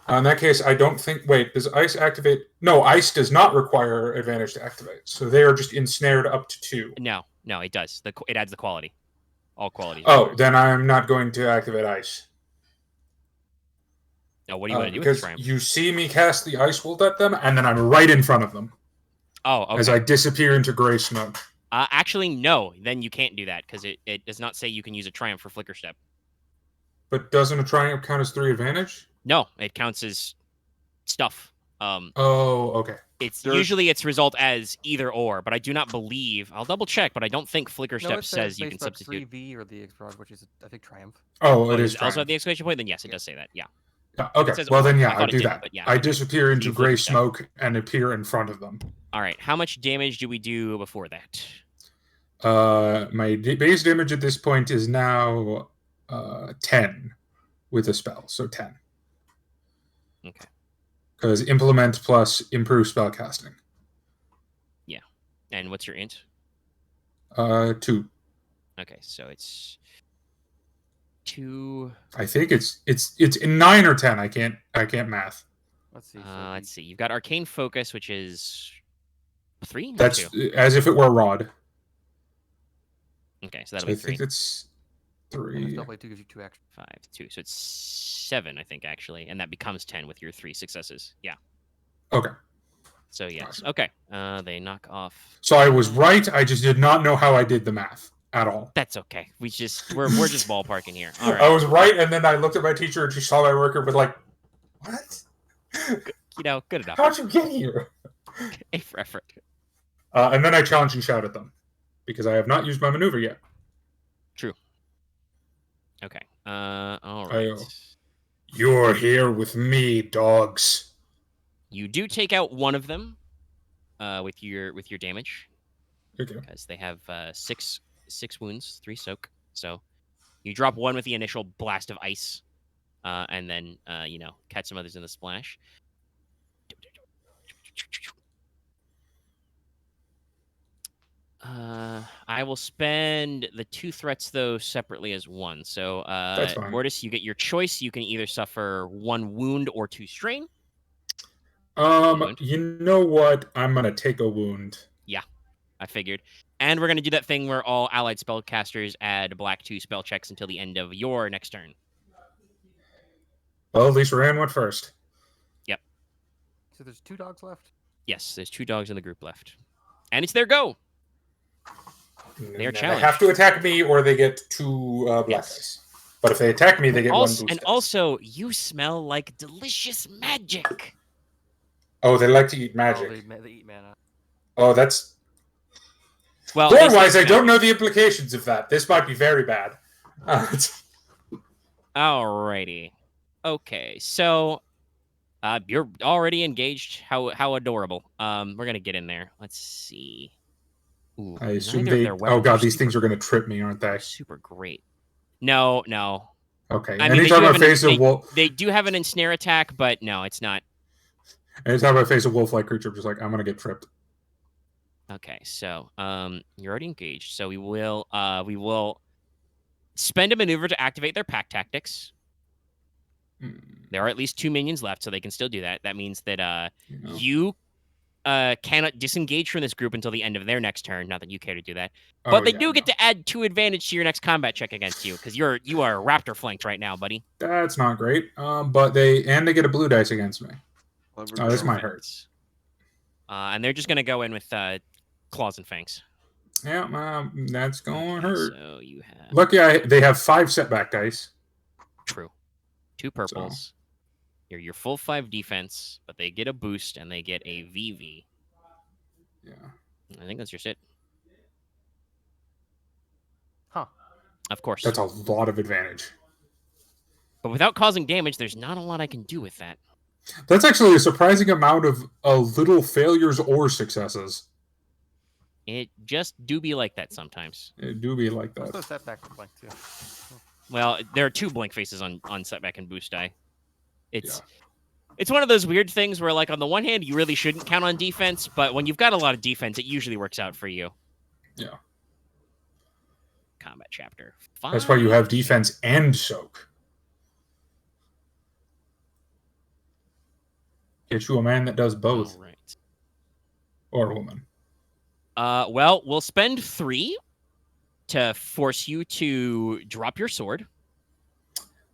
S3: In that case, I don't think. Wait, does ice activate? No, ice does not require advantage to activate. So they are just ensnared up to 2.
S2: No, it does. It adds the quality. All qualities.
S3: Oh, then I'm not going to activate ice.
S2: No, what do you want to do with
S3: because
S2: Triumph?
S3: you see me cast the ice bolt at them, and then I'm right in front of them
S2: Oh, okay.
S3: as I disappear into gray smoke.
S2: Actually, no. Then you can't do that because it does not say you can use a triumph for flicker step.
S3: But doesn't a triumph count as 3 advantage?
S2: No, it counts as stuff.
S3: Oh, okay.
S2: It's usually its result as either or, but I do not believe. I'll double check, but I don't think flicker step says you can substitute
S5: 3V or the Exprog, which is I think triumph.
S3: Oh, it is
S2: also at the exclamation point. Then yes, it does say that. Yeah.
S3: Okay. Well, then yeah, I do that.
S2: But yeah,
S3: I disappear into gray
S2: step.
S3: smoke and appear in front of them.
S2: All right. How much damage do we do before that?
S3: My base damage at this point is now 10 with a spell, so 10.
S2: Okay.
S3: Because implement plus improve spell casting.
S2: Yeah. And what's your int?
S3: 2.
S2: Okay, so it's 2.
S3: I think it's 9 or 10. I can't math.
S5: Let's see.
S2: Let's see. You've got arcane focus, which is 3.
S3: That's
S2: 2?
S3: As if it were rod.
S2: Okay, so that'll be 3.
S3: I think it's 3.
S5: Spell blade 2 gives you 2 action.
S2: 5, 2. So it's 7, I think, actually, and that becomes 10 with your 3 successes. Yeah.
S3: Okay.
S2: So yes.
S3: Awesome.
S2: Okay. They knock off.
S3: So I was right. I just did not know how I did the math at all.
S2: That's okay. We're just ballparking here. All right.
S3: I was right, and then I looked at my teacher, and she saw my work and was like, "What?
S2: Good enough.
S3: How'd you get here?"
S2: A for effort.
S3: And then I challenged and shouted them because I have not used my maneuver yet.
S2: True. Okay. All right.
S3: You're here with me, dogs.
S2: You do take out one of them, with your damage.
S3: Okay.
S2: Because they have 6 wounds, 3 soak. So you drop one with the initial blast of ice, and then catch some others in the splash. I will spend the 2 threats though separately as 1. So
S3: That's fine.
S2: Mortis, you get your choice. You can either suffer 1 wound or 2 strain.
S3: You know what? I'm gonna take a wound.
S2: Yeah, I figured. And we're gonna do that thing where all allied spellcasters add black 2 spell checks until the end of your next turn.
S3: Well, at least Ryahn went first.
S2: Yep.
S5: So there's 2 dogs left?
S2: Yes, there's 2 dogs in the group left. And it's their go. They're challenged.
S3: They have to attack me or they get 2 black dice. But if they attack me, they get 1 boost
S2: And
S3: dice.
S2: also, you smell like delicious magic.
S3: Oh, they like to eat magic.
S5: Oh, they eat mana.
S3: Oh, that's...
S2: Well,
S3: lore-wise, I don't know the implications of that. This might be very bad.
S2: Alrighty. Okay, so you're already engaged. How adorable. We're gonna get in there. Let's see. Ooh,
S3: I assume they... Oh god, these things are going to trip me, aren't they?
S2: Super great. No.
S3: Okay.
S2: I mean,
S3: anytime I face a wolf...
S2: They do have an ensnare attack, but no, it's not.
S3: Anytime I face a wolf-like creature, I'm just like, I'm going to get tripped.
S2: Okay, so you're already engaged. So we will spend a maneuver to activate their pack tactics. There are at least 2 minions left, so they can still do that. That means that you cannot disengage from this group until the end of their next turn. Not that you care to do that, but they do get to add 2 advantage to your next combat check against you because you are raptor flanked right now, buddy.
S3: That's not great. But they get a blue dice against me. Oh, this might hurt.
S2: And they're just gonna go in with claws and fangs.
S3: Yeah, that's going to hurt.
S2: So you have
S3: lucky they have 5 setback dice.
S2: True. 2 purples. So. You're your full 5 defense, but they get a boost and they get a VV.
S3: Yeah.
S2: I think that's your sit.
S5: Huh.
S2: Of course.
S3: That's a lot of advantage.
S2: But without causing damage, there's not a lot I can do with that.
S3: That's actually a surprising amount of little failures or successes.
S2: It just do be like that sometimes.
S3: It do be like that.
S5: Also setback for blank too.
S2: Well, there are 2 blank faces on setback and boost die. It's one of those weird things where, like, on the one hand, you really shouldn't count on defense, but when you've got a lot of defense, it usually works out for you.
S3: Yeah.
S2: Combat chapter 5.
S3: That's why you have defense and soak. Get you a man that does both.
S2: All right.
S3: Or a woman.
S2: Well, we'll spend 3 to force you to drop your sword.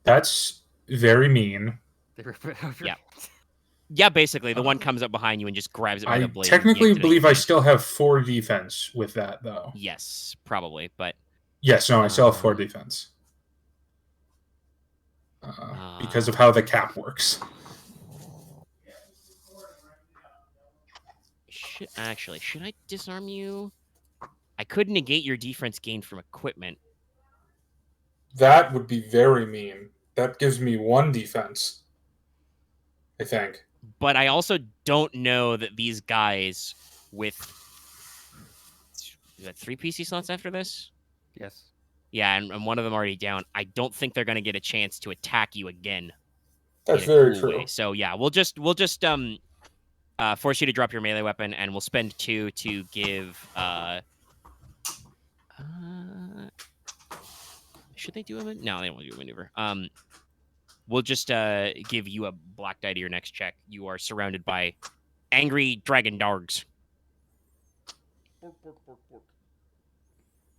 S3: That's very mean.
S5: They rip it out of your hands.
S2: Yeah, basically, the one comes up behind you and just grabs it by
S3: I
S2: the blade.
S3: technically
S2: and yanks it
S3: believe I
S2: out.
S3: still have 4 defense with that, though.
S2: Yes, probably, but
S3: Yes, no, I still have 4 defense. Because of how the cap works.
S2: Should I disarm you? I could negate your defense gained from equipment.
S3: That would be very mean. That gives me 1 defense, I think.
S2: But I also don't know that these guys with... Is that 3 PC slots after this?
S5: Yes.
S2: Yeah, and one of them already down. I don't think they're going to get a chance to attack you again.
S3: That's
S2: in a
S3: very
S2: cool
S3: true.
S2: way. So yeah, we'll just force you to drop your melee weapon, and we'll spend 2 to give. Should they do a no? They don't want to do a maneuver. We'll just give you a black die to your next check. You are surrounded by angry dragon dogs.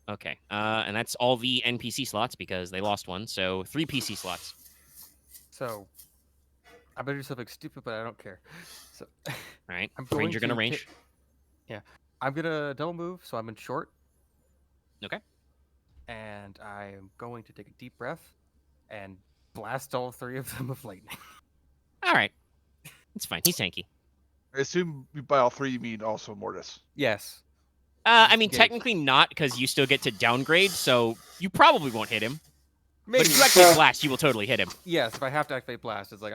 S2: Okay, and that's all the NPC slots because they lost one, so 3 PC slots.
S5: So, I better do something stupid, but I don't care. So,
S2: All right,
S5: I'm going
S2: Ranger gonna
S5: to
S2: range.
S5: Yeah, I'm gonna double move, so I'm in short.
S2: Okay.
S5: And I'm going to take a deep breath and blast all 3 of them with lightning.
S2: All right, it's fine. He's tanky.
S4: I assume by all 3 you mean also Mortis.
S5: Yes.
S2: I mean,
S5: Okay.
S2: technically not, because you still get to downgrade, so you probably won't hit him.
S5: Maybe.
S2: But if you activate blast, you will totally hit him.
S5: Yes, if I have to activate blast, it's like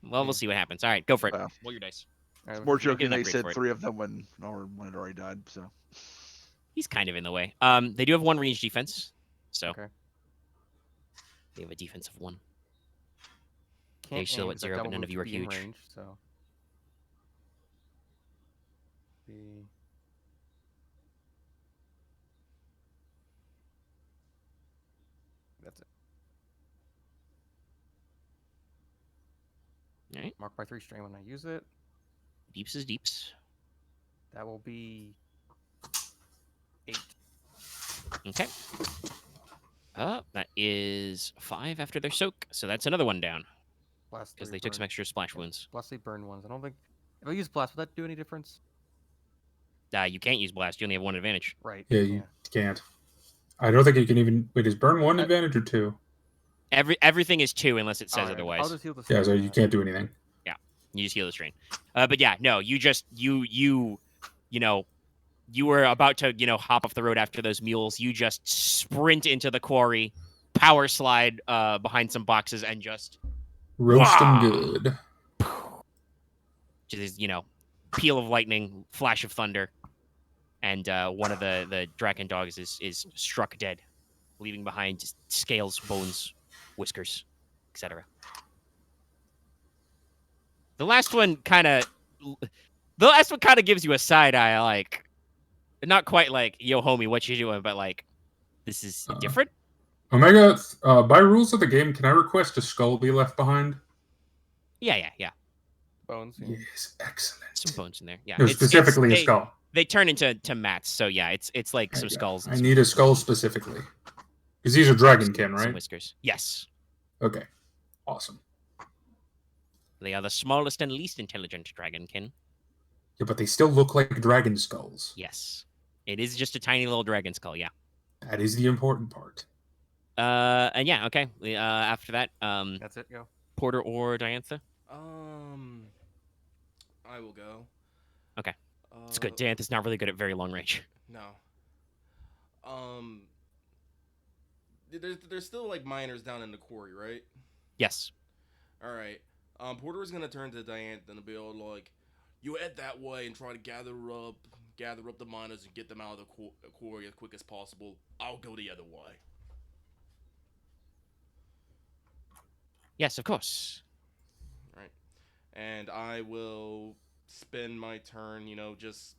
S2: Well, we'll see what happens. All right, go for it.
S4: Yeah.
S2: Roll your dice.
S4: It's more joking.
S2: an
S4: They
S2: upgrade
S4: said
S2: for it.
S4: 3 of them when it already died. So
S2: He's kind of in the way. They do have 1 range defense, so
S5: Okay.
S2: they have a defense of 1.
S5: Can't
S2: They're still
S5: aim
S2: at
S5: 'cause I
S2: 0, but
S5: double
S2: none of
S5: moved
S2: you
S5: to
S2: are
S5: be in
S2: huge.
S5: range, so. That's it.
S2: All right,
S5: Mark by 3 strain when I use it.
S2: deeps is deeps.
S5: That will be 8.
S2: Okay. That is 5 after their soak, so that's another one down
S5: Blast
S2: because
S5: 3
S2: they took some
S5: burn.
S2: extra splash wounds.
S5: Blast 3 burn ones. I don't think if I use blast, will that do any difference?
S2: You can't use blast. You only have 1 advantage.
S5: Right.
S3: Yeah, you can't. I don't think you can even... Wait, is burn 1 advantage or 2?
S2: Everything is 2 unless it says
S5: Alright,
S2: otherwise.
S5: I'll just heal the
S3: Yeah, so
S5: strain
S3: you
S5: on
S3: can't do anything.
S2: You just heal the strain. But yeah, no, you just you were about to hop off the road after those mules. You just sprint into the quarry, power slide behind some boxes, and just
S3: Roast them good.
S2: just peal of lightning, flash of thunder, and one of the dragon dogs is struck dead, leaving behind just scales, bones, whiskers, etc. The last one kind of gives you a side eye, like not quite like, yo, homie, what you doing, but like, this is different.
S3: Omega, by rules of the game, can I request a skull be left behind?
S2: Yeah.
S5: bones. Yeah.
S3: Yes, excellent.
S2: Some bones in there. Yeah,
S3: No, specifically a skull.
S2: They turn into mats, so yeah, it's like some skulls. And
S3: I need a skull specifically. Because these are dragonkin, right?
S2: Some whiskers. Yes.
S3: Okay. Awesome.
S2: They are the smallest and least intelligent dragonkin.
S3: Yeah, but they still look like dragon skulls.
S2: Yes. It is just a tiny little dragon skull, yeah.
S3: That is the important part.
S2: And yeah, okay. After that,
S5: That's it. Go.
S2: Porter or Diantha?
S1: I will go.
S2: Okay. It's good. Diantha's not really good at very long range.
S1: No. There's still like miners down in the quarry, right?
S2: Yes.
S1: All right. Porter is gonna turn to Diantha and be all like, "You head that way and try to gather up the miners and get them out of the quarry as quick as possible. I'll go the other way."
S2: Yes, of course.
S1: Right. And I will spend my turn, just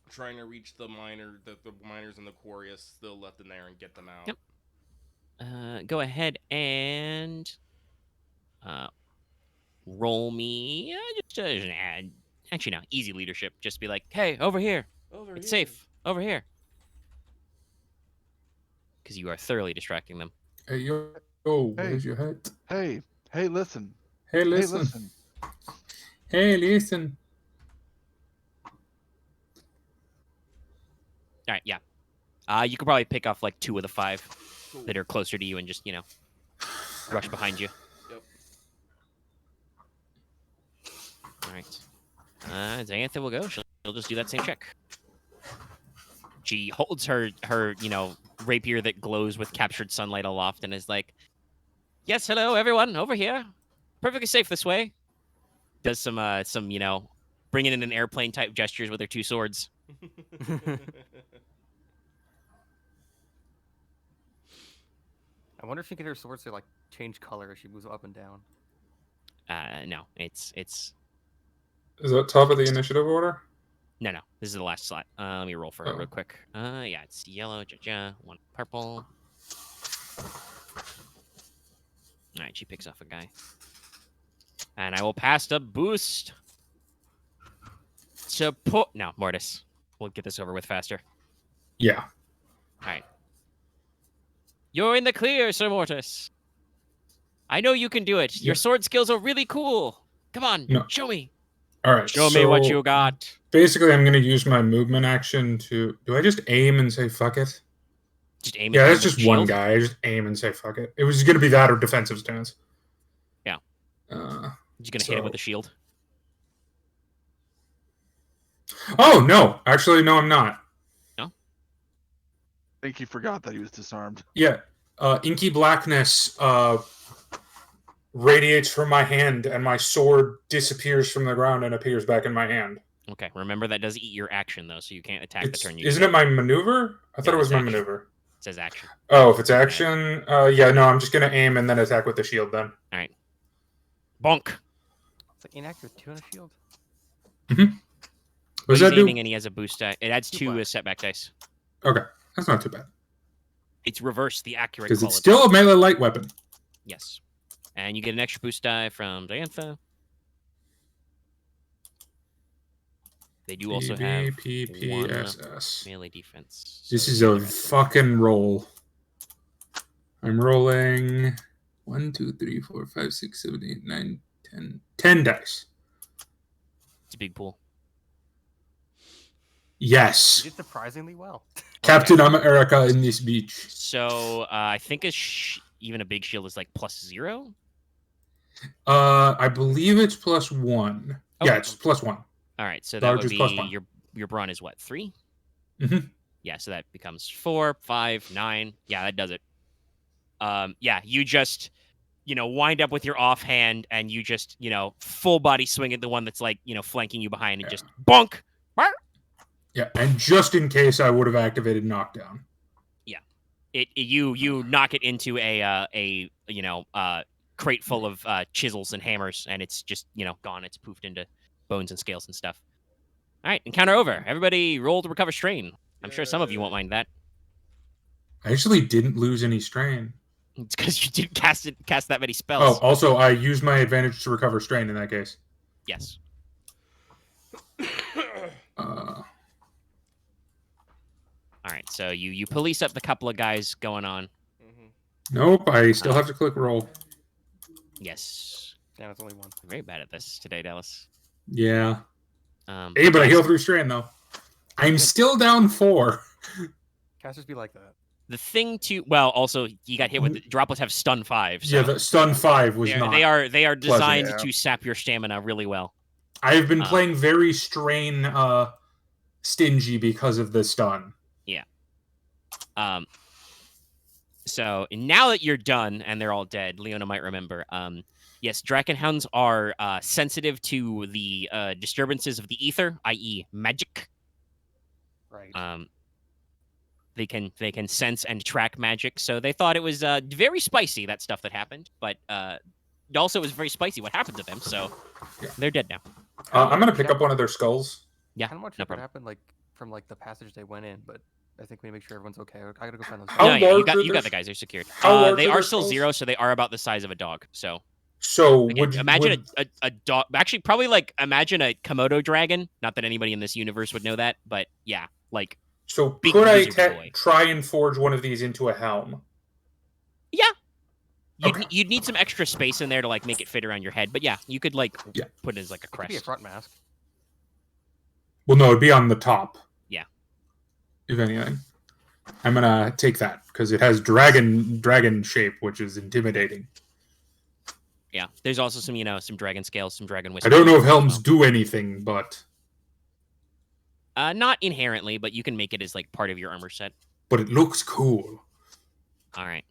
S1: trying to reach the miners in the quarry is still left in there and get them out.
S2: Yep. Go ahead and roll me actually no, easy leadership. Just be like, hey, over here. It's safe. Over here. Because you are thoroughly distracting them.
S3: Hey, yo,
S4: Hey.
S3: where's your hat?
S4: Hey, listen.
S3: Hey, listen.
S4: Hey, listen.
S3: Hey, listen.
S2: All right, yeah. You could probably pick off like 2 of the 5 that are closer to you and just, rush behind you.
S1: Yep.
S2: All right. Xantha will go. She'll just do that same check. She holds her rapier that glows with captured sunlight aloft and is like, "Yes, hello, everyone, over here. Perfectly safe this way." Does some bringing in an airplane type gestures with her 2 swords.
S5: I wonder if she can get her swords to like change color as she moves up and down.
S2: No, it's
S3: Is that top of the initiative order?
S2: no. This is the last slot. Let me roll for it
S3: Oh.
S2: real quick. Yeah, it's yellow, 1 purple. All right, she picks off a guy, and I will pass the boost to No, Mortis. We'll get this over with faster.
S3: Yeah.
S2: All right. You're in the clear, Sir Mortis. I know you can do it. Your
S3: Yep.
S2: sword skills are really cool. Come on,
S3: No.
S2: show me.
S3: All right.
S2: Show me what you got.
S3: Basically, I'm going to use my movement action to. Do I just aim and say fuck it?
S2: Just aim.
S3: Yeah,
S2: at
S3: that's
S2: him
S3: just
S2: with
S3: one
S2: shield.
S3: guy. I just aim and say fuck it. It was going to be that or defensive stance.
S2: Yeah. Just gonna hit him
S3: so-
S2: with a shield.
S3: Oh no! Actually, no, I'm not.
S4: I think he forgot that he was disarmed.
S3: Yeah. Inky blackness radiates from my hand, and my sword disappears from the ground and appears back in my hand.
S2: Okay, remember that does eat your action though, so you can't attack the turn you.
S3: Isn't it my maneuver? I thought
S2: No,
S3: it was
S2: it's
S3: my
S2: action.
S3: maneuver.
S2: It says action.
S3: Oh, if it's action, yeah, no, I'm just gonna aim and then attack with the shield then.
S2: All right. Bonk.
S5: It's like inactive 2 on a shield.
S3: What
S2: But
S3: does
S2: he's
S3: that do?
S2: aiming and he has a boost die. It adds 2
S5: black.
S2: as setback dice.
S3: Okay, that's not too bad
S2: It's reverse the accurate
S3: because
S2: quality.
S3: it's still a melee light weapon.
S2: Yes. And you get an extra boost die from Xantha. They do also have one
S3: PPSS.
S2: melee defense.
S3: This
S2: so
S3: is
S2: the
S3: a
S2: other has-
S3: fucking roll. I'm rolling 1, 2, 3, 4, 5, 6, 7, 8, 9, 10. 10 dice.
S2: It's a big pool.
S3: Yes.
S5: You did surprisingly well.
S3: Captain America in this beach.
S2: So I think even a big shield is like +0.
S3: I believe it's +1.
S2: Oh.
S3: Yeah, it's +1.
S2: All right, so that would
S3: Largest
S2: be
S3: +1.
S2: your brawn is what, 3?
S3: Mhm.
S2: Yeah, so that becomes 4, 5, 9. Yeah, that does it. Yeah, you just wind up with your offhand and you just full body swing at the one that's like flanking you behind and just bonk.
S3: Yeah, and just in case I would have activated knockdown.
S2: You knock it into a crate full of chisels and hammers, and it's just gone. It's poofed into bones and scales and stuff. All right, encounter over. Everybody roll to recover strain. I'm sure some of you won't mind that.
S3: I actually didn't lose any strain.
S2: It's because you didn't cast that many
S3: Oh,
S2: spells.
S3: also, I used my advantage to recover strain in that case.
S2: Yes. All right, so you police up the couple of guys going on.
S3: Nope, I still have to click roll.
S2: Yes.
S5: Yeah, it's only 1.
S2: I'm very bad at this today, Dallas.
S3: Yeah. Hey, but I heal through strain, though. I'm still down 4.
S5: Casters be like that.
S2: The thing also you got hit with droplets have stun 5. So
S3: Yeah, the stun 5 was
S2: they are,
S3: not.
S2: they are designed
S4: yeah.
S2: to sap your stamina really well.
S3: I've been playing very strain stingy because of the stun.
S2: So now that you're done and they're all dead, Leona might remember. Yes, Dragonhounds are sensitive to the disturbances of the ether, i.e., magic.
S5: Right.
S2: They can sense and track magic, so they thought it was very spicy, that stuff that happened. But also it was very spicy what happened to them. So they're dead now.
S3: I'm gonna pick up one of their skulls.
S2: Yeah,
S5: I don't know what
S2: no problem.
S5: happened from the passage they went in, but I think we need to make sure everyone's okay. I gotta go find those.
S3: How
S2: No, yeah,
S3: large
S2: you got
S3: are
S2: the
S3: their-
S2: guys. They're secured.
S3: How large
S2: They
S3: are
S2: are
S3: their
S2: still
S3: skulls?
S2: 0, so they are about the size of a dog. So
S3: So
S2: again,
S3: would you
S2: imagine a dog. Actually, probably like imagine a Komodo dragon. Not that anybody in this universe would know that, but yeah, like
S3: so
S2: big
S3: could I
S2: lizard boy.
S3: try and forge one of these into a helm?
S2: yeah. You'd need some extra space in there to like make it fit around your head, but yeah, you could like put it as like a
S5: It could be a
S2: crest.
S5: front mask.
S3: Well, no, it'd be on the top.
S2: Yeah.
S3: If anything, I'm gonna take that because it has dragon shape, which is intimidating.
S2: Yeah, there's also some some dragon scales, some dragon
S3: I
S2: whiskers.
S3: don't know if helms do anything, but
S2: not inherently, but you can make it as like part of your armor set.
S3: But it looks cool.
S2: All right.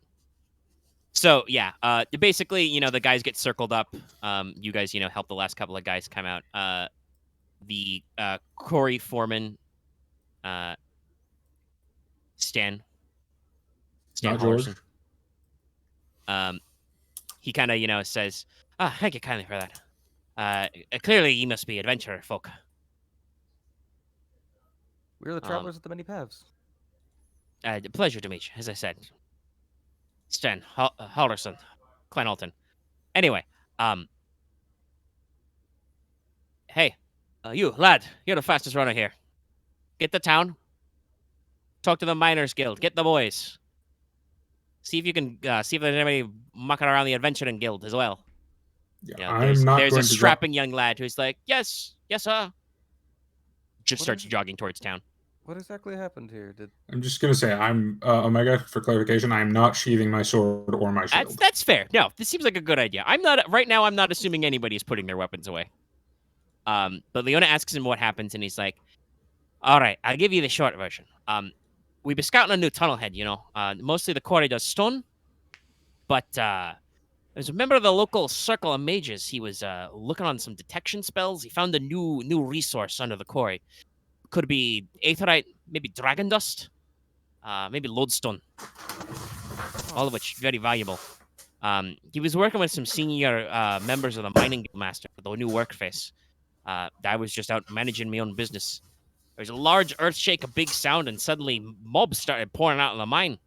S2: So yeah, basically, the guys get circled up. You guys, help the last couple of guys come out. The quarry foreman, Stan
S3: Not George.
S2: Hallerson. He kind of, says, thank you kindly for that. Clearly, you must be adventurer folk.
S5: We're the travelers of the many paths.
S2: Pleasure to meet you, as I said. Stan Hallerson, Klein Altin. Anyway, hey, you, lad, you're the fastest runner here. Get to town. Talk to the Miners Guild. Get the boys. See if you can see if there's anybody mucking around the Adventuring Guild as well.
S3: Yeah, I'm not
S2: there's
S3: going
S2: a
S3: to
S2: strapping young lad who's like, yes, sir. Just
S5: What
S2: starts
S5: is-
S2: jogging towards town.
S5: What exactly happened here?
S3: I'm just gonna say I'm Omega for clarification. I'm not sheathing my sword or my shield.
S2: That's fair. No, this seems like a good idea. I'm not assuming anybody's putting their weapons away. But Leona asks him what happens, and he's like, all right, I'll give you the short version. We've been scouting a new tunnel head, mostly the quarry does stone, but there's a member of the local circle of mages. He was looking on some detection spells. He found a new resource under the quarry. Could be aetherite, maybe dragon dust, maybe lodestone. All of which very valuable. He was working with some senior members of the mining guild master for the new workface. I was just out managing my own business. There was a large earth shake, a big sound, and suddenly mobs started pouring out of the mine.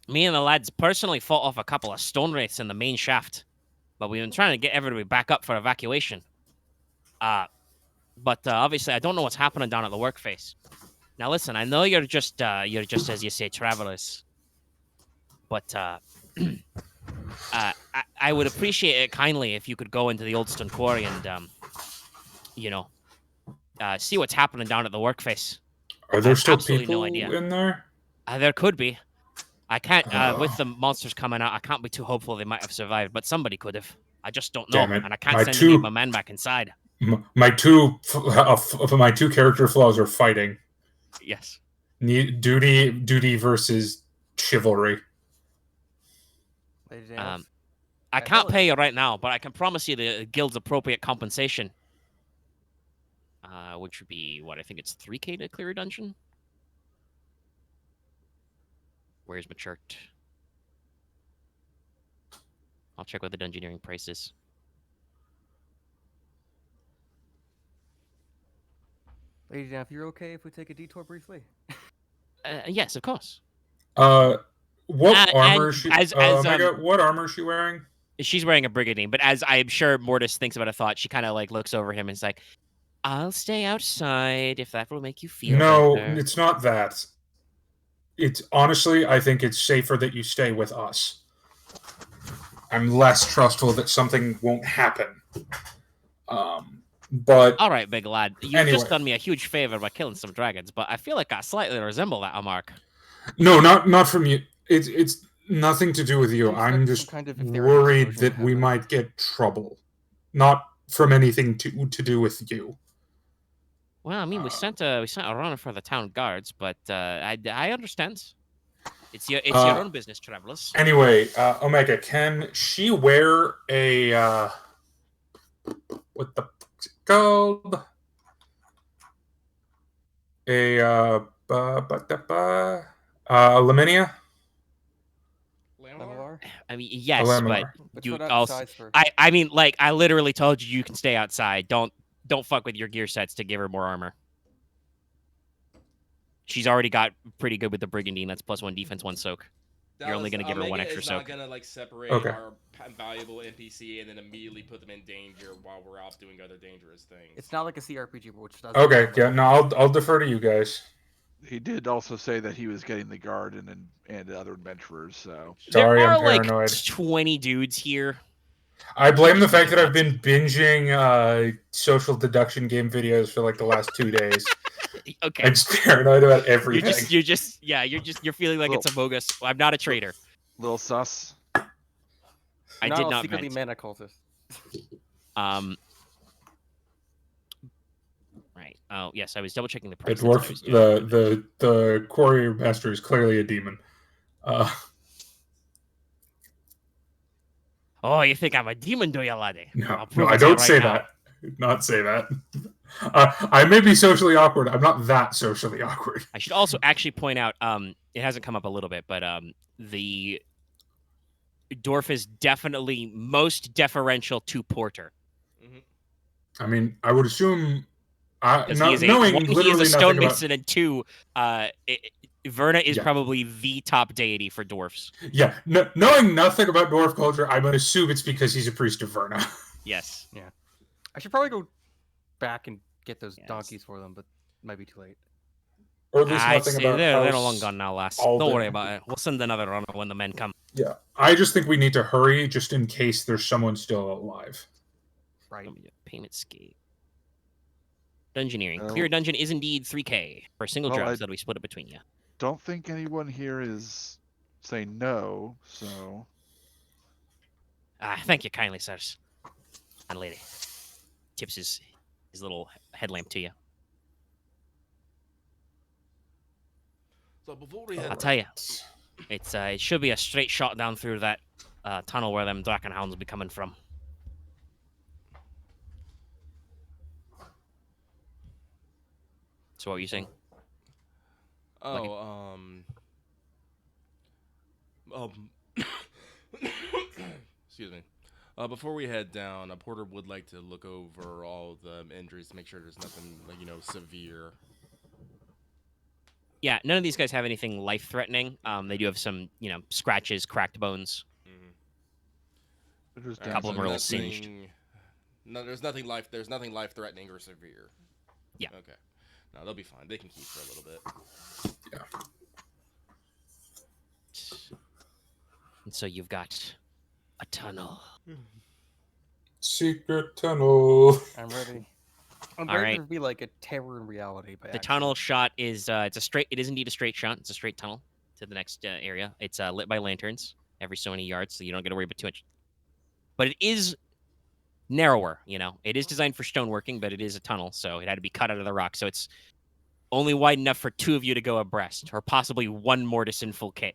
S2: Me and the lads personally fought off a couple of stone wraiths in the main shaft, but we've been trying to get everybody back up for evacuation. But obviously, I don't know what's happening down at the workface. Now, listen, I know you're just as you say, travelers. But I would appreciate it kindly if you could go into the Oldstone Quarry and, see what's happening down at the workface.
S3: Are there still
S2: absolutely
S3: people
S2: no idea.
S3: in there?
S2: There could be. I can't, with the monsters coming out, I can't be too hopeful they might have survived, but somebody could have. I just don't know,
S3: Damn it.
S2: and I can't
S3: My
S2: send
S3: two-
S2: any of my men back inside.
S3: My two character flaws are fighting.
S2: Yes.
S3: Duty versus chivalry.
S5: Lady Daniels,
S2: I can't pay you right now, but I can promise you the guild's appropriate compensation. Which would be, I think it's 3K to clear a dungeon? Where's my chart? I'll check what the dungeoneering price is.
S5: Lady Daniels, if you're okay if we take a detour briefly?
S2: Yes, of course.
S3: What armor is she?
S2: Omega,
S3: what armor is she wearing?
S2: She's wearing a brigandine, but as I'm sure Mortis thinks about a thought, she kind of like looks over him and is like, I'll stay outside if that will make you feel better.
S3: It's not that. It's honestly, I think it's safer that you stay with us. I'm less trustful that something won't happen. But
S2: all right, big lad, you've just done me a huge favor by killing some dragons, but I feel like I slightly resemble that Mark.
S3: No, not from you. It's nothing to do with you. I'm just
S5: kind of
S3: worried that we might get trouble, not from anything to do with you.
S2: Well, I mean, we sent a runner for the town guards, but I understand. It's your own business, travelers.
S3: Anyway, Omega, can she wear a what the fuck's it called? A Laminia?
S2: I mean, yes,
S3: Lamar.
S2: but you also. I mean, like, I literally told you can stay outside. Don't fuck with your gear sets to give her more armor. She's already got pretty good with the brigandine. That's +1 defense, 1 soak. You're only gonna give her 1 extra soak.
S1: Not gonna like separate our valuable NPC and then immediately put them in danger while we're off doing other dangerous things.
S5: It's not like a CRPG, which does.
S3: Okay, yeah, no, I'll defer to you guys.
S4: He did also say that he was getting the guard and other adventurers. So
S3: Sorry,
S2: there
S3: I'm
S2: are like
S3: paranoid.
S2: 20 dudes here.
S3: I blame the
S2: Just
S3: fact
S2: make
S3: that
S2: it
S3: I've been binging social deduction game videos for like the last 2 days.
S2: Okay.
S3: I'm just paranoid about everything.
S2: You're feeling like it's a bogus. I'm not a traitor.
S4: little sus.
S2: I
S5: Not
S2: did
S5: all
S2: not
S5: secretly
S2: vent.
S5: man occultist.
S2: Right. Oh yes, I was double checking the
S3: The
S2: price. That's what I
S3: dwarf,
S2: was doing.
S3: the quarry master is clearly a demon.
S2: Oh, you think I'm a demon, do you, laddie?
S3: No, I don't say that. Not say that. I may be socially awkward. I'm not that socially awkward.
S2: I should also actually point out, it hasn't come up a little bit, but the dwarf is definitely most deferential to Porter.
S3: I mean, I would assume,
S2: Knowing
S3: literally
S2: he is a
S3: nothing
S2: stonemason, and two, Verna is
S3: Yeah.
S2: probably the top deity for dwarfs.
S3: Yeah, knowing nothing about dwarf culture, I would assume it's because he's a priest of Verna.
S2: Yes.
S5: Yeah. I should probably go back and get those
S2: Yes.
S5: donkeys for them, but it might be too late.
S3: Or at least nothing about
S2: they're
S3: House
S2: long gone now, lass.
S3: Alden.
S2: Don't worry about it. We'll send another runner when the men come.
S3: Yeah, I just think we need to hurry, just in case there's someone still alive.
S5: Right.
S2: Payment scheme. Dungeoneering.
S4: Oh.
S2: Clear dungeon is indeed 3K for a single
S4: Well,
S2: drop,
S4: I-
S2: so that'll be split up between you.
S4: Don't think anyone here is saying no. So
S2: Thank you kindly, sirs. And lady. Tips his little headlamp to you.
S1: So before we head
S2: I'll tell you, it should be a straight shot down through that tunnel where them Drakenhounds will be coming from. So what were you saying?
S1: Oh, excuse me. Before we head down, Porter would like to look over all the injuries to make sure there's nothing, like, severe.
S2: Yeah, none of these guys have anything life-threatening. They do have some, scratches, cracked bones.
S4: there's
S2: A couple of them are a little
S1: nothing-
S2: singed.
S1: No, there's nothing life-threatening or severe.
S2: Yeah.
S1: Okay. No, they'll be fine. They can keep for a little bit.
S2: And so you've got a tunnel.
S3: Secret tunnel.
S5: I'm ready. I'm
S2: All
S5: ready
S2: right.
S5: to be like a terror in reality. By
S2: The tunnel shot is it is indeed a straight shot. It's a straight tunnel to the next area. It's lit by lanterns every so many yards, so you don't got to worry about too much. But it is narrower, It is designed for stoneworking, but it is a tunnel, so it had to be cut out of the rock. So it's only wide enough for two of you to go abreast, or possibly one Mortis in full kit.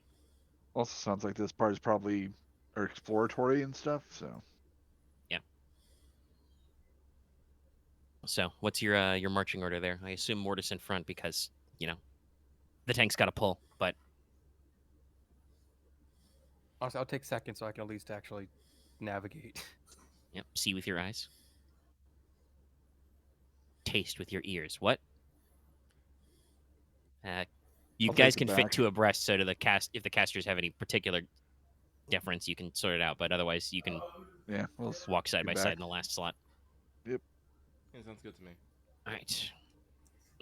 S4: also sounds like this part is probably exploratory and stuff. So
S2: So what's your marching order there? I assume Mortis in front because, the tank's got to pull, but
S5: Honestly, I'll take second so I can at least actually navigate.
S2: yep, see with your eyes. Taste with your ears. What? You
S4: I'll
S2: guys
S4: take
S2: can
S4: it
S2: fit
S4: back.
S2: two abreast, so if the casters have any particular difference, you can sort it out, but otherwise you can
S4: yeah, we'll
S2: walk side by
S4: back.
S2: side in the last slot.
S1: Yeah, sounds good to me.
S2: All right.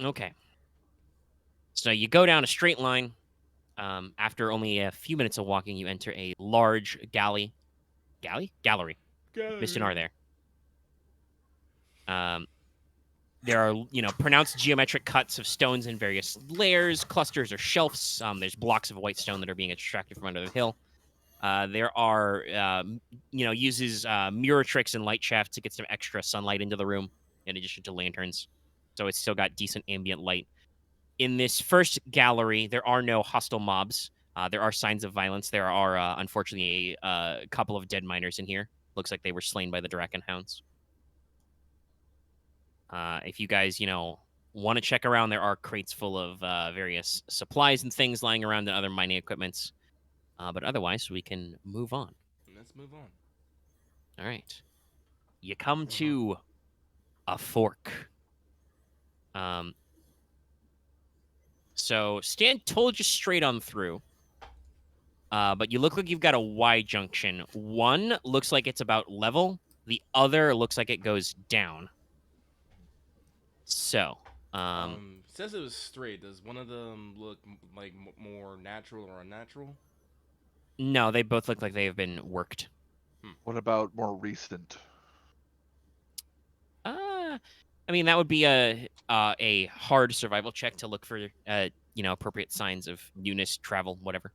S2: Okay. So you go down a straight line. After only a few minutes of walking, you enter a large gallery. Missed an R there. There are, pronounced geometric cuts of stones in various layers, clusters or shelves. There's blocks of white stone that are being extracted from under the hill. There are, uses mirror tricks and light shafts to get some extra sunlight into the room, in addition to lanterns. So it's still got decent ambient light. In this first gallery, there are no hostile mobs. There are signs of violence. There are, unfortunately, a couple of dead miners in here. Looks like they were slain by the Drakenhounds. If you guys, want to check around, there are crates full of various supplies and things lying around and other mining equipments. But otherwise, we can move on.
S1: Let's move on.
S2: All right. You come to a fork. So Stan told you straight on through. But you look like you've got a Y junction. One looks like it's about level. The other looks like it goes down. So
S1: Says it was straight. Does one of them look like more natural or unnatural?
S2: No, they both look like they have been worked.
S4: What about more recent?
S2: I mean, that would be a hard survival check to look for, appropriate signs of newness, travel, whatever.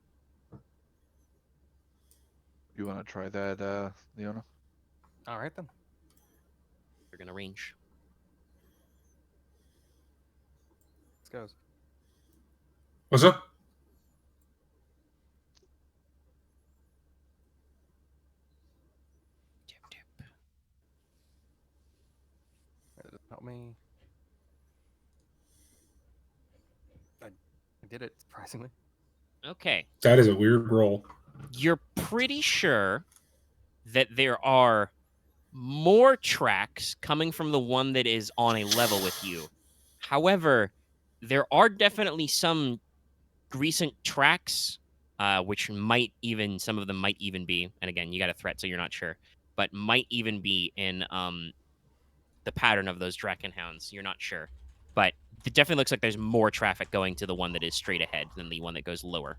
S4: You want to try that, Leona?
S5: All right then.
S2: They're gonna range.
S5: Let's go.
S3: What's up?
S2: Tip, tip.
S5: That doesn't help me. I did it, surprisingly.
S2: Okay.
S3: That is a weird roll.
S2: You're pretty sure that there are more tracks coming from the one that is on a level with you. However, there are definitely some recent tracks, which might even, some of them might even be, and again, you got a threat, so you're not sure, but might even be in the pattern of those Draken Hounds. You're not sure. But it definitely looks like there's more traffic going to the one that is straight ahead than the one that goes lower.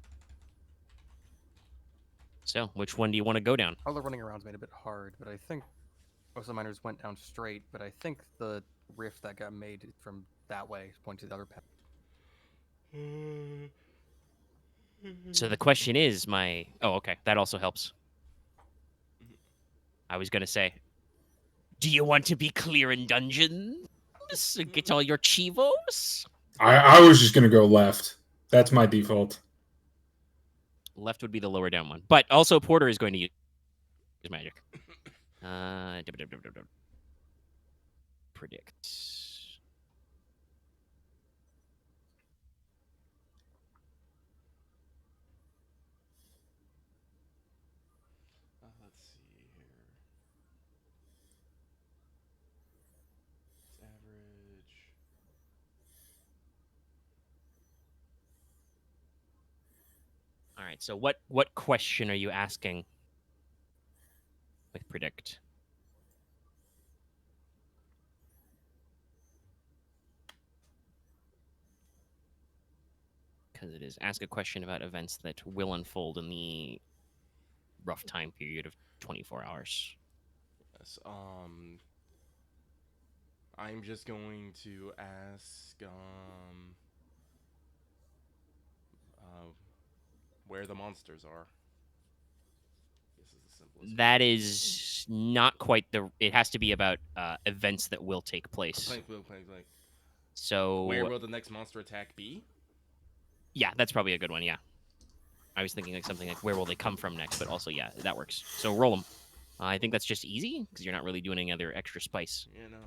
S2: So, which one do you want to go down?
S5: All the running around's made a bit hard, but I think most of the miners went down straight, but I think the rift that got made from that way points to the other path.
S2: So the question is, oh, okay, that also helps. I was going to say, do you want to be clear in dungeons? Get all your chivos?
S3: I was just gonna go left. That's my default.
S2: Left would be the lower down one. But also Porter is going to use magic. Predict.
S1: Let's see here. It's average.
S2: All right. So what question are you asking with predict? Because it is ask a question about events that will unfold in the rough time period of 24 hours.
S1: Yes. I'm just going to ask where the monsters are. This is the simplest.
S2: That is not quite the. It has to be about events that will take place.
S1: Plank.
S2: So
S1: Where will the next monster attack be?
S2: Yeah, that's probably a good one. Yeah, I was thinking like something like where will they come from next, but also yeah, that works. So roll them. I think that's just easy because you're not really doing any other extra spice.
S1: Yeah, no.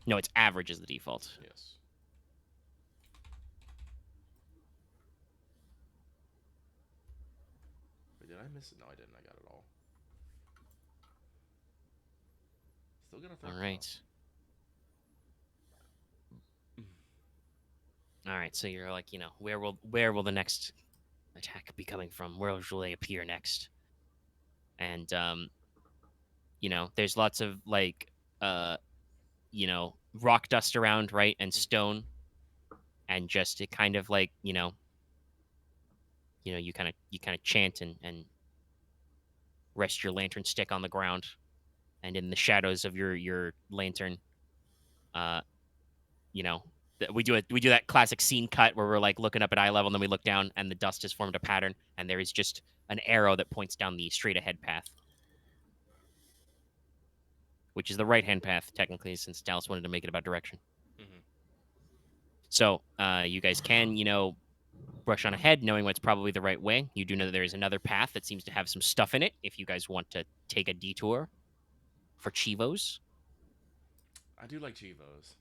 S2: No, it's average is the default.
S1: Yes. Wait, did I miss it? No, I didn't. I got it all. Still got a third.
S2: All right. All right, so you're like, where will the next attack be coming from? Where will they appear next? And there's lots of like rock dust around, right? And stone. And just it kind of like, you kind of chant and rest your lantern stick on the ground. And in the shadows of your lantern, we do that classic scene cut where we're like looking up at eye level and then we look down and the dust has formed a pattern and there is just an arrow that points down the straight ahead path, which is the right hand path technically, since Dallas wanted to make it about direction.
S1: Mm-hmm.
S2: So you guys can brush on ahead knowing what's probably the right way. You do know that there is another path that seems to have some stuff in it if you guys want to take a detour for chivos.
S1: I do like chivos.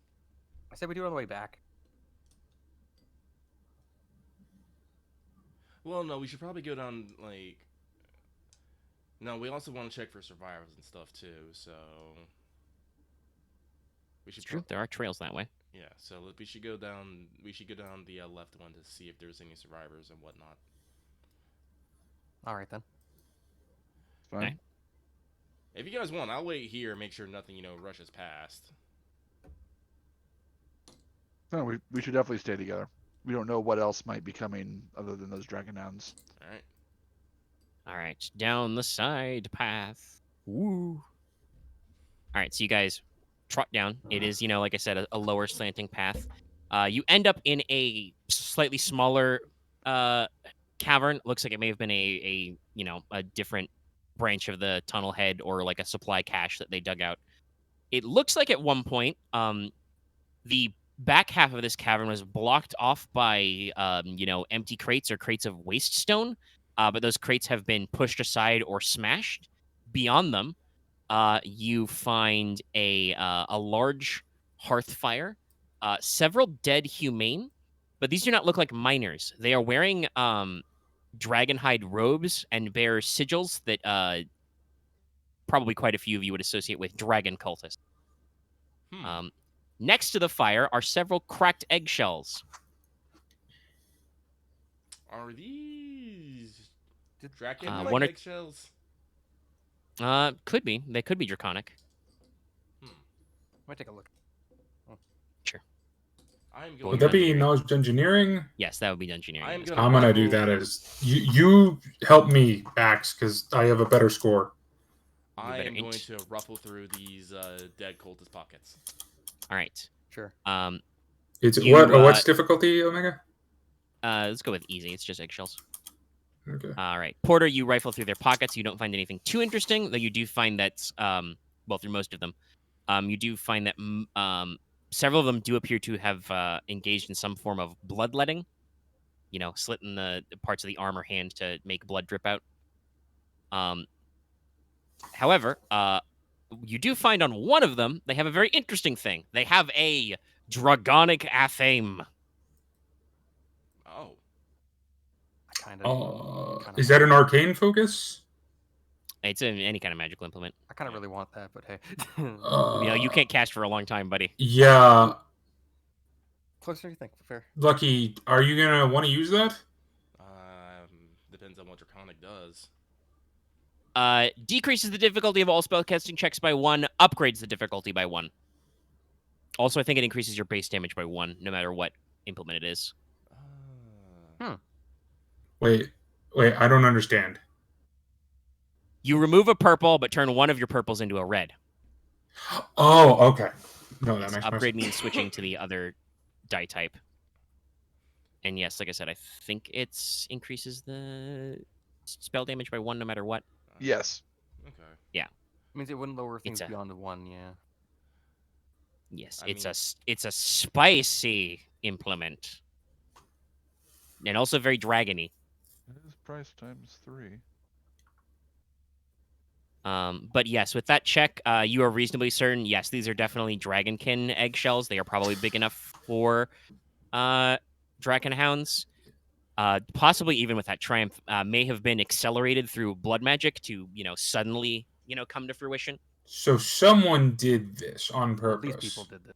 S5: I said we do it on the way back.
S1: Well, no, we should probably go down, like... No, we also want to check for survivors and stuff, too, so... We should
S2: It's true. There are trails that way.
S1: Yeah, so we should go down the left one to see if there's any survivors and whatnot.
S5: All right, then.
S4: Fine.
S2: Okay.
S1: If you guys want, I'll wait here and make sure nothing, rushes past.
S4: No, we should definitely stay together. We don't know what else might be coming other than those dragon hounds.
S1: All right.
S2: All right, down the side path. Woo. All right, so you guys trot down. It is, like I said, a lower slanting path. You end up in a slightly smaller cavern. Looks like it may have been a different branch of the tunnel head or like a supply cache that they dug out. It looks like at one point, the back half of this cavern was blocked off by, empty crates or crates of waste stone. But those crates have been pushed aside or smashed. Beyond them, you find a large hearth fire, several dead humane, but these do not look like miners. They are wearing dragon hide robes and bear sigils that probably quite a few of you would associate with dragon cultists. Next to the fire are several cracked eggshells.
S1: Are these dragon eggshells?
S2: Could be. They could be draconic.
S5: Might take a look.
S2: Sure.
S3: Would that be knowledge engineering?
S2: Yes, that would be engineering.
S3: I'm gonna do that as you help me, Axe, because I have a better score.
S1: I am going to ruffle through these dead cultist pockets.
S2: All right.
S5: Sure.
S3: What's difficulty, Omega?
S2: Let's go with easy. It's just eggshells.
S3: Okay.
S2: All right. Porter, you rifle through their pockets. You don't find anything too interesting, though you do find that, through most of them, you do find that several of them do appear to have engaged in some form of bloodletting, slitting the parts of the arm or hand to make blood drip out. However, you do find on one of them, they have a very interesting thing. They have a dragonic athame.
S1: Oh.
S3: Is that an arcane focus?
S2: It's any kind of magical implement.
S5: I kind of really want that, but hey.
S2: You can't cast for a long time, buddy.
S3: Yeah.
S5: Closer than you think. Fair.
S3: Lucky, are you going to want to use that?
S1: Depends on what Draconic does.
S2: Decreases the difficulty of all spellcasting checks by 1, upgrades the difficulty by 1. Also, I think it increases your base damage by 1, no matter what implement it is.
S3: Wait, I don't understand.
S2: You remove a purple, but turn one of your purples into a red.
S3: Oh, okay. No, that makes
S2: upgrade means switching to the other die type. And yes, like I said, I think it increases the spell damage by 1 no matter what.
S4: Yes.
S1: Okay.
S2: Yeah.
S5: It means it wouldn't lower things beyond 1, yeah.
S2: Yes, it's a spicy implement. And also very dragony.
S4: It is price times 3.
S2: But yes, with that check, you are reasonably certain, yes, these are definitely dragonkin eggshells. They are probably big enough for dragonhounds. Possibly even with that triumph, may have been accelerated through blood magic to, suddenly, come to fruition.
S3: So someone did this on purpose.
S5: These people did this.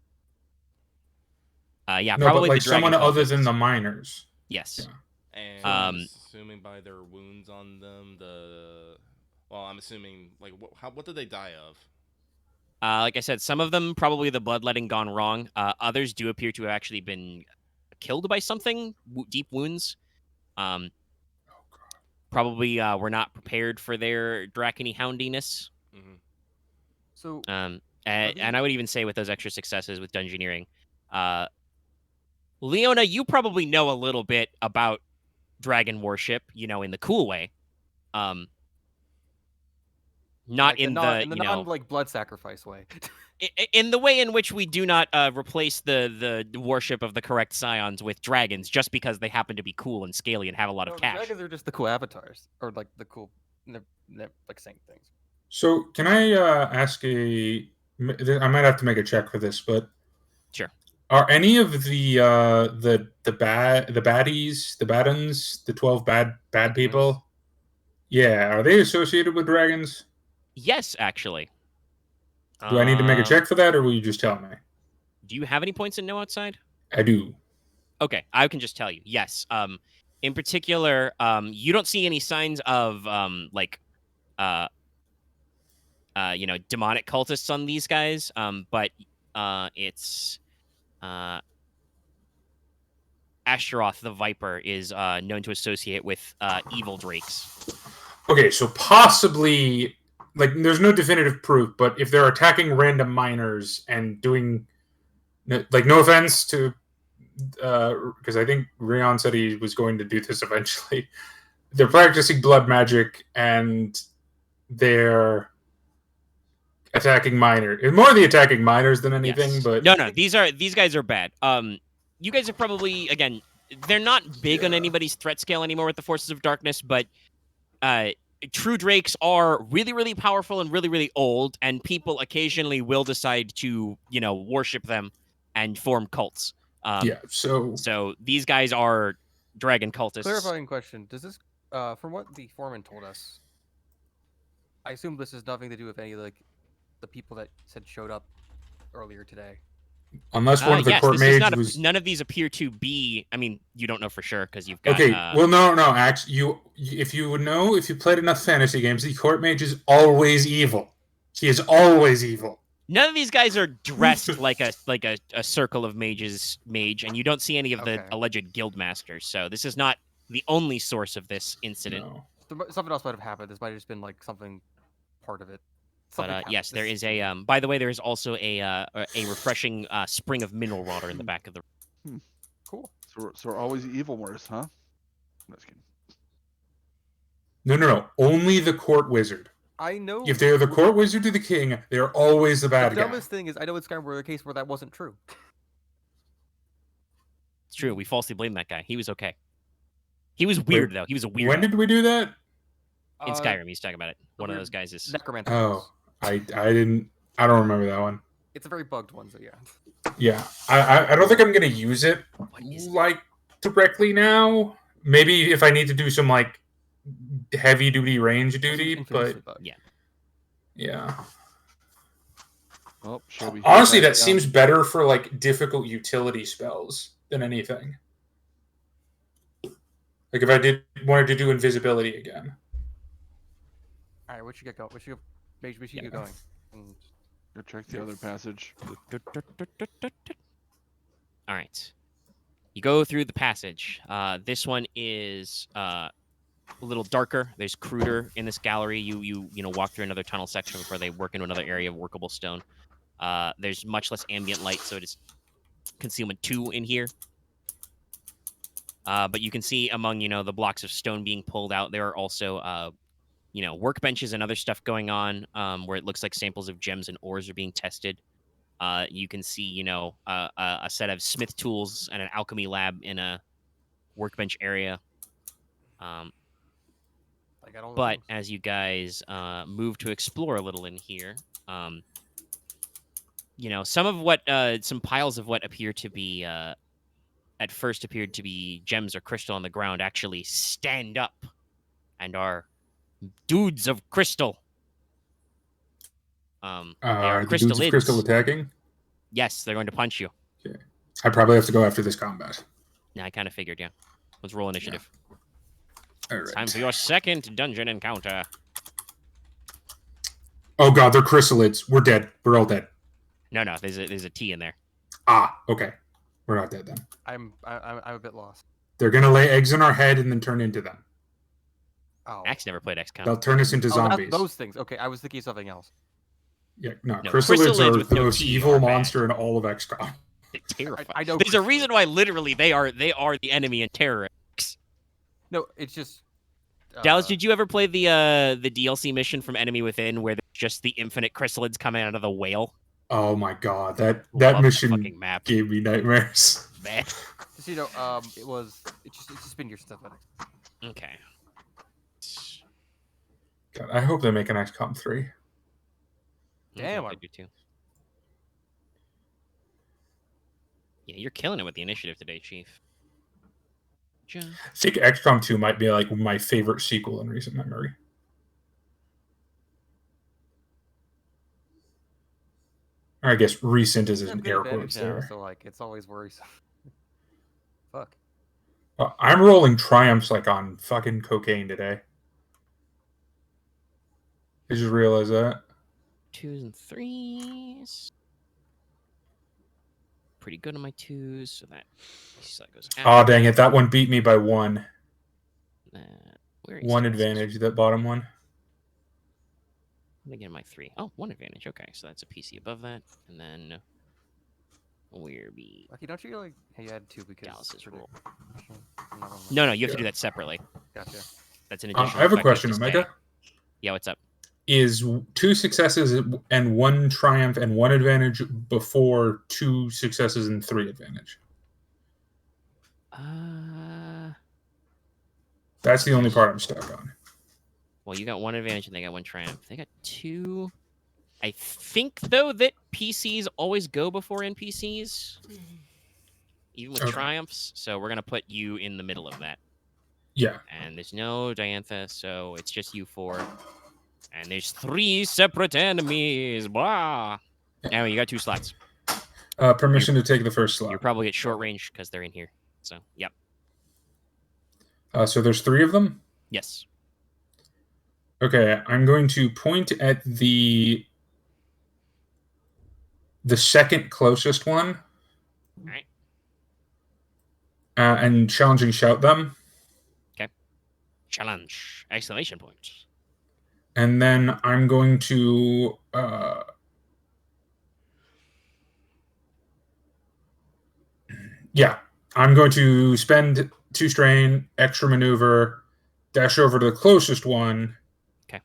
S2: Yeah,
S3: no,
S2: probably
S3: but like someone other than the miners.
S2: Yes.
S3: Yeah.
S1: And assuming by their wounds on them, I'm assuming, what did they die of?
S2: Like I said, some of them probably the bloodletting gone wrong. Others do appear to have actually been killed by something, deep wounds. Probably were not prepared for their dracony houndiness.
S1: Mm-hmm.
S5: So,
S2: and I would even say with those extra successes with dungeoneering, Leona, you probably know a little bit about dragon worship, in the cool way. Not in the
S5: non blood sacrifice way.
S2: In the way in which we do not replace the worship of the correct scions with dragons just because they happen to be cool and scaly and have a lot of cash.
S5: Dragons are just the cool avatars, or the cool, they're saying things.
S3: So can I ask I might have to make a check for this, but
S2: sure.
S3: Are any of the baddies, the baddens, the 12 bad people? Yeah, are they associated with dragons?
S2: Yes, actually.
S3: Do I need to make a check for that, or will you just tell me?
S2: Do you have any points in Know Outside?
S3: I do.
S2: Okay, I can just tell you. Yes. In particular, you don't see any signs of demonic cultists on these guys. But it's Ashtaroth the Viper is known to associate with evil drakes.
S3: Okay, so possibly, like, there's no definitive proof, but if they're attacking random miners and doing, like, no offense to, because I think Ryahn said he was going to do this eventually. They're practicing blood magic and they're attacking miners. It's more the attacking miners than anything,
S2: Yes.
S3: but
S2: No, these guys are bad. You guys are probably, again, they're not big on anybody's threat scale anymore with the Forces of Darkness, but true drakes are really, really powerful and really, really old, and people occasionally will decide to, worship them and form cults. So these guys are dragon cultists.
S5: Clarifying question: does this, from what the foreman told us, I assume this has nothing to do with any the people that said showed up earlier today.
S3: Unless one of the court mages was...
S2: None of these appear to be... I mean, you don't know for sure, because you've got...
S3: Okay, well, no, actually, if you played enough fantasy games, the court mage is always evil. He is always evil.
S2: None of these guys are dressed like a circle of mage, and you don't see any of the alleged guild masters, so this is not the only source of this incident.
S3: No.
S5: Something else might have happened. This might have just been, something part of it.
S2: But yes, there is a. By the way, there is also a refreshing spring of mineral water in the back of the room.
S5: Cool.
S4: So we're always evil, Mortis, huh? I'm just kidding.
S3: No. Only the court wizard.
S5: I know.
S3: If they're the court wizard to the king, they're always the bad guy.
S5: The dumbest thing is, I know it's kind of a case where that wasn't true.
S2: It's true. We falsely blame that guy. He was okay. He was weird, though. He was a weird.
S3: When did we do that?
S2: In Skyrim, he's talking about it. One of those guys is
S5: necromancer.
S3: Oh, I don't remember that one.
S5: It's a very bugged one, so yeah.
S3: Yeah, I don't think I'm gonna use it directly now. Maybe if I need to do some heavy duty range duty, but yeah.
S4: Well,
S3: honestly, that seems better for difficult utility spells than anything. Like if I wanted to do invisibility again.
S5: All right, what you get going? What you get going?
S4: Go check the other passage.
S2: All right, you go through the passage. This one is a little darker. There's cruder in this gallery. You walk through another tunnel section before they work into another area of workable stone. There's much less ambient light, so it is concealment 2 in here. But you can see among the blocks of stone being pulled out, there are also workbenches and other stuff going on, where it looks like samples of gems and ores are being tested. You can see, a set of smith tools and an alchemy lab in a workbench area. But as you guys move to explore a little in here, some piles of what appear to be, at first appeared to be gems or crystal on the ground actually stand up and are dudes of crystal. They are crystal
S3: dudes of crystal attacking?
S2: Yes, they're going to punch you.
S3: Okay. I probably have to go after this combat.
S2: Yeah, I kind of figured, yeah. Let's roll initiative.
S3: Yeah. All right.
S2: Time for your second dungeon encounter.
S3: Oh god, they're chrysalids. We're dead. We're all dead.
S2: No, there's a T in there.
S3: Ah, okay. We're not dead then.
S5: I'm a bit lost.
S3: They're gonna lay eggs in our head and then turn into them.
S5: Oh.
S2: Max never played XCOM.
S3: They'll turn us into zombies.
S5: Those things. Okay, I was thinking of something else.
S3: Yeah, no, chrysalids are the most evil monster in all of XCOM.
S2: They're terrifying.
S5: I know.
S2: There's a reason why literally they are the enemy in Terror X.
S5: No, it's just.
S2: Dallas, did you ever play the DLC mission from Enemy Within where there's just the infinite chrysalids coming out of the whale?
S3: Oh my god, that mission
S2: map.
S3: gave me nightmares.
S2: Man.
S5: Just, it's just been your stuff.
S2: Okay.
S3: God, I hope they make an XCOM 3.
S5: Damn,
S2: I do too. Yeah, you're killing it with the initiative today, Chief.
S3: I think XCOM 2 might be my favorite sequel in recent memory. Or I guess recent is in air quotes there.
S5: So it's always worrisome. Fuck.
S3: I'm rolling triumphs on fucking cocaine today. I just realized that.
S2: 2s and 3s. Pretty good on my 2s, so that goes out.
S3: Oh, dang it. That one beat me by 1.
S2: Where is
S3: One
S2: GeneSys?
S3: advantage, that bottom one.
S2: Let me get my 3. Oh, 1 advantage. Okay, so that's a PC above that. And then where be?
S5: Lucky, don't you like? Hey, you had 2 because
S2: Dallas's roll.
S5: No,
S2: You have to do that separately.
S5: Gotcha.
S2: That's an additional.
S3: I have a
S2: effect
S3: question,
S2: to stay.
S3: Omega.
S2: Yeah, what's up?
S3: Is 2 successes and 1 triumph and 1 advantage before 2 successes and 3 advantage? That's the only part I'm stuck on.
S2: Well, you got 1 advantage and they got 1 triumph. They got 2. I think though that PCs always go before NPCs, even with triumphs. So we're gonna put you in the middle of that.
S3: Yeah.
S2: And there's no Diantha, so it's just you 4. And there's 3 separate enemies. Blah. Now you got 2 slots.
S3: Permission to take the first slot.
S2: You probably get short range because they're in here. So, yep.
S3: So there's 3 of them?
S2: Yes.
S3: Okay, I'm going to point at the second closest one.
S2: All right.
S3: And challenging shout them.
S2: Okay. Challenge! Exclamation point.
S3: And then I'm going to I'm going to spend 2 strain, extra maneuver, dash over to the closest one.
S2: Okay.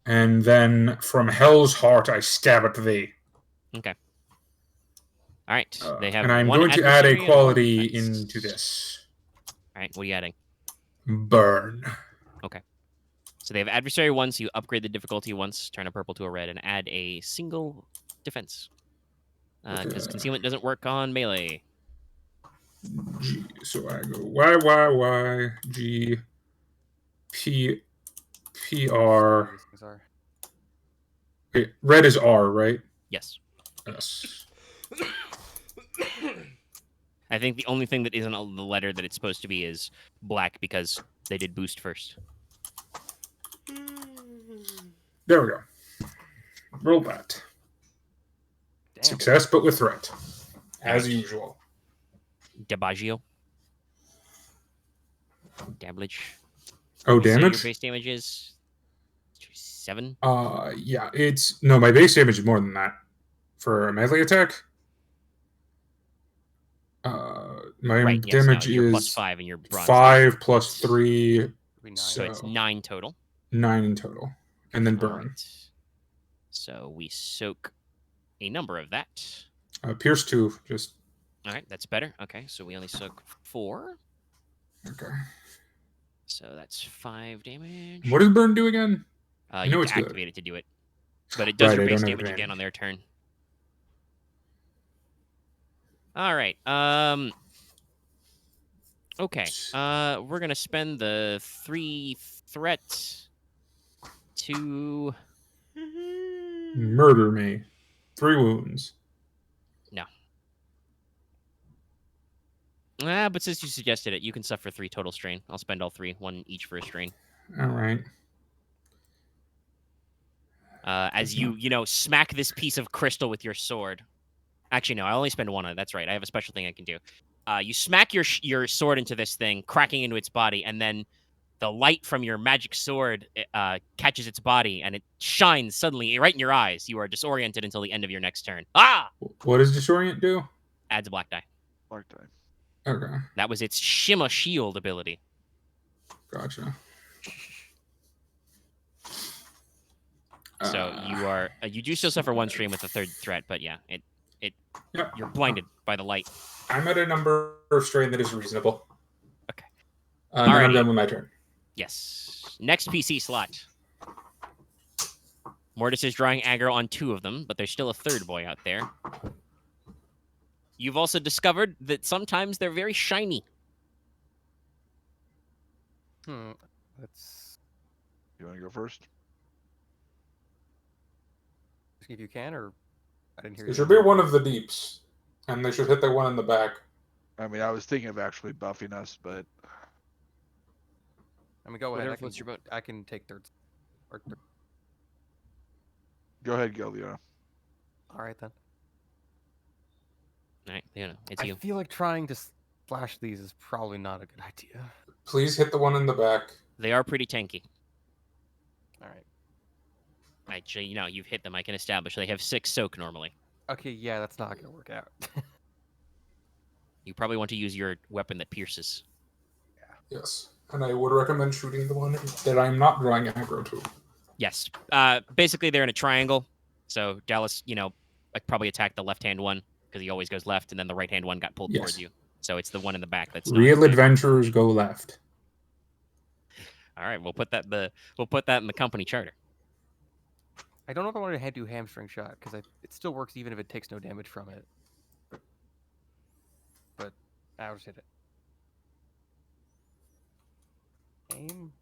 S3: And then from Hell's Heart I stab at thee.
S2: Okay. All right. They have.
S3: And I'm
S2: one
S3: going to add a
S2: adversary and
S3: quality
S2: one defense.
S3: into this.
S2: All right. What are you adding?
S3: Burn.
S2: Okay. So they have adversary 1, so you upgrade the difficulty once, turn a purple to a red, and add a single defense. Because concealment doesn't work on melee.
S3: G, so I go Y, G, P, P, R. Wait, red is R, right?
S2: Yes.
S3: Yes.
S2: I think the only thing that isn't the letter that it's supposed to be is black because they did boost first.
S3: There we go. Roll that.
S5: Damn.
S3: Success, but with threat. As usual.
S2: Dabaggio. Damage.
S3: Oh,
S2: So your
S3: damage?
S2: base damage is 7?
S3: Yeah, it's... No, my base damage is more than that. For a melee attack? My damage
S2: you're
S3: is...
S2: plus 5 and you're bronze.
S3: 5 plus 3...
S2: So it's 9 total.
S3: 9 in total. And then burn.
S2: Right. So we soak a number of that.
S3: Pierce 2, just...
S2: All right, that's better. Okay, so we only soak 4.
S3: Okay.
S2: So that's 5 damage.
S3: What does burn do again?
S2: You
S3: know
S2: have
S3: it's
S2: to
S3: good.
S2: activate it to do it. But it does
S3: Right,
S2: your
S3: I
S2: base
S3: don't have
S2: damage again
S3: advantage.
S2: on their turn. All right. Okay. We're gonna spend the 3 threat to
S3: Murder me. 3 wounds.
S2: no. But since you suggested it, you can suffer 3 total strain. I'll spend all 3, 1 each for a strain.
S3: All right.
S2: As you smack this piece of crystal with your sword. Actually, no, I only spend 1 on it. That's right. I have a special thing I can do. You smack your sword into this thing, cracking into its body, and then the light from your magic sword catches its body, and it shines suddenly right in your eyes. You are disoriented until the end of your next turn. Ah!
S3: What does Disorient do?
S2: Adds a black die.
S4: Black die.
S3: Okay.
S2: That was its Shima Shield ability.
S3: Gotcha.
S2: So you do still suffer 1 strain with the 3rd threat, but yeah, you're blinded by the light.
S3: I'm at a number of strain that is reasonable.
S2: Okay.
S3: Then I'm done with my turn.
S2: Yes. Next PC slot. Mortis is drawing aggro on 2 of them, but there's still a 3rd boy out there. You've also discovered that sometimes they're very shiny.
S5: Let's
S4: You want to go first?
S5: see if you can, or I didn't hear
S3: It
S5: you.
S3: should be one of the deeps, and they should hit the one in the back.
S4: I mean, I was thinking of actually buffing us, but
S5: I mean, go ahead.
S2: Whatever floats your boat.
S5: I can take third.
S4: Go ahead, Leona.
S5: All right then.
S2: All right, Leona, it's
S5: I
S2: you.
S5: feel like trying to splash these is probably not a good idea.
S3: Please hit the one in the back.
S2: They are pretty tanky.
S5: All right.
S2: Actually, you've hit them. I can establish they have 6 soak normally.
S5: Okay, yeah, that's not gonna work out.
S2: You probably want to use your weapon that pierces.
S3: Yes. And I would recommend shooting the one that I'm not drawing aggro to.
S2: Yes. Basically, they're in a triangle. So Dallas, probably attacked the left-hand one because he always goes left, and then the right-hand one got pulled towards you. So it's the one in the back that's not.
S3: Real adventurers go left.
S2: All right, we'll put that in the company charter.
S5: I don't know if I want to do hamstring shot because it still works even if it takes no damage from it. But I'll just hit it. Aim.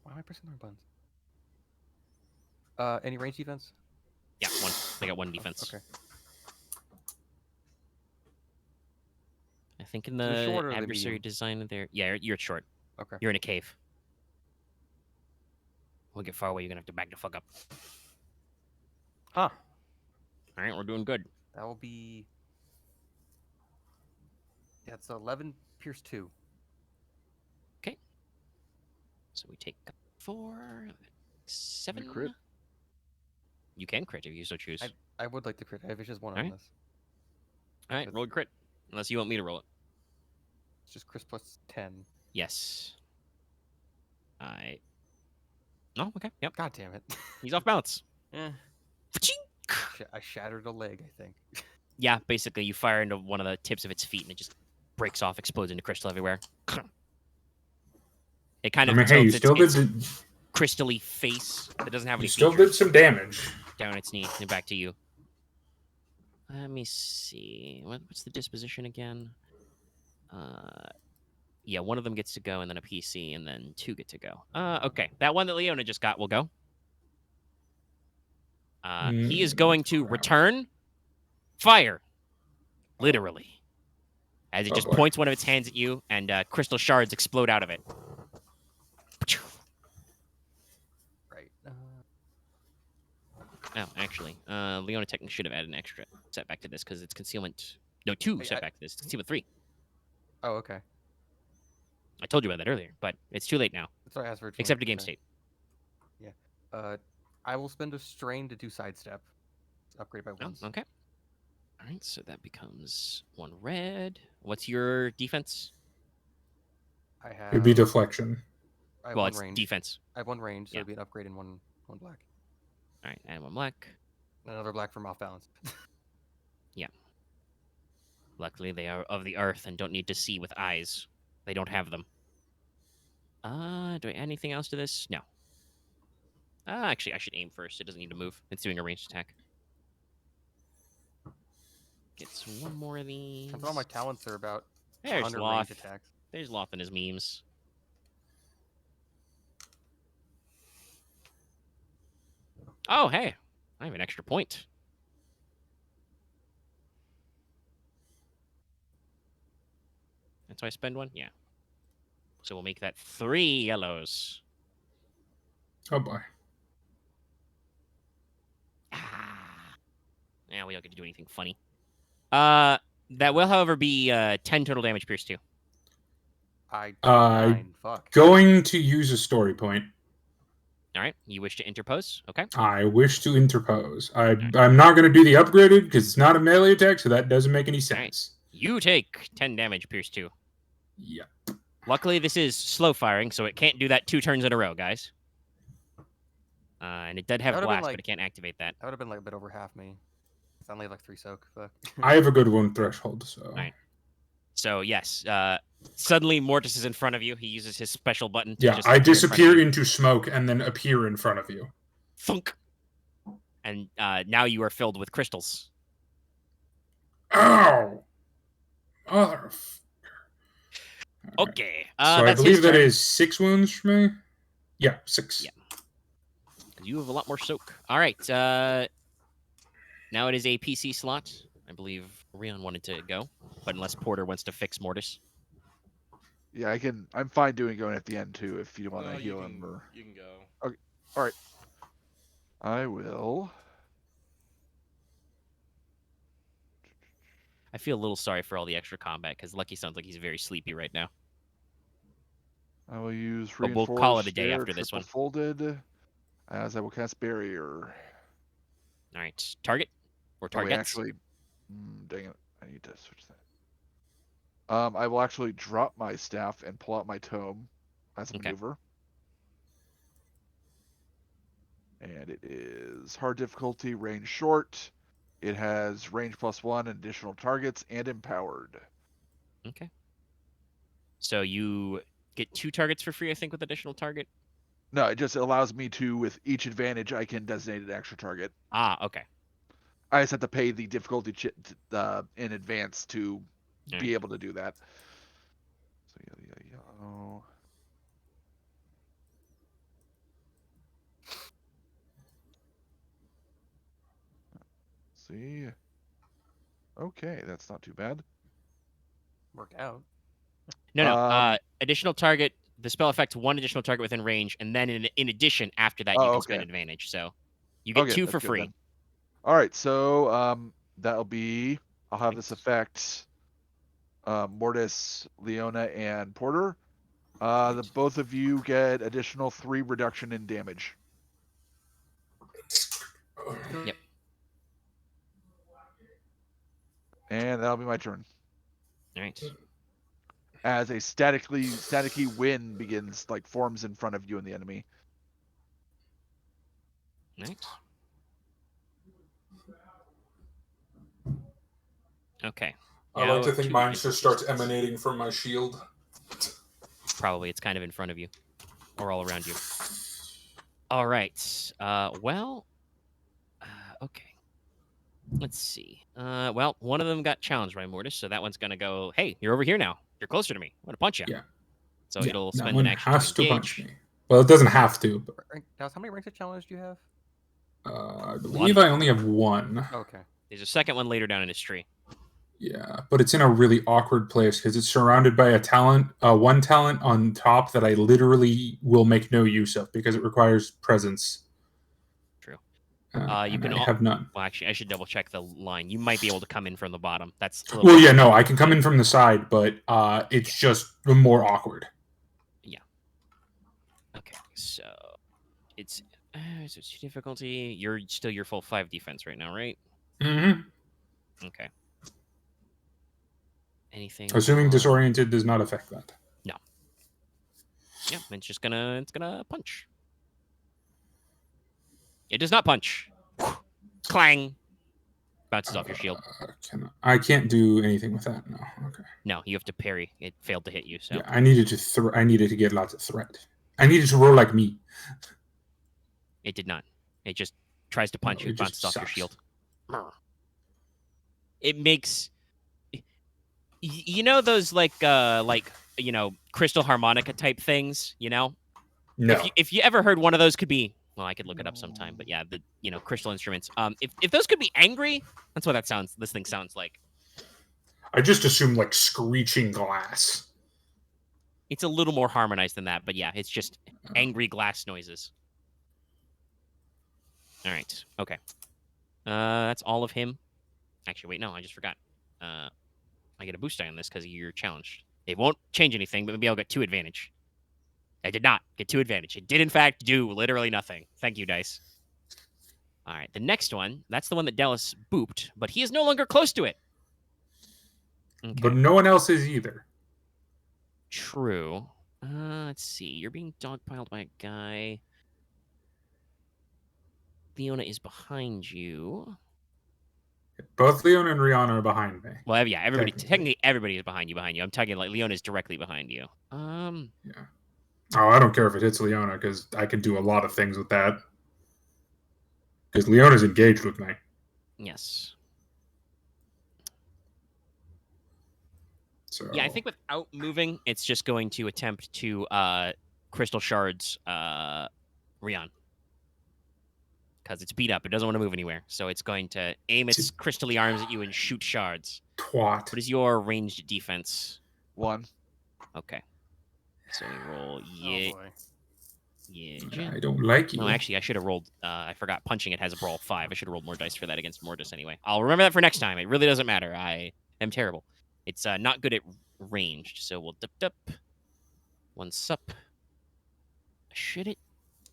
S5: Why am I pressing the wrong buttons? Any range defense?
S2: Yeah, 1. They got 1 defense.
S5: Okay.
S2: I think in
S5: The short
S2: the
S5: or the
S2: adversary
S5: medium?
S2: design there. Yeah, you're short.
S5: Okay.
S2: You're in a cave. We'll get far away. You're gonna have to back the fuck up.
S5: Huh.
S2: All right, we're doing good.
S5: That will be. Yeah, it's 11 pierce 2.
S2: So we take 4, 7.
S4: You crit?
S2: You can crit if you so choose.
S5: I would like to crit. I have just 1 on
S2: Alright.
S5: this.
S2: All right, roll a crit. Unless you want me to roll it.
S5: It's just Chris plus 10.
S2: Yes. Oh, okay. Yep.
S5: God damn it.
S2: He's off balance.
S5: Eh. I shattered a leg, I think.
S2: Yeah, basically, you fire into one of the tips of its feet, and it just breaks off, explodes into crystal everywhere. It kind of
S3: hey, you
S2: tilts
S3: still
S2: its
S3: did.
S2: crystally face that doesn't have any
S3: You still
S2: features
S3: did some damage.
S2: down its knee and back to you. Let me see. What's the disposition again? Yeah, 1 of them gets to go, and then a PC, and then 2 get to go. Okay, that one that Leona just got will go. He is going to return fire, literally, as it just points one of its hands at you, and crystal shards explode out of it.
S5: Right.
S2: Oh, actually, Leona technically should have added an extra setback to this because it's concealment. No, 2 setback to this. It's concealment 3.
S5: Oh, okay.
S2: I told you about that earlier, but it's too late now.
S5: That's what I asked for.
S2: Except a game state.
S5: Yeah. I will spend a strain to do sidestep. Upgrade by 1.
S2: Oh, okay. All right, so that becomes 1 red. What's your defense?
S5: I have.
S3: It'd be deflection.
S5: I have
S2: Well,
S5: 1
S2: it's
S5: range.
S2: defense.
S5: I have 1 range, so
S2: Yeah.
S5: it'd be an upgrade in one black.
S2: All right, and 1 black.
S5: Another black from off balance.
S2: Luckily, they are of the earth and don't need to see with eyes. They don't have them. Do I add anything else to this? No. Actually, I should aim first. It doesn't need to move. It's doing a ranged attack. Gets 1 more of these.
S5: I thought all my talents are about
S2: There's
S5: 100 range
S2: Loth.
S5: attacks.
S2: There's Loth and his memes. Oh, hey. I have an extra point. That's why I spend 1? Yeah. So we'll make that 3 yellows.
S3: Oh boy.
S2: Yeah, we don't get to do anything funny. That will, however, be 10 total damage pierce 2.
S5: Fuck.
S3: Going to use a story point.
S2: All right. You wish to interpose? Okay.
S3: I wish to interpose. I'm not going to do the upgraded because it's not a melee attack, so that doesn't make any sense.
S2: You take 10 damage pierce 2.
S3: Yeah.
S2: Luckily, this is slow firing, so it can't do that 2 turns in a row, guys. And it did have
S5: That would've
S2: blast,
S5: been, like-
S2: but it can't activate that.
S5: That would have been like a bit over half me. I only have like 3 soak. Fuck.
S3: I have a good wound threshold, so.
S2: Right. So, yes. Suddenly, Mortis is in front of you. He uses his special button to
S3: Yeah,
S2: just
S3: I
S2: appear in front of
S3: disappear
S2: you.
S3: into smoke and then appear in front of you.
S2: Thunk. And now you are filled with crystals.
S3: Ow! Mother.
S2: Okay.
S3: So I
S2: that's
S3: believe
S2: his
S3: that
S2: turn.
S3: is 6 wounds for me. Yeah, 6.
S2: Yeah. You have a lot more soak. All right. Now it is a PC slot. I believe Ryahn wanted to go, but unless Porter wants to fix Mortis.
S4: Yeah, I'm fine going at the end too if you want to heal him or.
S1: You can go.
S4: Okay. All right. I will.
S2: I feel a little sorry for all the extra combat because Lucky sounds like he's very sleepy right now.
S4: I will use
S2: But
S4: reinforced
S2: we'll call it a day
S4: stare,
S2: after this
S4: triple
S2: one.
S4: folded, as I will cast barrier.
S2: All right, target or
S4: Oh, wait,
S2: targets.
S4: actually, dang it, I need to switch that. I will actually drop my staff and pull out my tome as a
S2: Okay.
S4: maneuver. And it is hard difficulty, range short. It has range +1, additional targets, and empowered.
S2: Okay. So you get 2 targets for free, I think, with additional target.
S4: No, it just allows me to, with each advantage, I can designate an extra target.
S2: Ah, okay.
S4: I just have to pay the difficulty in advance to
S2: All
S4: be
S2: right.
S4: able to do that. So yellow. See. Okay, that's not too bad.
S5: Worked out.
S2: No. Additional target. The spell affects 1 additional target within range, and then in addition, after that, you can spend advantage. So you get 2 for free.
S4: All right, so that'll be. I'll have this affect Mortis, Leona, and Porter. The both of you get additional 3 reduction in damage.
S2: Yep.
S4: And that'll be my turn.
S2: All right.
S4: As a staticky wind forms in front of you and the enemy.
S2: All right. Okay.
S3: I like to think mine just starts emanating from my shield.
S2: Probably. It's kind of in front of you. Or all around you. All right. Okay. Let's see. Well, one of them got challenged by Mortis, so that one's going to go, hey, you're over here now. You're closer to me. I'm going to punch you.
S3: Yeah.
S2: So it'll spend
S3: one
S2: an action
S3: has
S2: to
S3: to
S2: engage.
S3: punch me. Well, it doesn't have to. But,
S5: How many ranks of challenge do you have?
S3: I believe I only have 1.
S5: Okay.
S2: There's a second one later down in his tree.
S3: Yeah, but it's in a really awkward place because it's surrounded by a talent, 1 talent on top that I literally will make no use of because it requires presence.
S2: True.
S3: You can have none.
S2: Well, actually, I should double check the line. You might be able to come in from the bottom. That's a
S3: well, yeah, no, I can come in from the side, but it's just more awkward.
S2: Yeah. Okay, so it's difficulty. You're still your full 5 defense right now, right?
S3: Mm-hmm.
S2: Okay. Anything?
S3: Assuming disoriented does not affect that.
S2: No. Yeah, it's gonna punch. It does not punch. Clang. Bounces off your shield.
S3: I can't do anything with that. No. Okay.
S2: No, you have to parry. It failed to hit you. So
S3: yeah, I needed to get lots of threat. I needed to roll like me.
S2: It did not. It just tries to punch you. Bounces off your shield. It makes. You know those crystal harmonica type things. You know.
S3: No.
S2: If you ever heard one of those, could be. Well, I could look it up sometime, but yeah, the crystal instruments. If those could be angry, that's what this thing sounds like.
S3: I just assume like screeching glass.
S2: It's a little more harmonized than that, but yeah, it's just angry glass noises. All right, okay. That's all of him. Actually, wait, no, I just forgot. I get a boost die on this because you're challenged. It won't change anything, but maybe I'll get 2 advantage. I did not get 2 advantage. It did, in fact, do literally nothing. Thank you, dice. All right, the next one, that's the one that Dallas booped, but he is no longer close to it. Okay.
S3: But no one else is either.
S2: True. Let's see. You're being dogpiled by a guy. Leona is behind you.
S3: Both Leona and Ryahn are behind me.
S2: Well, yeah, technically everybody is behind you. I'm talking like Leona is directly behind you.
S3: Yeah. Oh, I don't care if it hits Leona because I can do a lot of things with that. Because Leona's engaged with me.
S2: Yes.
S3: So
S2: yeah, I think without moving, it's just going to attempt to crystal shards Ryahn. Because it's beat up. It doesn't want to move anywhere. So it's going to aim its crystally arms at you and shoot shards.
S3: Twat.
S2: What is your ranged defense?
S4: 1.
S2: Okay. So we roll
S5: Oh boy.
S2: yeah.
S3: I don't like you.
S2: No, actually, I should have rolled. I forgot punching it has a brawl 5. I should have rolled more dice for that against Mortis anyway. I'll remember that for next time. It really doesn't matter. I am terrible. It's not good at ranged, so we'll dip. One sup. Should it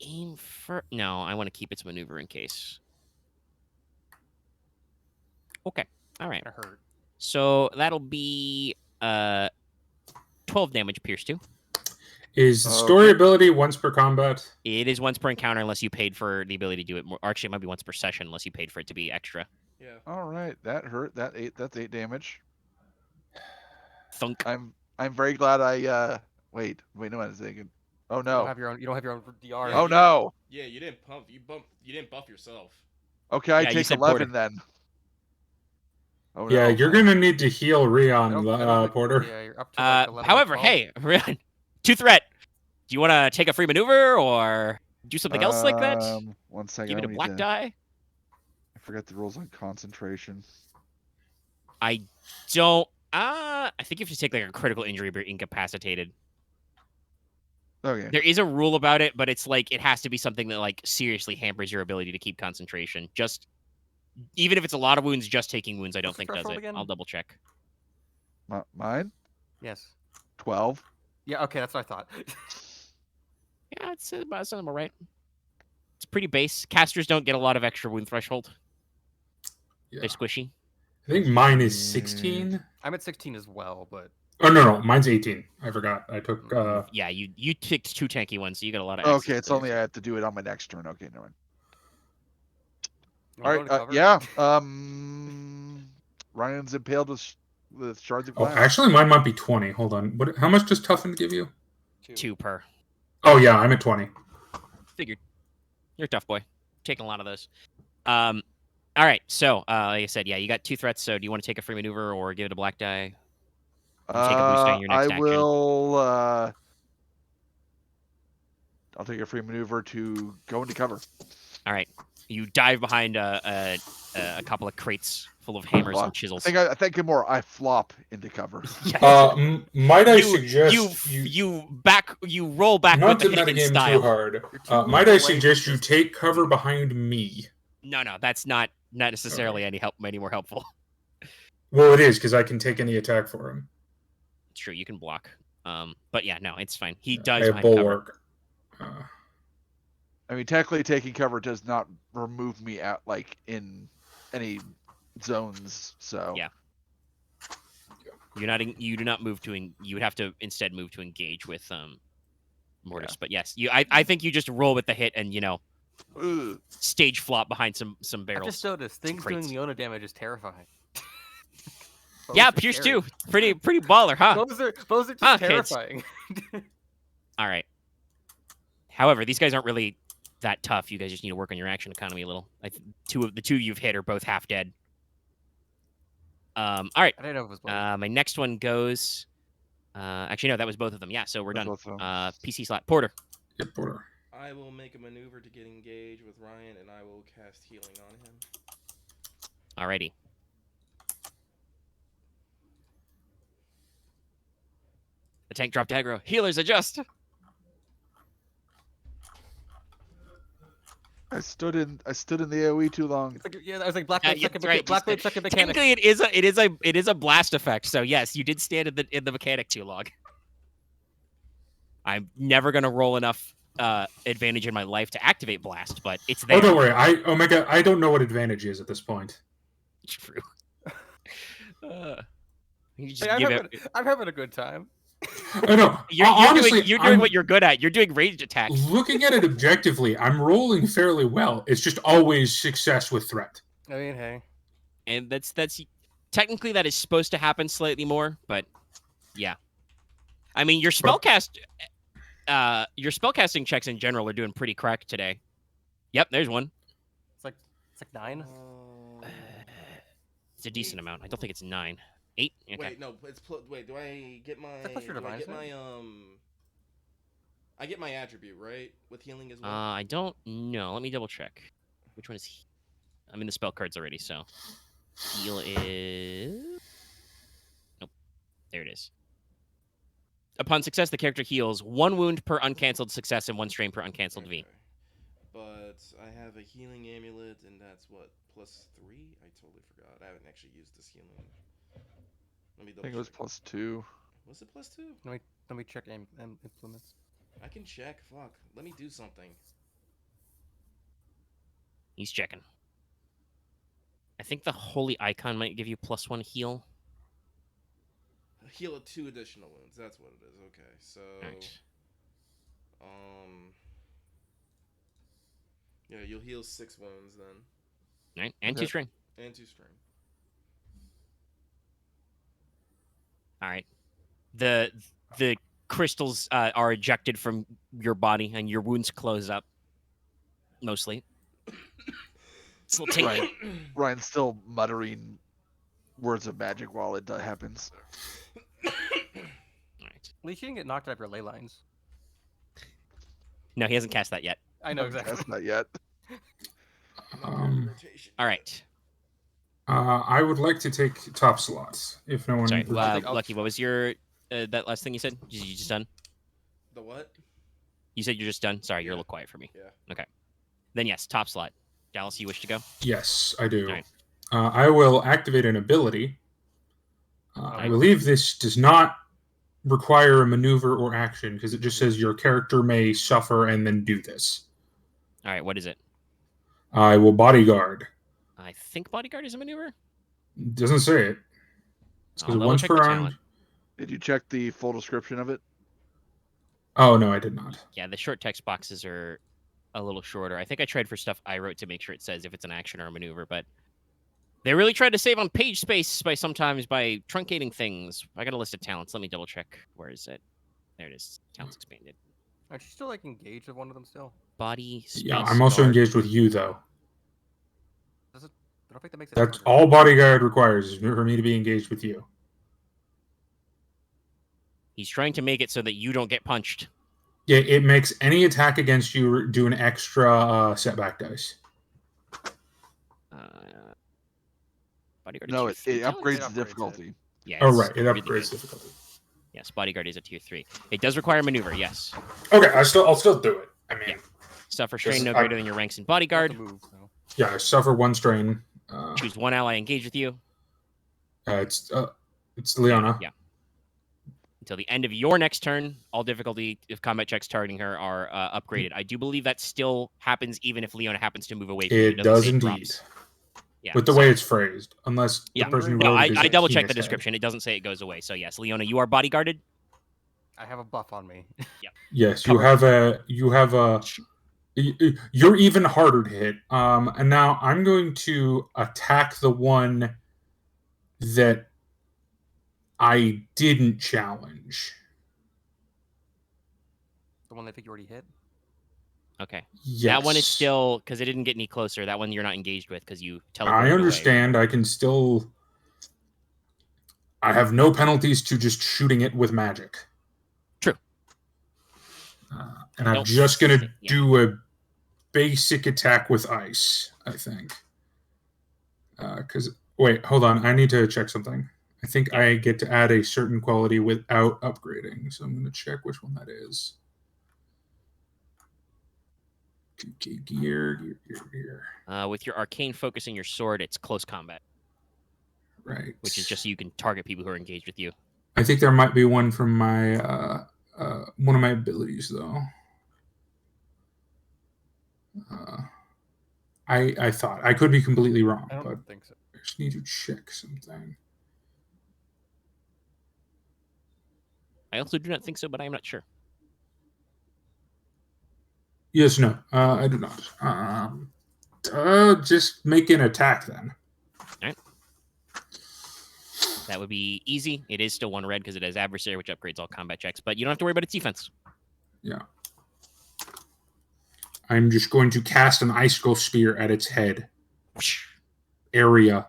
S2: aim for? No, I want to keep its maneuver in case. Okay. All right.
S5: Gonna hurt.
S2: So that'll be 12 damage pierce 2.
S3: Is story ability once per combat?
S2: It is once per encounter unless you paid for the ability to do it more. Or actually, it might be once per session unless you paid for it to be extra.
S1: Yeah.
S4: All right, that hurt. That's 8 damage.
S2: Thunk.
S4: I'm very glad I wait, no, I was thinking. Oh
S5: You don't
S4: no.
S5: have your own. You don't have your own DR.
S1: Yeah,
S4: Oh no.
S1: Yeah, you didn't you didn't buff yourself.
S4: Okay, I
S2: Yeah, you
S4: take
S2: said
S4: 11 then. Oh
S3: Yeah,
S4: no.
S3: you're gonna need to heal
S5: I
S3: Ryahn,
S5: don't think-
S3: Porter.
S5: Yeah, you're up to like 11 or
S2: However,
S5: 12.
S2: hey, Ryahn, 2 threat. Do you want to take a free maneuver or do something else like that?
S4: 1 second.
S2: Give it
S4: I
S2: a
S4: need
S2: black
S4: to-
S2: die?
S4: I forgot the rules on concentration.
S2: I don't. I think you have to take like a critical injury, but you're incapacitated.
S4: Okay.
S2: There is a rule about it, but it's like it has to be something that like seriously hampers your ability to keep concentration. Just even if it's a lot of wounds, just taking wounds, I don't
S5: What's the
S2: think does
S5: threshold
S2: it.
S5: again?
S2: I'll double check.
S4: Mine?
S5: Yes.
S4: 12.
S5: Yeah. Okay, that's what I thought.
S2: Yeah, it's about something right. It's pretty base. Casters don't get a lot of extra wound threshold.
S3: Yeah.
S2: They're squishy.
S3: I think mine is 16.
S5: I'm at 16 as well, but
S3: Oh no, mine's 18. I forgot. I took.
S2: Yeah, you picked 2 tanky ones, so you got a lot of.
S4: Okay,
S2: access
S4: it's
S2: to
S4: only
S2: those.
S4: I have to do it on my next turn. Okay, never mind.
S5: You
S4: All
S5: wanna
S4: right.
S5: go to cover?
S4: Yeah. Ryan's impaled with shards of
S3: Oh,
S4: glass.
S3: actually, mine might be 20. Hold on. What? How much does toughen give you?
S2: 2 per.
S3: Oh yeah, I'm at 20.
S2: Figured. You're a tough boy. Taking a lot of those. All right. So, like I said, yeah, you got 2 threats. So, do you want to take a free maneuver or give it a black die? You take a boost on your next
S4: I
S2: action.
S4: will. I'll take a free maneuver to go into cover.
S2: All right. You dive behind a couple of crates full of hammers
S4: Well,
S2: and chisels.
S4: I think more. I flop into cover.
S2: Yes.
S3: Might I
S2: you,
S3: suggest
S2: you roll back
S3: not
S2: with
S3: to
S2: the hit in
S3: metagame
S2: style.
S3: too hard.
S5: You're too
S3: Might I
S5: late
S3: suggest
S5: for
S3: you
S5: this.
S3: take cover behind me?
S2: No, that's not necessarily any more helpful.
S3: Well, it is because I can take any attack for him.
S2: It's true, you can block. But yeah, no, it's fine. He
S3: I
S2: dives
S3: have
S2: behind cover.
S3: bulwark.
S4: I mean, technically, taking cover does not remove me out like in any zones. So
S2: Yeah. You do not move to. You would have to instead move to engage with Mortis.
S4: Yeah.
S2: But yes, I think you just roll with the hit and
S4: Ugh.
S2: stage flop behind some
S5: I
S2: barrels.
S5: just noticed things doing
S2: crates.
S5: Leona damage is terrifying. Bows
S2: Yeah,
S5: are
S2: Pierce
S5: scary.
S2: 2. Pretty baller, huh?
S5: Bows are just
S2: Huh, kids?
S5: terrifying.
S2: All right. However, these guys aren't really that tough. You guys just need to work on your action economy a little. The two you've hit are both half dead. All right.
S5: I didn't know it was both.
S2: My next one goes. Actually, no, that was both of them. Yeah, so we're done.
S4: Both of them.
S2: PC slot. Porter.
S3: Yep, Porter.
S1: I will make a maneuver to get engaged with Ryahn, and I will cast healing on him.
S2: Alrighty. The tank dropped aggro. Healers adjust.
S4: I stood in the AOE too long.
S5: It's like, yeah, I was like Black Blade
S2: yeah,
S5: second,
S2: that's right,
S5: Black
S2: just
S5: Blade second mechanic.
S2: Technically, it is a blast effect. So yes, you did stand in the mechanic too long. I'm never gonna roll enough advantage in my life to activate blast, but it's there.
S3: Oh, don't worry. I don't know what advantage is at this point.
S2: It's true. You just
S5: Hey,
S2: give it.
S5: I'm having a good time.
S3: Oh no. Honestly,
S2: you're doing what you're good at. You're doing ranged attacks.
S3: Looking at it objectively, I'm rolling fairly well. It's just always success with threat.
S5: I mean, hey.
S2: And that's technically that is supposed to happen slightly more, but yeah. I mean, your spellcasting checks in general are doing pretty correct today. Yep, there's one.
S5: It's like 9.
S2: It's a decent amount. I don't think it's 9. 8. Okay.
S1: Wait, no, wait. Do I get my?
S5: that plus your
S1: Do I
S5: divine,
S1: get
S5: isn't
S1: my I get my attribute right with healing as well.
S2: I don't know. Let me double check. Which one is? I'm in the spell cards already, so heal is. Nope. There it is. Upon success, the character heals 1 wound per uncancelled success and 1 strain per uncancelled V.
S1: Okay. But I have a healing amulet, and that's what, +3? I totally forgot. I haven't actually used this healing. Let me
S4: I think it was +2.
S1: Was it +2?
S5: Let me check implements.
S1: I can check. Fuck. Let me do something.
S2: He's checking. I think the holy icon might give you +1 heal.
S1: Heal 2 additional wounds. That's what it is. Okay, so
S2: Right.
S1: yeah, you'll heal 6 wounds then,
S2: Right? And
S4: Okay.
S2: 2 strain.
S1: and 2 strain.
S2: All right. The crystals are ejected from your body, and your wounds close up. Mostly. Still tingling.
S4: Ryan's still muttering words of magic while it happens.
S2: All right.
S5: At least you didn't get knocked out of your ley lines.
S2: No, he hasn't cast that yet.
S5: I know exactly.
S4: That's not yet.
S1: Rotation.
S2: All right.
S3: I would like to take top slots if no one.
S2: Sorry,
S5: I'll-
S2: Lucky. What was your that last thing you said? You just done?
S1: The what?
S2: You said you're just done. Sorry, you're a
S1: Yeah.
S2: little quiet for me.
S1: Yeah.
S2: Okay. Then yes, top slot. Dallas, you wish to go?
S3: Yes, I do.
S2: Alright.
S3: I will activate an ability. I believe this does not require a maneuver or action because it just says your character may suffer and then do this.
S2: All right. What is it?
S3: I will bodyguard.
S2: I think bodyguard is a maneuver.
S3: Doesn't say it. It
S2: I'll
S3: says
S2: double
S3: once
S2: check
S3: per
S2: the
S3: round.
S2: talent.
S4: Did you check the full description of it?
S3: Oh no, I did not.
S2: Yeah, the short text boxes are a little shorter. I think I tried for stuff I wrote to make sure it says if it's an action or a maneuver, but they really tried to save on page space by truncating things. I got a list of talents. Let me double check. Where is it? There it is. Talents expanded.
S5: Aren't you still like engaged with one of them still?
S2: Body space.
S3: Yeah, I'm also
S2: guard.
S3: engaged with you though.
S5: I don't think that makes it.
S3: That's
S5: harder.
S3: all bodyguard requires is for me to be engaged with you.
S2: He's trying to make it so that you don't get punched.
S3: Yeah, it makes any attack against you do an extra setback dice.
S2: Bodyguard.
S4: No,
S2: is tier
S4: it
S2: 3 talent?
S4: upgrades
S5: It
S4: the
S5: upgrades
S4: difficulty.
S2: Yeah,
S3: Oh
S2: it's
S3: right, it
S2: really
S3: upgrades
S2: good.
S3: difficulty.
S2: Yes, bodyguard is a tier 3. It does require maneuver. Yes.
S3: Okay, I'll still do it. I mean,
S2: Yeah. Suffer strain no
S3: I-
S2: greater than your ranks in
S5: You have
S2: bodyguard.
S5: to move, so.
S3: yeah, I suffer 1 strain.
S2: Choose 1 ally engaged with you
S3: It's Leona.
S2: Yeah. Until the end of your next turn. All difficulty if combat checks targeting her are upgraded. I do believe that still happens even if Leona happens to move away from you.
S3: It does
S2: say
S3: indeed.
S2: drops. Yeah.
S3: With the way it's phrased, unless
S2: Yeah.
S3: the person who
S2: No,
S3: wrote
S2: I
S3: it is
S2: I
S3: a
S2: double checked the
S3: penis head.
S2: description. It doesn't say it goes away. So yes, Leona, you are bodyguarded.
S5: I have a buff on me.
S3: Yes,
S2: Covered.
S3: you have a you're even harder to hit. And now I'm going to attack the one that I didn't challenge.
S5: The one that I think you already hit.
S2: Okay.
S3: Yes.
S2: That one is still because it didn't get any closer. That one you're not engaged with because you teleported
S3: I
S2: away.
S3: understand. I can still. I have no penalties to just shooting it with magic.
S2: True.
S3: And I'm
S2: Don't
S3: just going to
S2: think- yeah.
S3: do a basic attack with ice, I think. Because, wait, hold on. I need to check something. I think I get to add a certain quality without upgrading. So I'm going to check which one that is. Okay, gear.
S2: With your arcane focus and your sword, it's close combat,
S3: Right.
S2: which is just so you can target people who are engaged with you.
S3: I think there might be one from my one of my abilities though. I thought I could be completely wrong,
S5: I
S3: but
S5: don't think so.
S3: I just need to check something.
S2: I also do not think so, but I am not sure.
S3: Yes, no, I do not. Just make an attack then.
S2: That would be easy. It is still 1 red because it has adversary, which upgrades all combat checks, but you don't have to worry about its defense.
S3: Yeah. I'm just going to cast an icicle spear at its head area.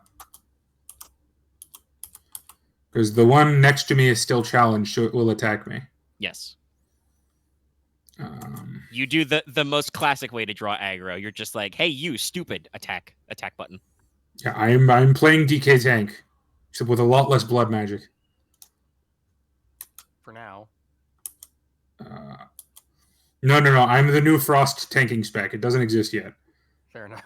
S3: Because the one next to me is still challenged, so it will attack me.
S2: Yes. You do the most classic way to draw aggro. You're just like, hey, you stupid, attack button.
S3: Yeah, I'm playing DK tank, except with a lot less blood magic.
S5: For now.
S3: No. I'm the new Frost tanking spec. It doesn't exist yet.
S5: Fair enough.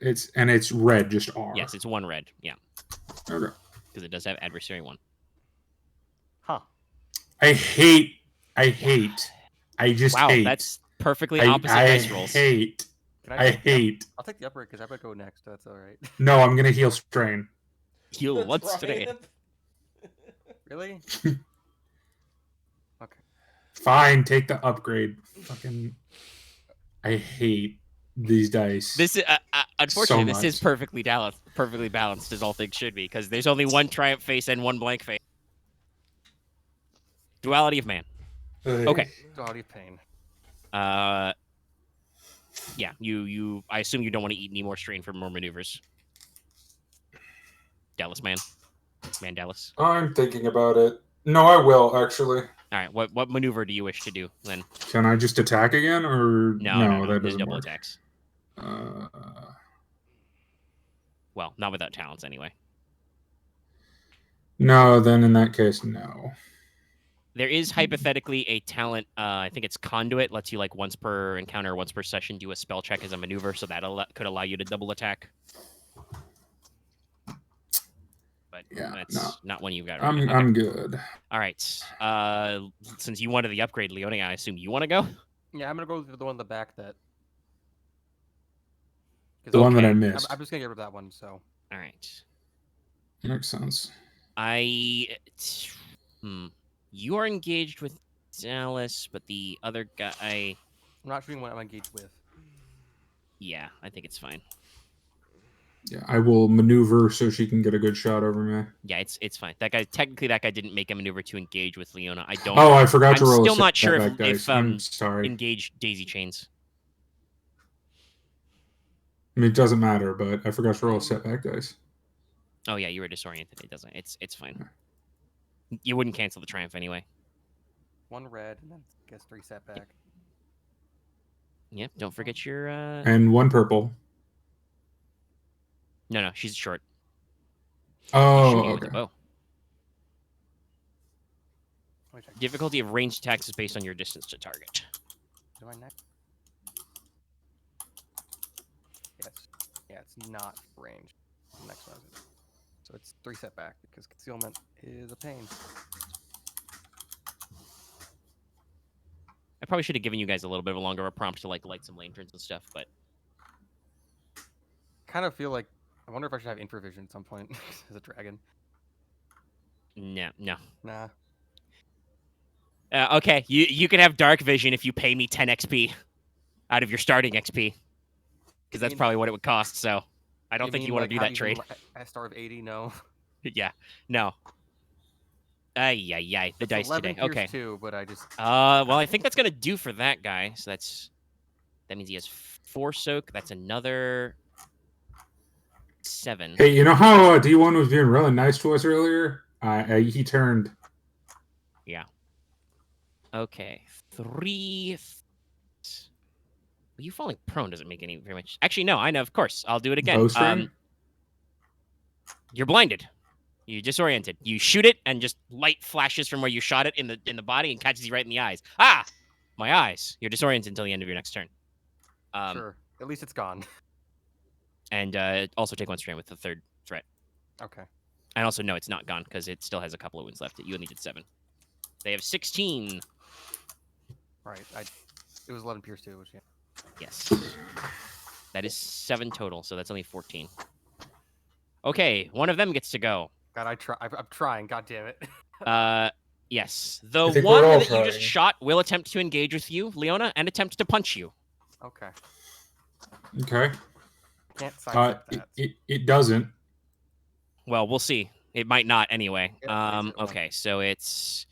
S3: It's red, just R.
S2: Yes, it's 1 red. Yeah.
S3: Okay.
S2: Because it does have adversary 1.
S5: Huh.
S3: I just
S2: Wow,
S3: hate.
S2: that's perfectly opposite dice rolls.
S3: I hate.
S5: I'll take the upgrade because I better go next. That's all right.
S3: No, I'm gonna heal strain.
S2: Heal what's today?
S5: Really? Okay.
S3: Fine, take the upgrade. Fucking, I hate these dice.
S2: This is unfortunately
S3: So
S2: this is perfectly balanced as all things should be because there's only 1 triumph face and 1 blank face. Duality of man. Okay.
S5: Duality of pain.
S2: Yeah, you. I assume you don't want to eat any more strain for more maneuvers. Dallas man, Dallas.
S3: I'm thinking about it. No, I will actually.
S2: All right, what maneuver do you wish to do then?
S3: Can I just attack again, or
S2: No,
S3: that
S2: there's
S3: doesn't
S2: double
S3: work.
S2: attacks. Well, not without talents anyway.
S3: No, then in that case, no.
S2: There is hypothetically a talent. I think it's Conduit. Lets you like once per encounter, once per session, do a spell check as a maneuver, so that could allow you to double attack. But
S3: Yeah,
S2: that's not one you've got.
S3: Right
S2: now.
S3: I'm good.
S2: All right. Since you wanted the upgrade, Leona, I assume you want to go.
S5: Yeah, I'm gonna go with the one in the back that.
S3: The one that I missed.
S5: I'm just gonna get rid of that one. So.
S2: All right.
S3: Makes sense.
S2: You are engaged with Dallas, but the other guy.
S5: I'm not shooting what I'm engaged with.
S2: Yeah, I think it's fine.
S3: Yeah, I will maneuver so she can get a good shot over me.
S2: Yeah, it's fine. That guy didn't make a maneuver to engage with Leona. I don't.
S3: Oh, I forgot to roll.
S2: I'm still not sure if
S3: I'm sorry.
S2: Engage daisy chains.
S3: I mean, it doesn't matter, but I forgot to roll setback dice.
S2: Oh yeah, you were disoriented. It doesn't. It's fine. You wouldn't cancel the triumph anyway.
S5: 1 red and then I guess 3 setback.
S2: Yep. Don't forget your.
S3: And 1 purple.
S2: No, she's short.
S3: Oh, okay.
S2: Difficulty of ranged attacks is based on your distance to target.
S5: Do I next? Yes. Yeah, it's not range. The next one is. So it's 3 setback because concealment is a pain.
S2: I probably should have given you guys a little bit of a longer prompt to like light some lanterns and stuff, but
S5: kind of feel like I wonder if I should have infravision at some point as a dragon.
S2: No.
S5: Nah.
S2: Okay, you can have dark vision if you pay me 10 XP out of your starting XP, because that's probably what it would cost. So I don't think you want to do that trade.
S5: A star of 80, no.
S2: Yeah, no. The dice today. Okay.
S5: Too, but I just.
S2: Well, I think that's gonna do for that guy. So that means he has 4 soak. That's another 7.
S3: Hey, you know how D1 was being really nice to us earlier? He turned.
S2: Yeah. Okay. 3. Well, you falling prone doesn't make any very much. Actually, no. I know. Of course, I'll do it again. You're blinded. You're disoriented. You shoot it, and just light flashes from where you shot it in the body and catches you right in the eyes. Ah, my eyes. You're disoriented until the end of your next turn.
S5: Sure. At least it's gone.
S2: And also take 1 strain with the 3rd threat.
S5: Okay.
S2: And also, no, it's not gone because it still has a couple of wounds left. You only did 7. They have 16.
S5: Right. It was 11 pierce too, which yeah.
S2: Yes. That is 7 total, so that's only 14. Okay, one of them gets to go.
S5: God, I'm trying. God damn it.
S2: Yes. The one that you just shot will attempt to engage with you, Leona, and attempt to punch you.
S5: Okay.
S3: Okay.
S5: Can't sidestep that.
S3: It doesn't.
S2: Well, we'll see. It might not anyway.
S5: Yeah,
S2: okay, so it's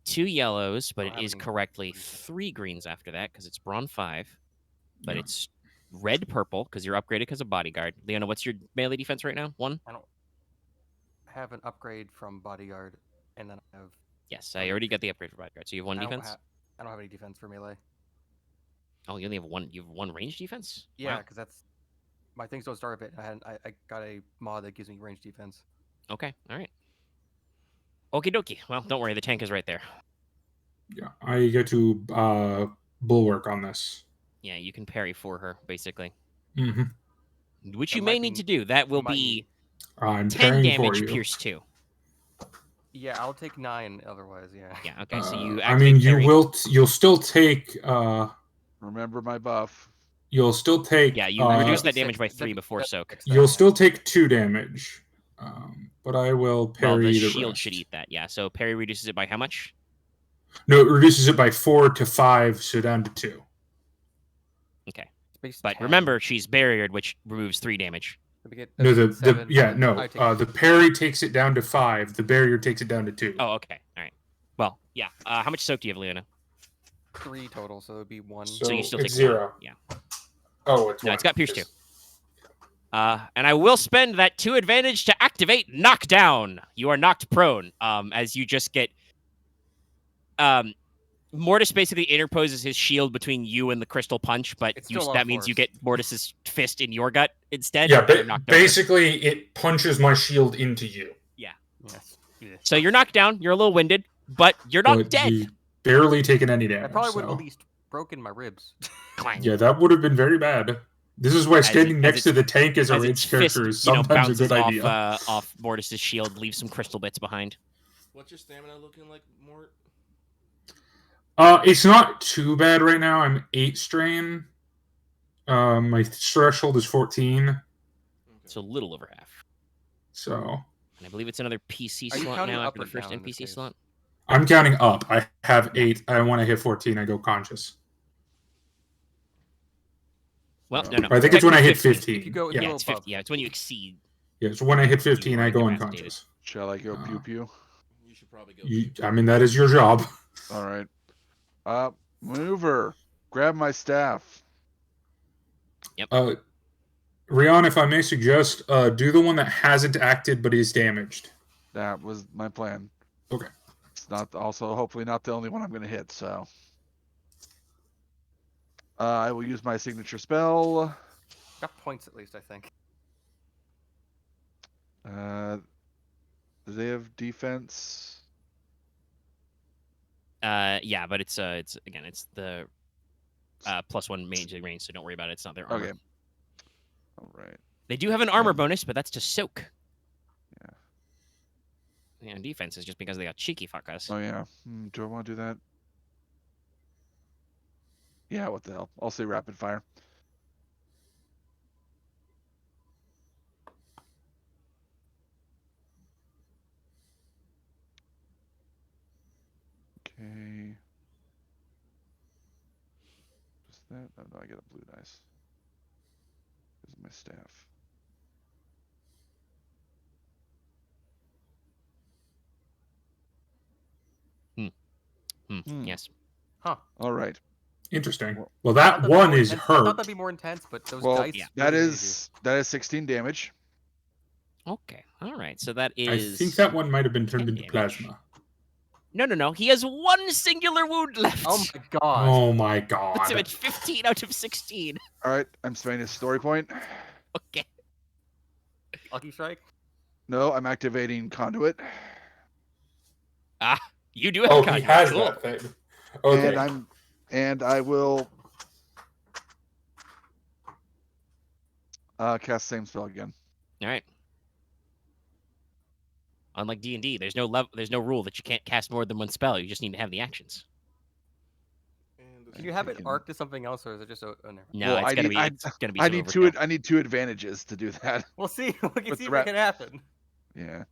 S2: 2 yellows, but it is correctly 3 greens after that because it's Brawn 5. But it's red purple because you're upgraded because of bodyguard. Leona, what's your melee defense right now? 1?
S5: I don't have an upgrade from bodyguard, and then I have.
S2: Yes, I already got the upgrade for bodyguard. So you have 1 defense.
S5: I don't have any defense for melee.
S2: Oh, you only have 1. You have 1 range defense.
S5: Yeah, because that's my things don't start with it. I got a mod that gives me range defense.
S2: Okay, all right. Okie dokie. Well, don't worry. The tank is right there.
S3: Yeah, I get to bulwark on this.
S2: Yeah, you can parry for her, basically.
S3: Mm-hmm.
S2: Which
S5: That
S2: you
S5: might
S2: may
S5: be-
S2: need to do. That will
S5: might
S2: be
S5: need-
S3: I'm
S2: 10
S3: parrying for
S2: damage,
S3: you.
S2: pierce 2.
S5: Yeah, I'll take 9 otherwise. Yeah.
S2: Yeah, okay, so you
S3: I mean,
S2: activate parry.
S3: you'll still take.
S4: Remember my buff.
S3: You'll still take.
S2: Yeah, you reduce that damage by
S5: Six-
S2: 3
S5: that-
S2: before
S5: that-
S2: soak.
S5: that's that,
S3: You'll
S5: yeah.
S3: still take 2 damage. But I will
S2: Well,
S3: parry
S2: the
S3: the
S2: shield
S3: rest.
S2: should eat that, yeah. So parry reduces it by how much?
S3: No, it reduces it by 4 to 5, so down to 2.
S2: Okay.
S5: Space
S2: But
S5: 10.
S2: remember, she's barriered, which removes 3 damage.
S5: We get-
S3: No,
S5: that's
S3: the
S5: 7,
S3: yeah,
S5: and
S3: no.
S5: I take
S3: The parry takes it down to 5. The barrier takes it down to 2.
S2: Oh, okay. All right. Well, yeah. How much soak do you have, Leona?
S5: 3 total, so it would be 1.
S2: So you still
S3: it's
S2: take 1.
S3: 0.
S2: Yeah.
S3: Oh, it's
S2: No,
S3: 1.
S2: it's got pierce 2. And I will spend that 2 advantage to activate knockdown. You are knocked prone. As you just get Mortis basically interposes his shield between you and the crystal punch, but
S5: It's still a lot
S2: that
S5: of
S2: means you
S5: force.
S2: get Mortis's fist in your gut instead.
S3: Yeah,
S2: and you're knocked over.
S3: basically, it punches my shield into you.
S5: Yes. Yeah.
S2: So you're knocked down. You're a little winded, but you're not
S3: But
S2: dead.
S3: you barely taken any
S5: I
S3: damage.
S5: probably would have
S3: so-
S5: at least broken my ribs.
S2: Clang.
S3: Yeah, that would have been very bad. This is why standing
S2: as
S3: next to the tank as a
S2: As its
S3: ranged
S2: fist,
S3: character is
S2: you know,
S3: sometimes a
S2: bounces
S3: good idea.
S2: off Mortis's shield, leaves some crystal bits behind.
S1: What's your stamina looking like, Mort?
S3: It's not too bad right now. I'm 8 strain. My threshold is 14.
S2: It's a little over half.
S3: So
S2: And I believe it's another PC
S5: Are you
S2: slot
S5: counting
S2: now
S5: up
S2: after the
S5: or
S2: first
S5: down in this
S2: NPC
S5: case?
S2: slot.
S3: I'm counting up. I have 8. I want to hit 14. I go conscious.
S2: Well, no.
S3: I think it's when I hit
S2: 15.
S3: 15.
S5: If you go-
S3: yeah.
S2: Yeah,
S5: go
S2: it's
S5: above.
S2: 50. Yeah, it's when you exceed.
S3: Yeah, so when I hit 15,
S2: You
S3: I
S2: are
S3: go
S2: incapacitated.
S3: unconscious.
S4: Shall I go
S3: Uh,
S4: pew pew?
S1: You should probably go.
S3: I mean, that is your job.
S4: All right. Maneuver. Grab my staff.
S3: Ryahn, if I may suggest, do the one that hasn't acted but is damaged.
S4: That was my plan.
S3: Okay.
S4: It's not also hopefully not the only one I'm going to hit. So I will use my signature spell.
S5: Got points at least, I think.
S4: Do they have defense?
S2: Yeah, but it's again, it's the +1 magic range, so don't worry about it. It's not their armor.
S4: Okay. All right.
S2: They do have an armor
S4: Um,
S2: bonus, but that's to soak.
S4: Yeah.
S2: Yeah, and defense is just because they got cheeky fuckers.
S4: Oh yeah. Do I want to do that? Yeah. What the hell? I'll say rapid fire. Okay. Just that? Oh, no, I get a blue dice. This is my staff.
S2: Yes.
S5: Huh.
S4: All right.
S3: Interesting.
S4: Well,
S3: Well,
S5: I thought
S3: that
S5: that'd be
S3: one
S5: more
S3: is
S5: intense. I thought
S3: hurt.
S5: that'd be more intense, but those
S4: Well,
S5: dice.
S2: yeah.
S4: that
S5: really
S4: is 16 damage.
S2: Okay. All right. So that
S3: I
S2: is.
S3: think that one might have been turned
S2: 10
S3: into
S2: damage.
S3: plasma.
S2: No. He has 1 singular wound left.
S5: Oh my god.
S3: Oh my
S2: Puts him
S3: god.
S2: at 15 out of 16.
S4: All right. I'm spending a story point.
S2: Okay.
S5: Lucky strike.
S4: No, I'm activating conduit.
S2: You do have
S3: Oh,
S2: a
S3: he
S2: conduit.
S3: has
S2: Cool.
S3: that thing. Okay.
S4: And I will cast same spell again.
S2: All right. Unlike D&D, there's no rule that you can't cast more than 1 spell. You just need to have the actions.
S5: Can you have it
S4: thinking-
S5: arc to something else, or is it just? Oh, never mind.
S2: No,
S4: Well,
S2: it's gonna be. It's gonna be.
S4: I
S2: some
S4: need
S2: overkill.
S4: I need 2 advantages to do that.
S5: We'll see. We can
S4: With
S5: see
S4: the
S5: what can happen.
S4: Yeah.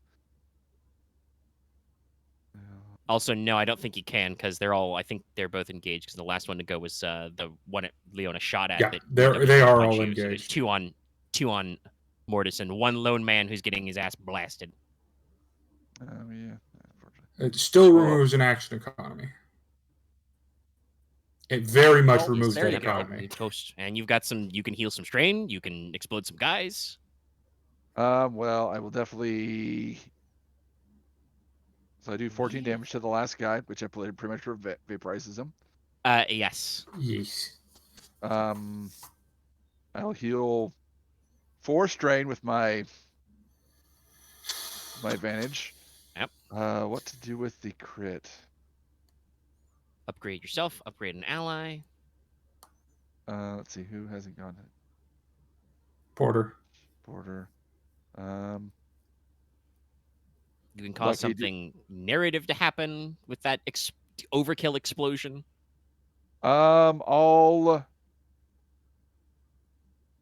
S2: Also, no, I don't think you can because they're all. I think they're both engaged because the last one to go was the one at Leona shot at.
S3: Yeah,
S2: that
S3: they are
S2: punch
S3: all
S2: you. So there's
S3: engaged.
S2: two on Mortis and 1 lone man who's getting his ass blasted.
S4: Yeah. Unfortunately.
S3: It still removes an action economy. It very much
S5: Oh,
S3: removes
S5: there
S3: that
S5: you go.
S3: economy.
S2: You toast, and you've got some. You can heal some strain. You can explode some guys.
S4: Well, I will definitely. So I do 14 damage to the last guy, which I pretty much vaporizes him.
S2: Yes.
S3: Yes.
S4: I'll heal 4 strain with my advantage.
S2: Yep.
S4: What to do with the crit?
S2: Upgrade yourself. Upgrade an ally.
S4: Let's see who hasn't gone.
S3: Porter.
S4: Border.
S2: You can cause
S4: Lucky
S2: something narrative to happen with that overkill explosion.
S4: I'll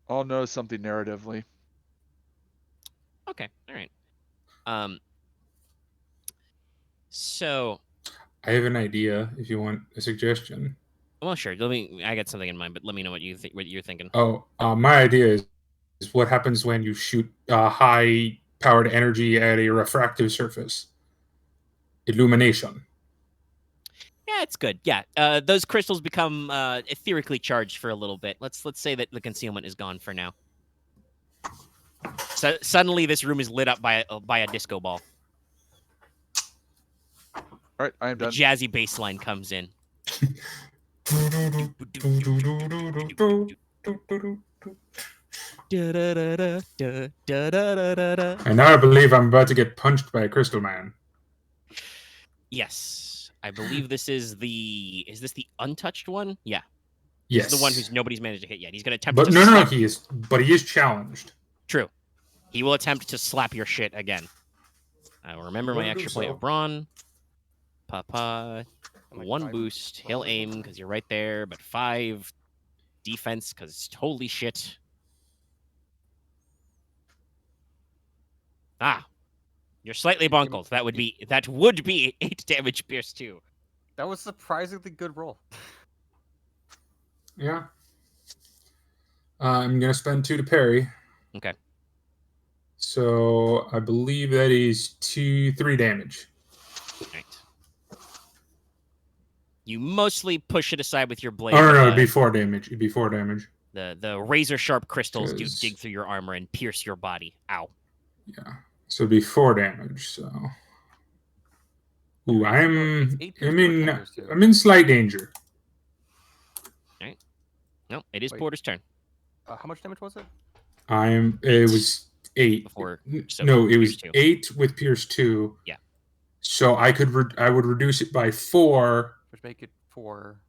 S4: know something narratively.
S2: Okay, all right. So
S3: I have an idea. If you want a suggestion.
S2: well, sure. I got something in mind, but let me know what you're thinking.
S3: Oh, my idea is what happens when you shoot high-powered energy at a refractive surface. Illumination.
S2: Yeah, it's good. Yeah, those crystals become etherically charged for a little bit. Let's say that the concealment is gone for now. So suddenly, this room is lit up by a disco ball.
S4: All right, I am
S2: The
S4: done.
S2: jazzy bass line comes in.
S3: And now I believe I'm about to get punched by a crystal man.
S2: Yes, I believe this is the. Is this the untouched one? Yeah.
S3: Yes.
S2: This is the one who's nobody's managed to hit yet. He's going to attempt
S3: But
S2: to
S3: no,
S2: slap.
S3: he is. But he is challenged.
S2: True. He will attempt to slap your shit again. I will remember my extra point of brawn. Papa.
S5: Like
S2: 1
S5: 5
S2: boost. He'll aim because you're right there, but 5 defense because holy shit. Ah. You're slightly bunkled. That would be 8 damage pierce 2.
S5: That was surprisingly good roll.
S3: Yeah. I'm gonna spend 2 to parry.
S2: Okay.
S3: So I believe that is 3 damage.
S2: Right. You mostly push it aside with your blade.
S3: Oh no, it'd be 4 damage. It'd be 4 damage.
S2: The razor sharp crystals do dig through your armor and pierce your body. Ow.
S3: Yeah. So it'd be 4 damage. So. Ooh, I'm in slight danger.
S2: All right. No, it is
S5: Wait.
S2: Porter's turn.
S5: How much damage was it?
S3: It was 8.
S2: Before, so
S3: no, it was
S2: 2.
S3: 8 with Pierce 2.
S2: Yeah.
S3: So I would reduce it by 4.
S5: Which make it 4.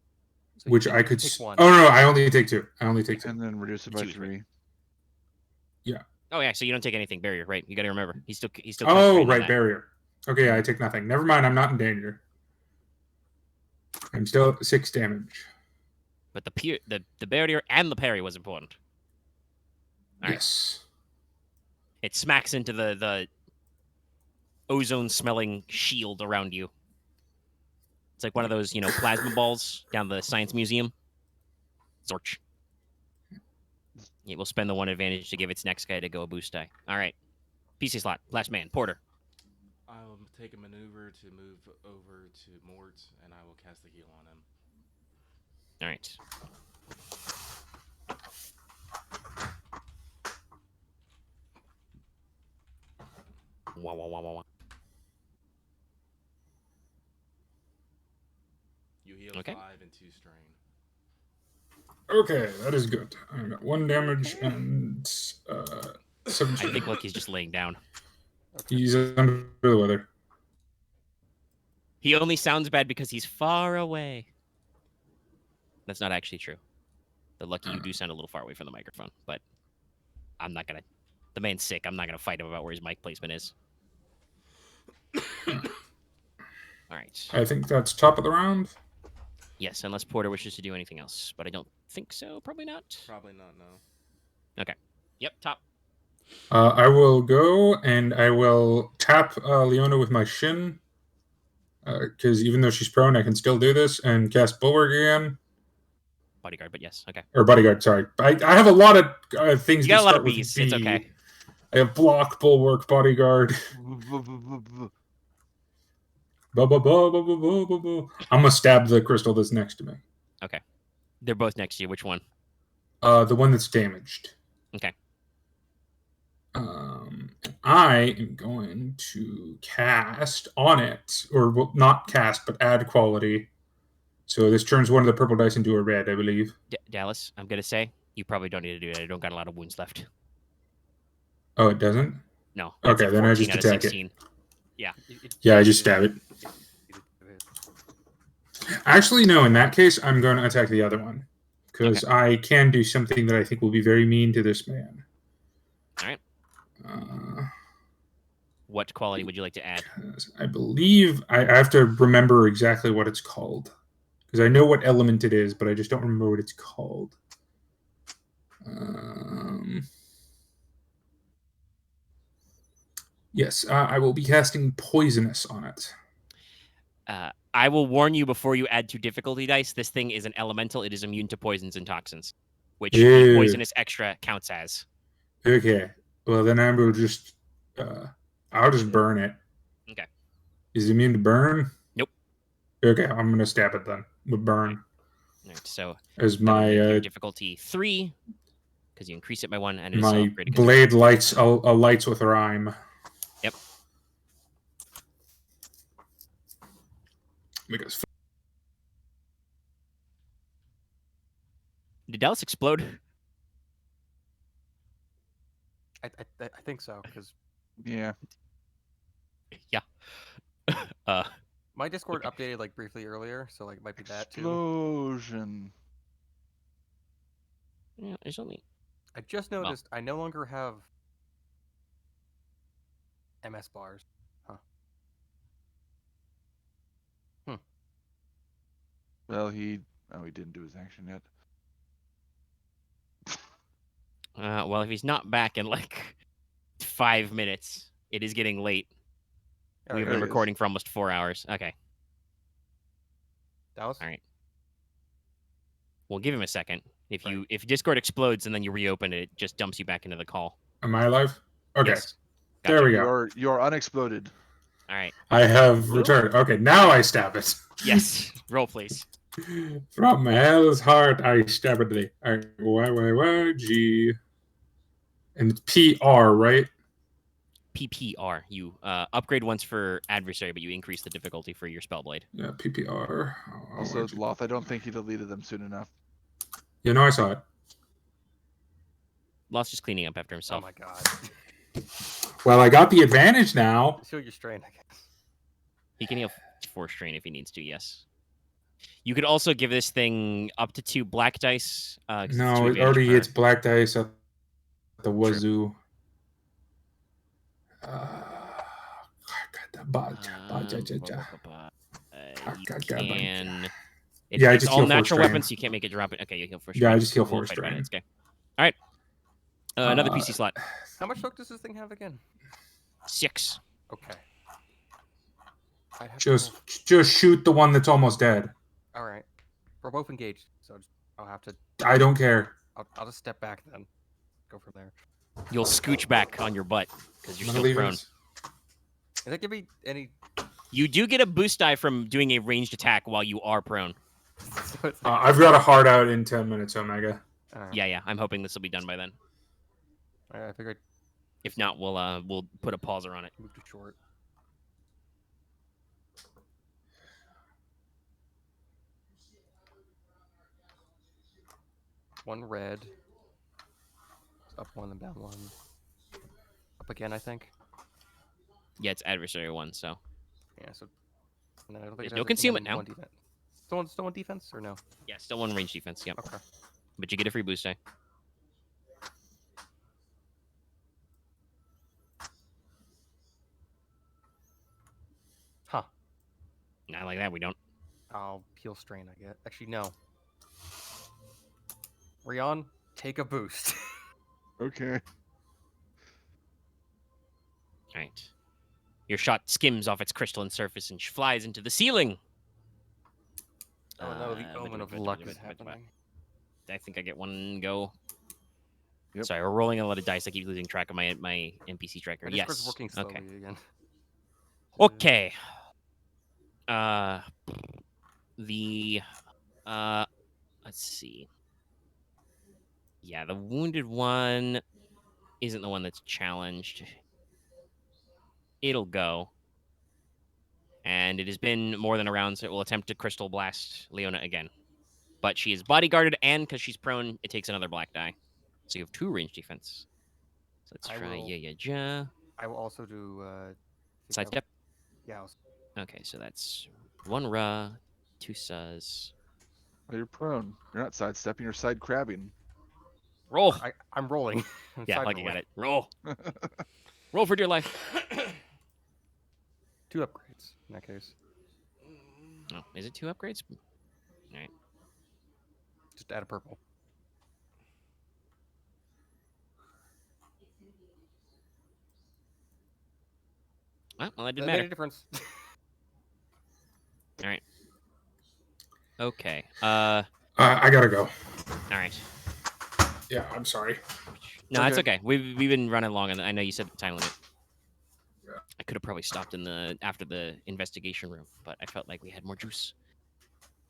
S5: So
S3: which I could.
S5: take 1.
S3: Oh no, I only take 2.
S4: And then reduce it by 3.
S3: Yeah.
S2: Oh yeah, so you don't take anything barrier, right? You got to remember, he's still.
S3: Oh right, barrier. Okay, I take nothing. Never mind, I'm not in danger. I'm still at 6 damage.
S2: But the barrier and the parry was important. All
S3: yes.
S2: Right. It smacks into the ozone-smelling shield around you. It's like one of those, plasma balls down the science museum. Zorch. It will spend the 1 advantage to give its next guy to go a boost die. All right. PC slot. Last man. Porter.
S1: I will take a maneuver to move over to Mort, and I will cast the heal on him.
S2: All right. Wah, wah, wah, wah, wah.
S1: You heal
S2: Okay.
S1: 5 and 2 strain.
S3: Okay, that is good. I got 1 damage and 17.
S2: I think Lucky's just laying down.
S3: He's under the weather.
S2: He only sounds bad because he's far away. That's not actually true. The Lucky, you do sound a little far away from the microphone, but I'm not gonna. The man's sick. I'm not gonna fight him about where his mic placement is. All right.
S3: I think that's top of the round.
S2: Yes, unless Porter wishes to do anything else, but I don't think so. Probably not.
S1: Probably not, no.
S2: Okay. Yep, top.
S3: I will go and I will tap Leona with my shin. Because even though she's prone, I can still do this and cast Bulwark again.
S2: Bodyguard, but yes, okay.
S3: Or Bodyguard, sorry. I have a lot of things
S2: You got
S3: that
S2: a lot
S3: start
S2: of
S3: with
S2: B's.
S3: B.
S2: It's okay.
S3: I have Block, Bulwark, Bodyguard. I'm gonna stab the crystal that's next to me.
S2: Okay. They're both next to you. Which one?
S3: The one that's damaged.
S2: Okay.
S3: I am going to cast on it, or well, not cast, but add quality. So this turns one of the purple dice into a red, I believe.
S2: Dallas, I'm gonna say you probably don't need to do that. I don't got a lot of wounds left.
S3: Oh, it doesn't?
S2: No.
S3: Okay,
S2: a
S3: then I
S2: 14
S3: just
S2: out of
S3: attack
S2: 16.
S3: it.
S2: Yeah.
S3: Yeah, I just stab it. Actually, no. In that case, I'm going to attack the other one because I can do something that I think will be very mean to this man.
S2: All right. What quality would you like to add?
S3: I believe I have to remember exactly what it's called because I know what element it is, but I just don't remember what it's called. Yes, I will be casting Poisonous on it.
S2: I will warn you before you add 2 difficulty dice. This thing is an elemental. It is immune to poisons and toxins, which the Poisonous extra counts as.
S3: Okay. Well, then I will just... I'll just burn it.
S2: Okay.
S3: Is it immune to burn?
S2: Nope.
S3: Okay, I'm going to stab it then with burn.
S2: All right, so
S3: as my
S2: difficulty 3, because you increase it by 1, and it
S3: my blade lights lights with rhyme.
S2: Yep.
S3: Because
S2: did Dallas explode?
S5: I think so, because
S4: yeah.
S5: my Discord updated like briefly earlier, so like it might be that too.
S4: Explosion.
S2: Yeah, there's only.
S5: I just noticed I no longer have MS bars. Huh.
S4: Well, he didn't do his action yet.
S2: Well, if he's not back in like 5 minutes, it is getting late. We've been recording for almost 4 hours. Okay.
S5: Dallas?
S2: All right. We'll give him a second. If Discord explodes and then you reopen it, it just dumps you back into the call.
S3: Am I alive? Okay.
S2: Yes. Gotcha.
S3: There we go.
S4: You're unexploded.
S2: All right.
S3: I have returned. Okay, now I stab it.
S2: Yes. Roll, please.
S3: From hell's heart, I stab it. All right. Y, G. And it's PR, right?
S2: PPR. You upgrade once for adversary, but you increase the difficulty for your spellblade.
S3: Yeah, PPR.
S4: Also, Loth, I don't think he deleted them soon enough.
S3: You know, I saw it.
S2: Loth's just cleaning up after himself.
S5: Oh my god.
S3: Well, I got the advantage now.
S5: Show your strain, I guess.
S2: He can heal 4 strain if he needs to, yes. You could also give this thing up to 2 black dice.
S3: No, it already hits black dice at the wazoo.
S2: It's all natural weapons, so you can't make it drop it. Okay, you heal 4 strain.
S3: Yeah, I just heal 4 strain.
S2: Okay. All right. Another PC slot.
S5: How much luck does this thing have again?
S2: 6.
S5: Okay.
S3: Just shoot the one that's almost dead.
S5: All right. We're both engaged, so I'll have to.
S3: I don't care.
S5: I'll just step back then. Go from there.
S2: You'll scooch back on your butt because you're still prone.
S5: Does that give me any?
S2: You do get a boost die from doing a ranged attack while you are prone.
S5: So
S3: I've got a hard out in 10 minutes, Omega.
S2: Yeah. I'm hoping this will be done by then.
S5: I figured.
S2: If not, we'll put a pauser on it.
S5: Move to short. One red. Up 1 and down 1. Up again, I think.
S2: Yeah, it's adversary 1, so.
S5: Yeah, so. No, I don't think
S2: there's no concealment now.
S5: Still one defense or no?
S2: Yeah, still 1 range defense. Yep.
S5: Okay.
S2: But you get a free boost die.
S5: Huh.
S2: Not like that. We don't.
S5: I'll heal strain, I guess. Actually, no. Ryahn, take a boost.
S4: Okay.
S2: All right. Your shot skims off its crystalline surface and flies into the ceiling.
S5: Oh no, the omen of luck is happening.
S2: I think I get 1 go.
S4: Yep.
S2: Sorry, we're rolling a lot of dice. I keep losing track of my NPC tracker.
S5: My Discord's
S2: Yes.
S5: working slowly
S2: Okay.
S5: again.
S2: Okay. Let's see. Yeah, the wounded one isn't the one that's challenged. It'll go. And it has been more than a round, so it will attempt to Crystal Blast Leona again. But she is bodyguarded, and because she's prone, it takes another black die. So you have 2 range defense. So let's try
S5: I will also do...
S2: sidestep.
S5: Yeah.
S2: Okay, so that's 1 Ra, 2 Suz.
S4: Oh, you're prone. You're not sidestepping. You're side crabbing.
S2: Roll.
S5: I'm rolling. I'm
S2: Yeah,
S5: side
S2: like you
S5: rolling.
S2: got it. Roll. Roll for dear life.
S5: 2 upgrades in that case.
S2: Oh, is it 2 upgrades? All right.
S5: Just add a purple.
S2: Well, that didn't
S5: That made
S2: matter.
S5: a difference.
S2: All right. Okay.
S3: I gotta go.
S2: All right.
S3: Yeah, I'm sorry.
S2: No, it's
S4: Okay.
S2: okay. We've been running long, and I know you said the time limit.
S3: Yeah.
S2: I could have probably stopped in the after the investigation room, but I felt like we had more juice.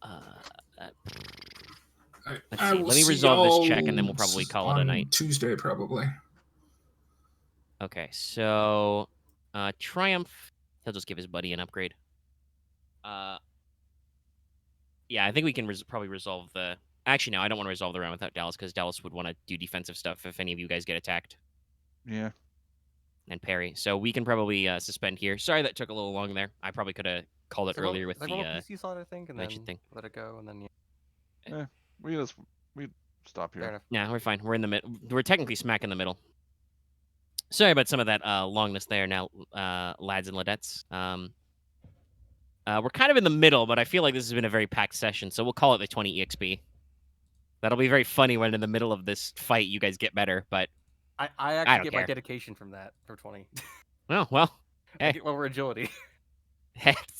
S2: Let's see.
S3: will
S2: Let me
S3: see
S2: resolve this
S3: y'all
S2: check, and then we'll probably call it a
S3: on
S2: night.
S3: Tuesday, probably.
S2: Okay, so Triumph, he'll just give his buddy an upgrade. Yeah, I think we can probably resolve the. Actually, no, I don't want to resolve the round without Dallas because Dallas would want to do defensive stuff if any of you guys get attacked.
S4: Yeah.
S2: And parry. So we can probably suspend here. Sorry that took a little long there. I probably could have called it earlier with the
S5: PC slot, I think, and then
S2: legend thing.
S5: let it go, and then
S4: We stop
S5: fair
S4: here.
S5: enough.
S2: Yeah, we're fine. We're in the middle. We're technically smack in the middle. Sorry about some of that longness there now, lads and ladettes. We're kind of in the middle, but I feel like this has been a very packed session, so we'll call it the 20 EXP. That'll be very funny when in the middle of this fight you guys get better, but
S5: I
S2: I
S5: actually
S2: don't
S5: get
S2: care.
S5: my dedication from that for 20.
S2: oh, well,
S5: I
S2: hey.
S5: get lower agility.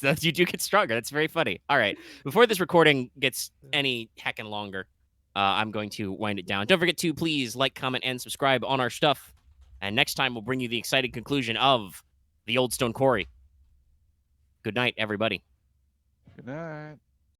S2: That's, you do get stronger. That's very funny. All right. Before this recording gets any heckin' longer, I'm going to wind it down. Don't forget to please like, comment, and subscribe on our stuff. And next time we'll bring you the exciting conclusion of the Oldstone Quarry. Good night, everybody.
S4: Good night.